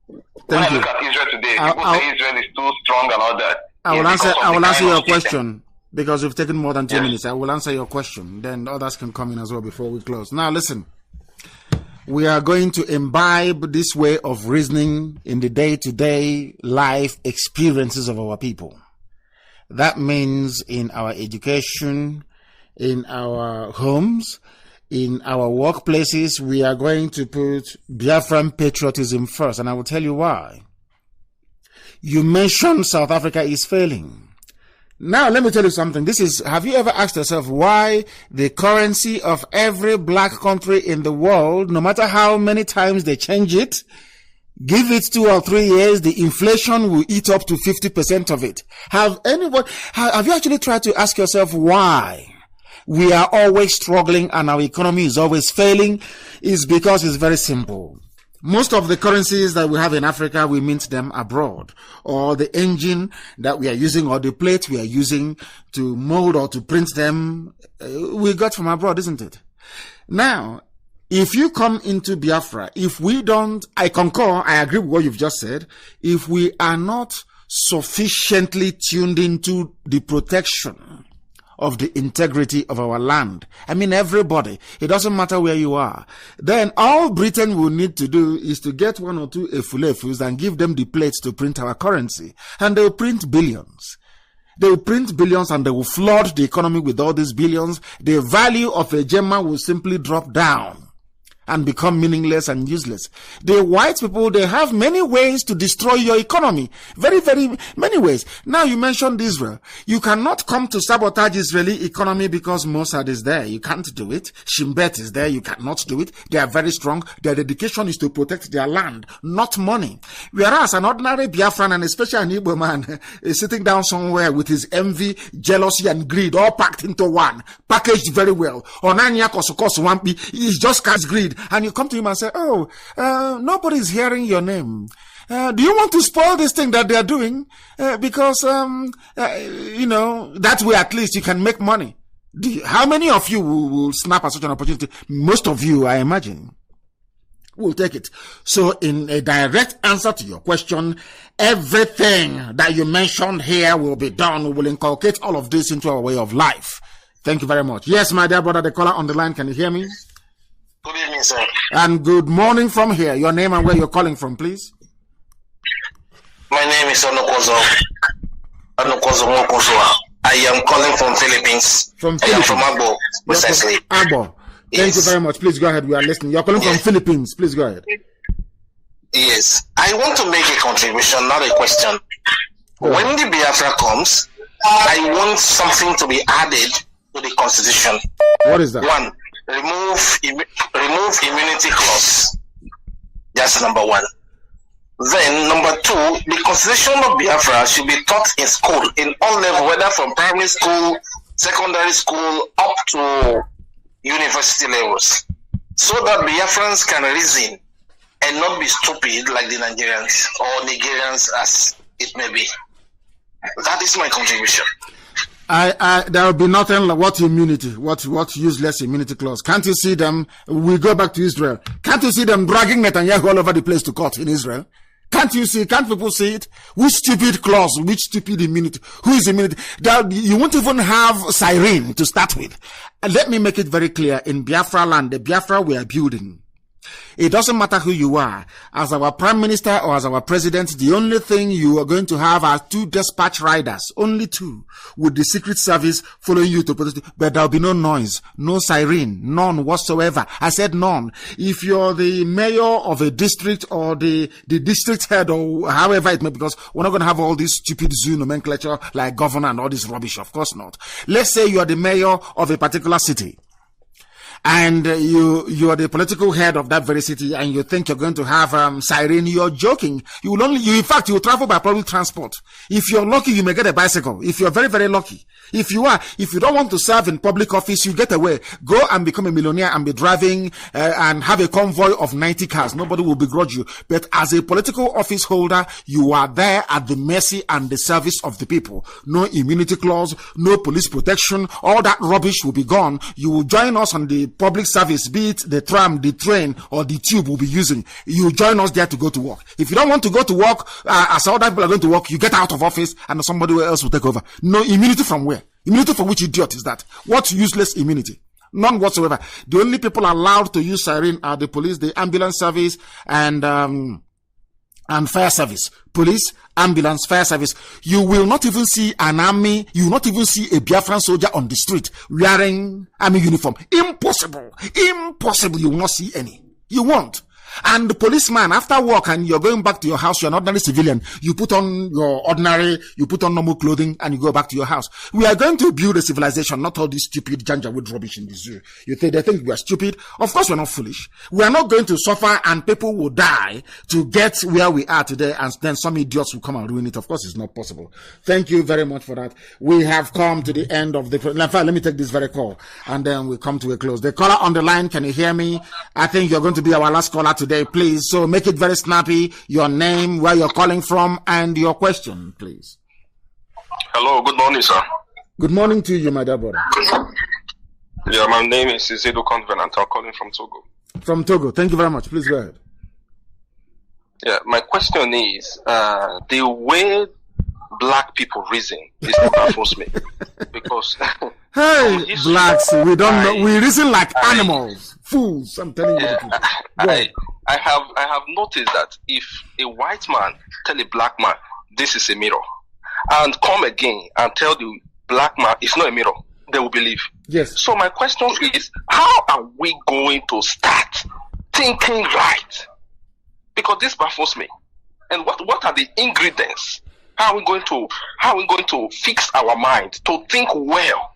When I look at Israel today, people say Israel is too strong and all that. I will answer your question, because we've taken more than 2 minutes. I will answer your question. Then others can come in as well before we close. Now listen. We are going to imbibe this way of reasoning in the day-to-day life experiences of our people. That means in our education, in our homes, in our workplaces, we are going to put Biafran patriotism first. And I will tell you why. You mentioned South Africa is failing. Now, let me tell you something. Have you ever asked yourself why the currency of every black country in the world, no matter how many times they change it, give it 2 or 3 years, the inflation will eat up to 50% of it? Have you actually tried to ask yourself why we are always struggling and our economy is always failing? It's because it's very simple. Most of the currencies that we have in Africa, we mint them abroad, or the engine that we are using or the plate we are using to mold or to print them, we got from abroad, isn't it? Now, if you come into Biafra, I concur, I agree with what you've just said, if we are not sufficiently tuned into the protection of the integrity of our land. I mean, everybody. It doesn't matter where you are. Then all Britain will need to do is to get 1 or 2 Efulefus and give them the plates to print our currency. And they will print billions. They will print billions and they will flood the economy with all these billions. The value of a gemma will simply drop down and become meaningless and useless. The white people, they have many ways to destroy your economy. Very, very many ways. Now you mentioned Israel. You cannot come to sabotage Israeli economy because Mossad is there. You can't do it. Shin Bet is there. You cannot do it. They are very strong. Their dedication is to protect their land, not money. Whereas an ordinary Biafran, and especially an Igbo man, is sitting down somewhere with his envy, jealousy, and greed all packed into one, packaged very well. Onanya Kosokoso Wampi, he just cast greed. And you come to him and say, nobody's hearing your name. Do you want to spoil this thing that they are doing? Because, that way at least you can make money. How many of you will snap at such an opportunity? Most of you, I imagine, will take it. So in a direct answer to your question, everything that you mentioned here will be done. We will inculcate all of this into our way of life. Thank you very much. Yes, my dear brother, the caller on the line, can you hear me? Good evening, sir. And good morning from here. Your name and where you're calling from, please. My name is Anukozo Mokosoa. I am calling from Philippines. I am from Agbo, precisely. Agbo. Thank you very much. Please go ahead. We are listening. You're calling from Philippines. Please go ahead. Yes. I want to make a contribution, not a question. When the Biafra comes, I want something to be added to the Constitution. What is that? 1. Remove immunity clause. That's number 1. Then number 2, the Constitution of Biafra should be taught in school, in all levels, whether from primary school, secondary school, up to university levels, so that Biafrans can reason and not be stupid like the Nigerians or Nigerians as it may be. That is my contribution. There will be nothing like what useless immunity clause. Can't you see them? We go back to Israel. Can't you see them dragging Netanyahu all over the place to court in Israel? Can't people see it? Which stupid clause? Which stupid immunity? Who is immunity? You won't even have siren to start with. And let me make it very clear. In Biafra land, the Biafra we are building, it doesn't matter who you are. As our prime minister or as our president, the only thing you are going to have are 2 dispatch riders, only 2, with the secret service following you to protest. But there'll be no noise, no siren, none whatsoever. I said none. If you're the mayor of a district or the district head or however it may be, because we're not going to have all this stupid zoo nomenclature like governor and all this rubbish. Of course not. Let's say you are the mayor of a particular city. and you are the political head of that very city, and you think you're going to have siren, you're joking. In fact, you will travel by public transport. If you're lucky, you may get a bicycle. If you're very, very lucky. If you don't want to serve in public office, you get away. Go and become a millionaire and be driving and have a convoy of 90 cars. Nobody will begrudge you. But as a political office holder, you are there at the mercy and the service of the people. No immunity clause, no police protection. All that rubbish will be gone. You will join us on the public service, be it the tram, the train, or the tube we'll be using. You join us there to go to work. If you don't want to go to work, as other people are going to work, you get out of office and somebody else will take over. No immunity from where? Immunity for which idiot is that? What useless immunity? None whatsoever. The only people allowed to use siren are the police, the ambulance service, and fire service. Police, ambulance, fire service. You will not even see an army, you will not even see a Biafran soldier on the street wearing army uniform. Impossible. Impossible. You will not see any. You won't. And the policeman, after work and you're going back to your house, you're an ordinary civilian. You put on normal clothing and you go back to your house. We are going to build a civilization, not all this stupid janjaweed rubbish in the zoo. They think we are stupid. Of course we're not foolish. We are not going to suffer and people will die to get where we are today, and then some idiots will come and ruin it. Of course it's not possible. Thank you very much for that. We have come to the end of the... In fact, let me take this very call and then we come to a close. The caller on the line, can you hear me? I think you're going to be our last caller today, please. So make it very snappy. Your name, where you're calling from, and your question, please. Hello, good morning, sir. Good morning to you, my dear brother. Yeah, my name is Izedo Convenant. I'm calling from Togo. From Togo. Thank you very much. Please go ahead. Yeah, my question is, the way black people reason is what baffles me. Because hey, blacks, we don't know. We reason like animals. Fools, I'm telling you the truth. I have noticed that if a white man tell a black man this is a mirror, and come again and tell the black man it's not a mirror, they will believe. Yes. So my question is, how are we going to start thinking right? Because this baffles me. And what are the ingredients? How are we going to fix our mind to think well?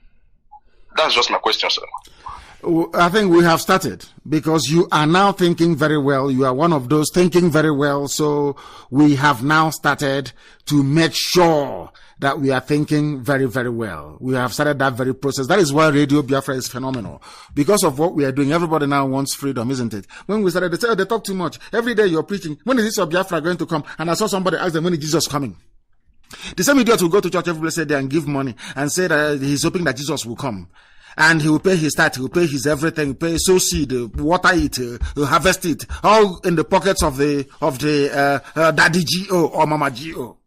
That's just my question, sir. I think we have started, because you are now thinking very well. You are one of those thinking very well. So we have now started to make sure that we are thinking very, very well. We have started that very process. That is why Radio Biafra is phenomenal. Because of what we are doing, everybody now wants freedom, isn't it? When we started, they say, oh, they talk too much. Every day you're preaching. When is this of Biafra going to come? And I saw somebody ask them, when is Jesus coming? The same idiot will go to church every blessed day and give money and say that he's hoping that Jesus will come. And he will pay his tithe, he will pay his everything, he will pay sow seed, water it, harvest it, all in the pockets of the daddy GO or mama GO.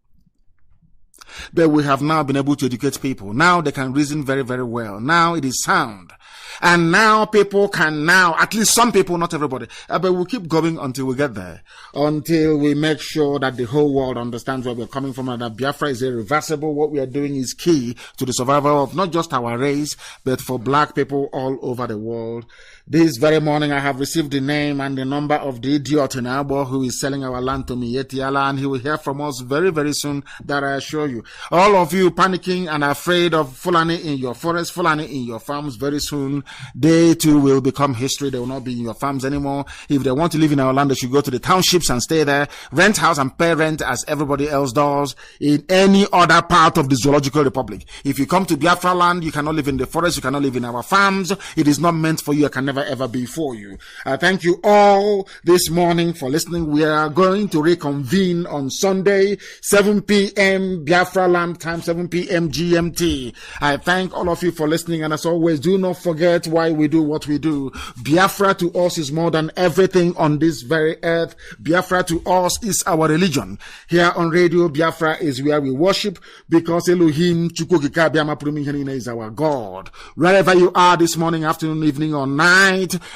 But we have now been able to educate people. Now they can reason very, very well. Now it is sound. And now people can at least some people, not everybody, but we'll keep going until we get there. Until we make sure that the whole world understands where we're coming from and that Biafra is irreversible. What we are doing is key to the survival of not just our race, but for black people all over the world. This very morning, I have received the name and the number of the idiot in Abo who is selling our land to Mietiala, and he will hear from us very, very soon, that I assure you. All of you panicking and afraid of Fulani in your forest, Fulani in your farms, very soon, they too will become history. They will not be in your farms anymore. If they want to live in our land, they should go to the townships and stay there, rent house and pay rent as everybody else does in any other part of the Zoological Republic. If you come to Biafra land, you cannot live in the forest, you cannot live in our farms. It is not meant for you. I can never ever be for you. Thank you all this morning for listening. We are going to reconvene on Sunday, 7 p.m. Biafra land time, 7 p.m. GMT. I thank all of you for listening, and as always, do not forget why we do what we do. Biafra to us is more than everything on this very earth. Biafra to us is our religion. Here on Radio Biafra is where we worship, because Elohim Chukwukika Biama Prumihenine is our God. Wherever you are this morning, afternoon, evening, or night,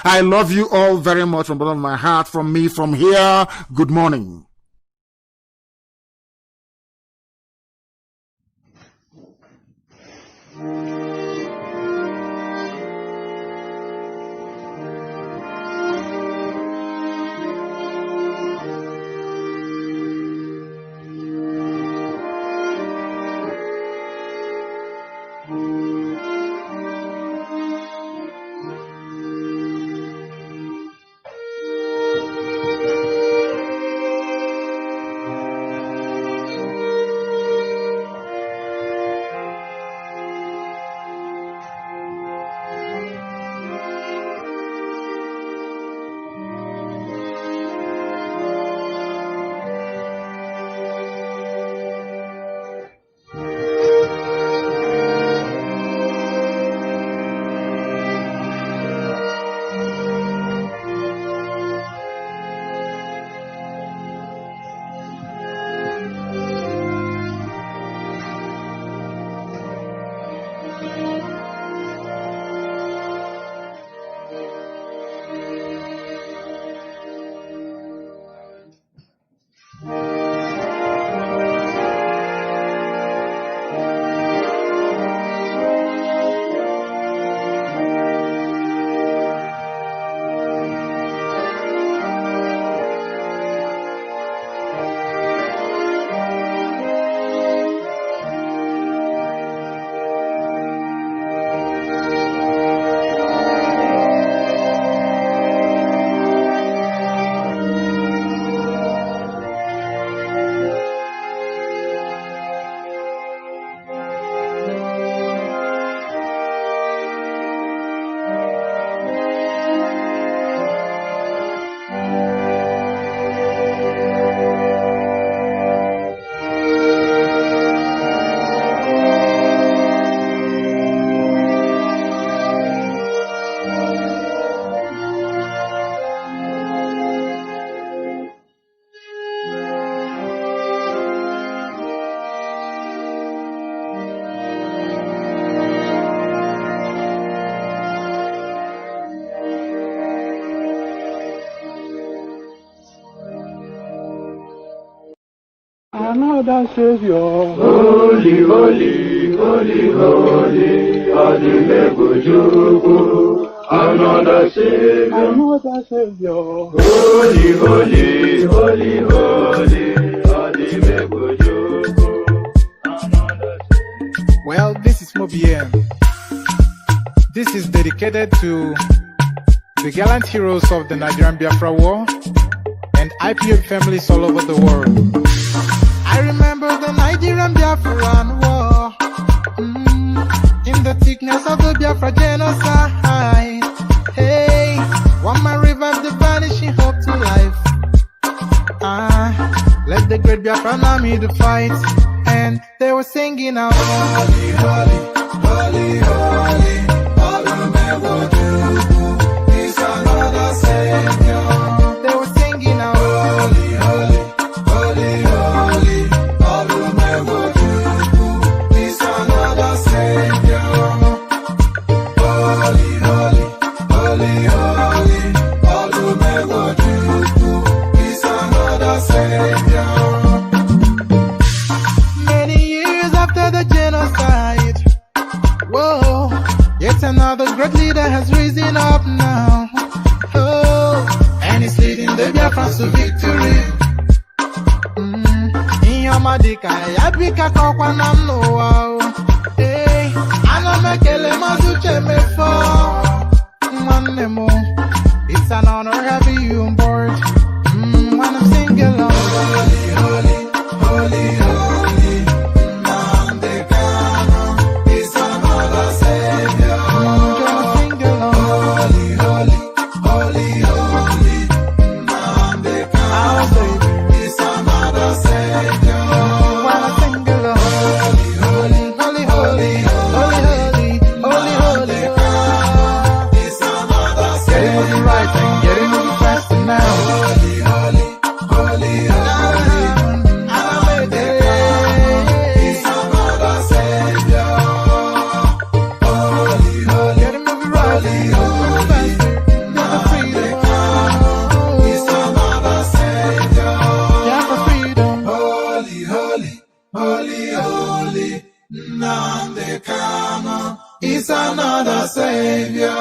I love you all very much from the bottom of my heart. From me, from here, good morning. another Savior. Holy, holy, holy, holy, Adimebujuku, another Savior. Another Savior. Holy, holy, holy, holy, Adimebujuku, another Savior. Well, this is Mobien. This is dedicated to the gallant heroes of the Nigerian Biafra War and IPOB families all over the world. I remember the Nigerian Biafran War, in the thickness of the Biafra genocide. Hey, one man revived the vanishing hope to life. Let the great Biafran army to fight, and they were singing out, holy, holy, holy, holy, Olumewojuku is another Savior. They were singing out, holy, holy, holy, holy, Olumewojuku is another Savior. Holy, holy, holy, holy, Olumewojuku is another Savior. Many years after the genocide, whoa, yet another great leader has risen up now. Oh, and he's leading the Biafrans to victory. Inyamadika yabika kwa namno wao. Hey, anamekele mazuche mefo. Mwanemo, it's an honor having you on board. When I'm singing along, holy, holy, holy, holy, Nandekano is another Savior. Holy, holy, holy, holy, Nandekano is another Savior. When I sing along, holy, holy, holy, holy, holy, holy, holy, is another Savior. Getting moving right and getting moving faster now. Holy, holy, holy, holy, is another Savior. Holy, holy, getting moving right and moving faster. Never freedom. Is another Savior. Yeah, for freedom. Holy, holy, holy, holy, Nnamdi Kanu is another Savior.